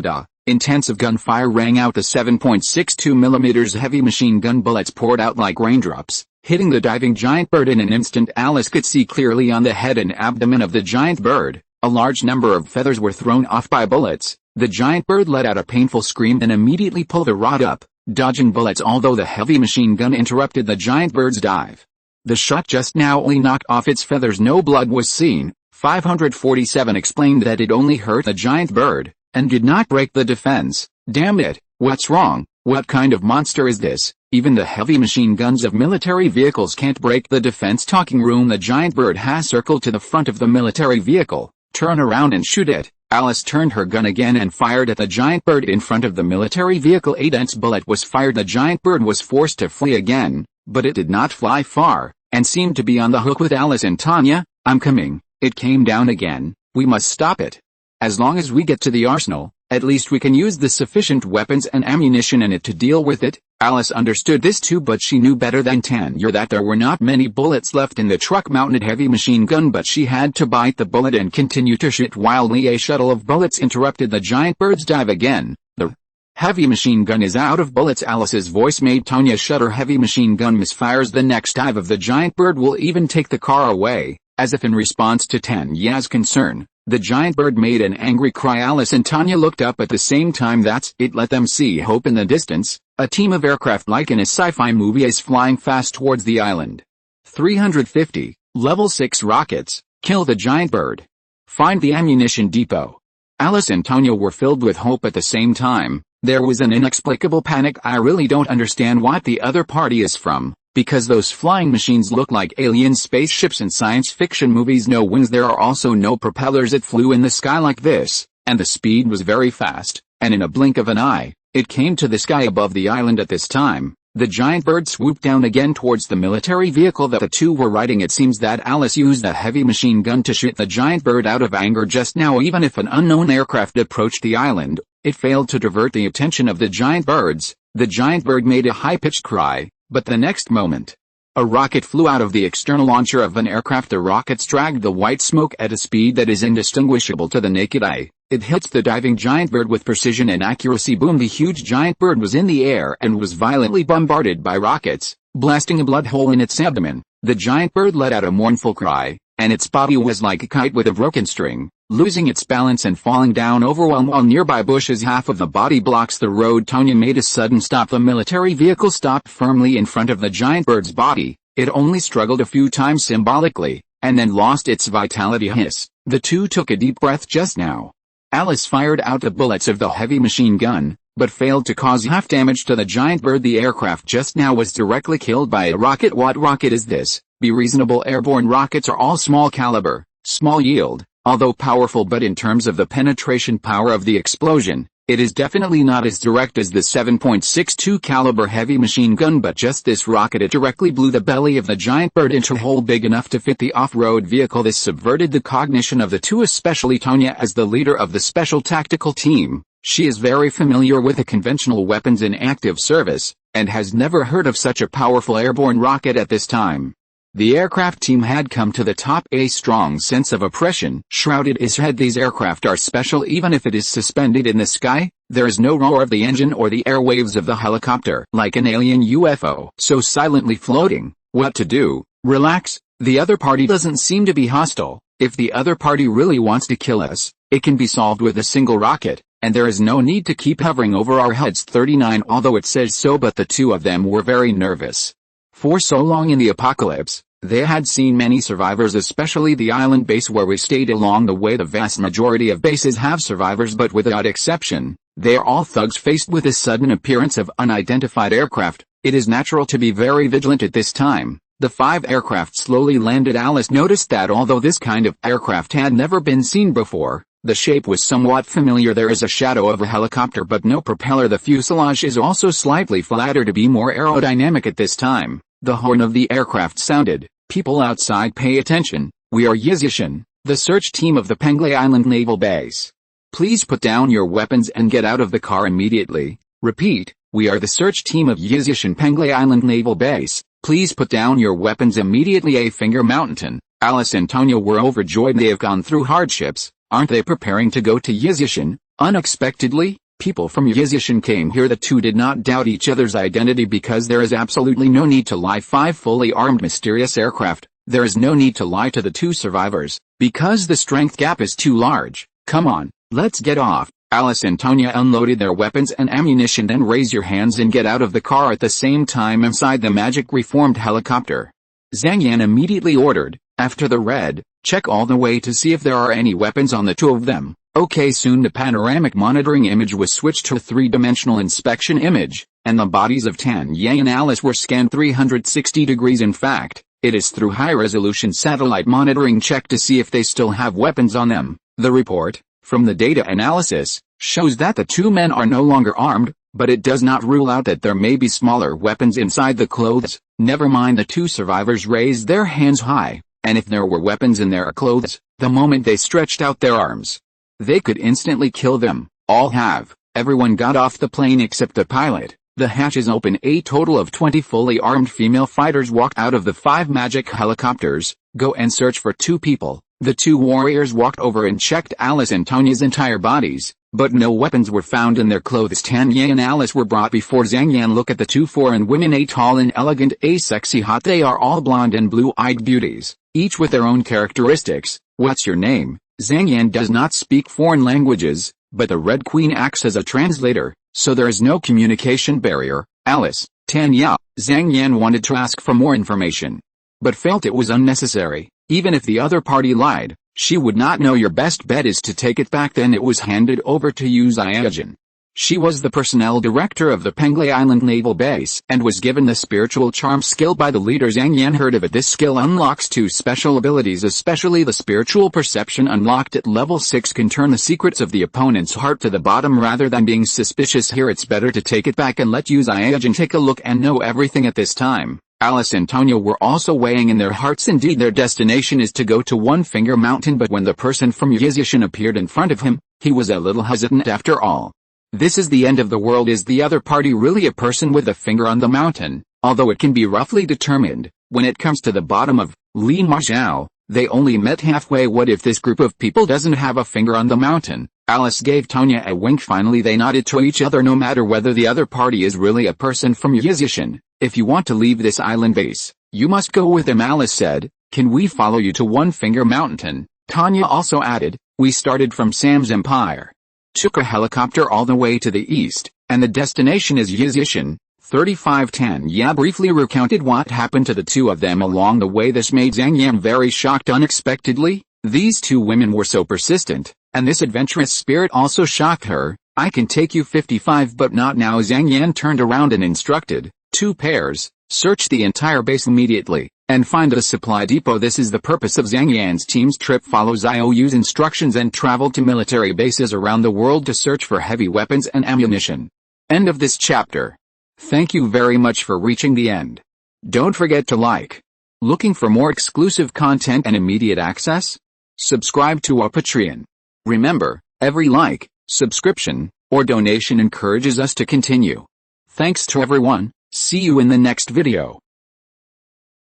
da. Intensive gunfire rang out. The 7.62mm heavy machine gun bullets poured out like raindrops, hitting the diving giant bird in an instant. Alice could see clearly on the head and abdomen of the giant bird. A large number of feathers were thrown off by bullets. The giant bird let out a painful scream and immediately pulled the rod up, dodging bullets, although the heavy machine gun interrupted the giant bird's dive. The shot just now only knocked off its feathers. No blood was seen. 547 explained that it only hurt the giant bird, and did not break the defense. Damn it, what's wrong? What kind of monster is this? Even the heavy machine guns of military vehicles can't break the defense. Talking room. The giant bird has circled to the front of the military vehicle. Turn around and shoot it. Alice turned her gun again and fired at the giant bird in front of the military vehicle. A dense bullet was fired. The giant bird was forced to flee again, but it did not fly far, and seemed to be on the hook with Alice and Tanya. I'm coming. It came down again. We must stop it. As long as we get to the arsenal, at least we can use the sufficient weapons and ammunition in it to deal with it. Alice understood this too, but she knew better than Tanya that there were not many bullets left in the truck-mounted heavy machine gun, but she had to bite the bullet and continue to shoot wildly. A shuttle of bullets interrupted the giant bird's dive again. The heavy machine gun is out of bullets. Alice's voice made Tanya shudder. Heavy machine gun misfires. The next dive of the giant bird will even take the car away. As if in response to Tanya's concern, the giant bird made an angry cry. Alice and Tanya looked up at the same time. That's it. Let them see hope in the distance. A team of aircraft like in a sci-fi movie is flying fast towards the island. 350, level 6 rockets, kill the giant bird. Find the ammunition depot. Alice and Tanya were filled with hope at the same time. There was an inexplicable panic. I really don't understand what the other party is from, because those flying machines look like alien spaceships in science fiction movies. No wings. There are also no propellers. It flew in the sky like this, and the speed was very fast, and in a blink of an eye, it came to the sky above the island. At this time, the giant bird swooped down again towards the military vehicle that the two were riding. It seems that Alice used a heavy machine gun to shoot the giant bird out of anger just now. Even if an unknown aircraft approached the island, it failed to divert the attention of the giant birds. The giant bird made a high-pitched cry, but the next moment, a rocket flew out of the external launcher of an aircraft. The rockets dragged the white smoke at a speed that is indistinguishable to the naked eye. It hits the diving giant bird with precision and accuracy. Boom! The huge giant bird was in the air and was violently bombarded by rockets, blasting a blood hole in its abdomen. The giant bird let out a mournful cry, and its body was like a kite with a broken string, losing its balance and falling down, overwhelmed while nearby bushes. Half of the body blocks the road. Tanya made a sudden stop. The military vehicle stopped firmly in front of the giant bird's body. It only struggled a few times symbolically, and then lost its vitality. Hiss. The two took a deep breath. Just now, Alice fired out the bullets of the heavy machine gun, but failed to cause half damage to the giant bird. The aircraft just now was directly killed by a rocket. What rocket is this? Be reasonable. Airborne rockets are all small caliber, small yield, although powerful, but in terms of the penetration power of the explosion, it is definitely not as direct as the 7.62 caliber heavy machine gun. But just this rocket, it directly blew the belly of the giant bird into a hole big enough to fit the off-road vehicle. This subverted the cognition of the two, especially Tanya as the leader of the special tactical team. She is very familiar with the conventional weapons in active service, and has never heard of such a powerful airborne rocket at this time. The aircraft team had come to the top. A strong sense of oppression shrouded his head. These aircraft are special. Even if it is suspended in the sky, there is no roar of the engine or the airwaves of the helicopter like an alien UFO. So silently floating. What to do? Relax. The other party doesn't seem to be hostile. If the other party really wants to kill us, it can be solved with a single rocket, and there is no need to keep hovering over our heads. 39. Although it says so, but the two of them were very nervous. For so long in the apocalypse, they had seen many survivors, especially the island base where we stayed. Along the way, the vast majority of bases have survivors, but without exception, they are all thugs. Faced with the sudden appearance of unidentified aircraft, it is natural to be very vigilant at this time. The 5 aircraft slowly landed. Alice noticed that although this kind of aircraft had never been seen before, the shape was somewhat familiar. There is a shadow of a helicopter but no propeller. The fuselage is also slightly flatter to be more aerodynamic. At this time, the horn of the aircraft sounded. People outside, pay attention. We are Yizishan, the search team of the Penglai Island Naval Base. Please put down your weapons and get out of the car immediately. Repeat, we are the search team of Yizishan Penglai Island Naval Base. Please put down your weapons immediately. A finger mountain. Alice and Tanya were overjoyed. They have gone through hardships. Aren't they preparing to go to Yizishan? Unexpectedly, people from Yizishan came here. The two did not doubt each other's identity because there is absolutely no need to lie. 5 fully armed mysterious aircraft. There is no need to lie to the 2 survivors, because the strength gap is too large. Come on, let's get off. Alice and Tanya unloaded their weapons and ammunition. Then raise your hands and get out of the car at the same time inside the magic reformed helicopter. Zhang Yan immediately ordered, after the red, check all the way to see if there are any weapons on the 2 of them. Okay, soon the panoramic monitoring image was switched to a 3-dimensional inspection image, and the bodies of Tanya and Alice were scanned 360 degrees. In fact, it is through high-resolution satellite monitoring check to see if they still have weapons on them. The report, from the data analysis, shows that the 2 men are no longer armed, but it does not rule out that there may be smaller weapons inside the clothes. Never mind. The 2 survivors raised their hands high, and if there were weapons in their clothes, the moment they stretched out their arms, they could instantly kill them. All have. Everyone got off the plane except the pilot. The hatch is open. A total of 20 fully armed female fighters walked out of the 5 magic helicopters. Go and search for 2 people. The 2 warriors walked over and checked Alice and Tanya's entire bodies, but no weapons were found in their clothes. Tanya and Alice were brought before Zhang Yan. Look at the 2 foreign women, a tall and elegant, a sexy hot. They are all blonde and blue-eyed beauties, each with their own characteristics. What's your name? Zhang Yan does not speak foreign languages, but the Red Queen acts as a translator, so there is no communication barrier. Alice, Tanya. Zhang Yan wanted to ask for more information, but felt it was unnecessary. Even if the other party lied, she would not know. Your best bet is to take it back. Then it was handed over to Yu Xiaojun. She was the personnel director of the Penglai Island Naval Base, and was given the spiritual charm skill by the leader. Zhang Yan heard of it. This skill unlocks 2 special abilities, especially the spiritual perception unlocked at level 6 can turn the secrets of the opponent's heart to the bottom. Rather than being suspicious here, it's better to take it back and let Yu Xiaojun take a look and know everything. At this time, Alice and Tanya were also weighing in their hearts. Indeed, their destination is to go to One Finger Mountain, but when the person from Yizishan appeared in front of him, he was a little hesitant. After all, this is the end of the world. Is the other party really a person with a finger on the mountain? Although it can be roughly determined, when it comes to the bottom of Li Marjiao, they only met halfway. What if this group of people doesn't have a finger on the mountain? Alice gave Tanya a wink. Finally they nodded to each other. No matter whether the other party is really a person from Yizishan, if you want to leave this island base, you must go with them. Alice said, can we follow you to One Finger Mountain? Tanya also added, we started from Sam's Empire, took a helicopter all the way to the east, and the destination is Yizishan. 35. Tanya briefly recounted what happened to the 2 of them along the way. This made Zhang Yan very shocked. Unexpectedly, these 2 women were so persistent, and this adventurous spirit also shocked her. I can take you 55 but not now. Zhang Yan turned around and instructed, 2 pairs, search the entire base immediately, and find a supply depot. This is the purpose of Zhang Yan's team's trip. Follow Xiao Yu's instructions and travel to military bases around the world to search for heavy weapons and ammunition. End of this chapter. Thank you very much for reaching the end. Don't forget to like. Looking for more exclusive content and immediate access? Subscribe to our Patreon. Remember, every like, subscription, or donation encourages us to continue. Thanks to everyone. See you in the next video.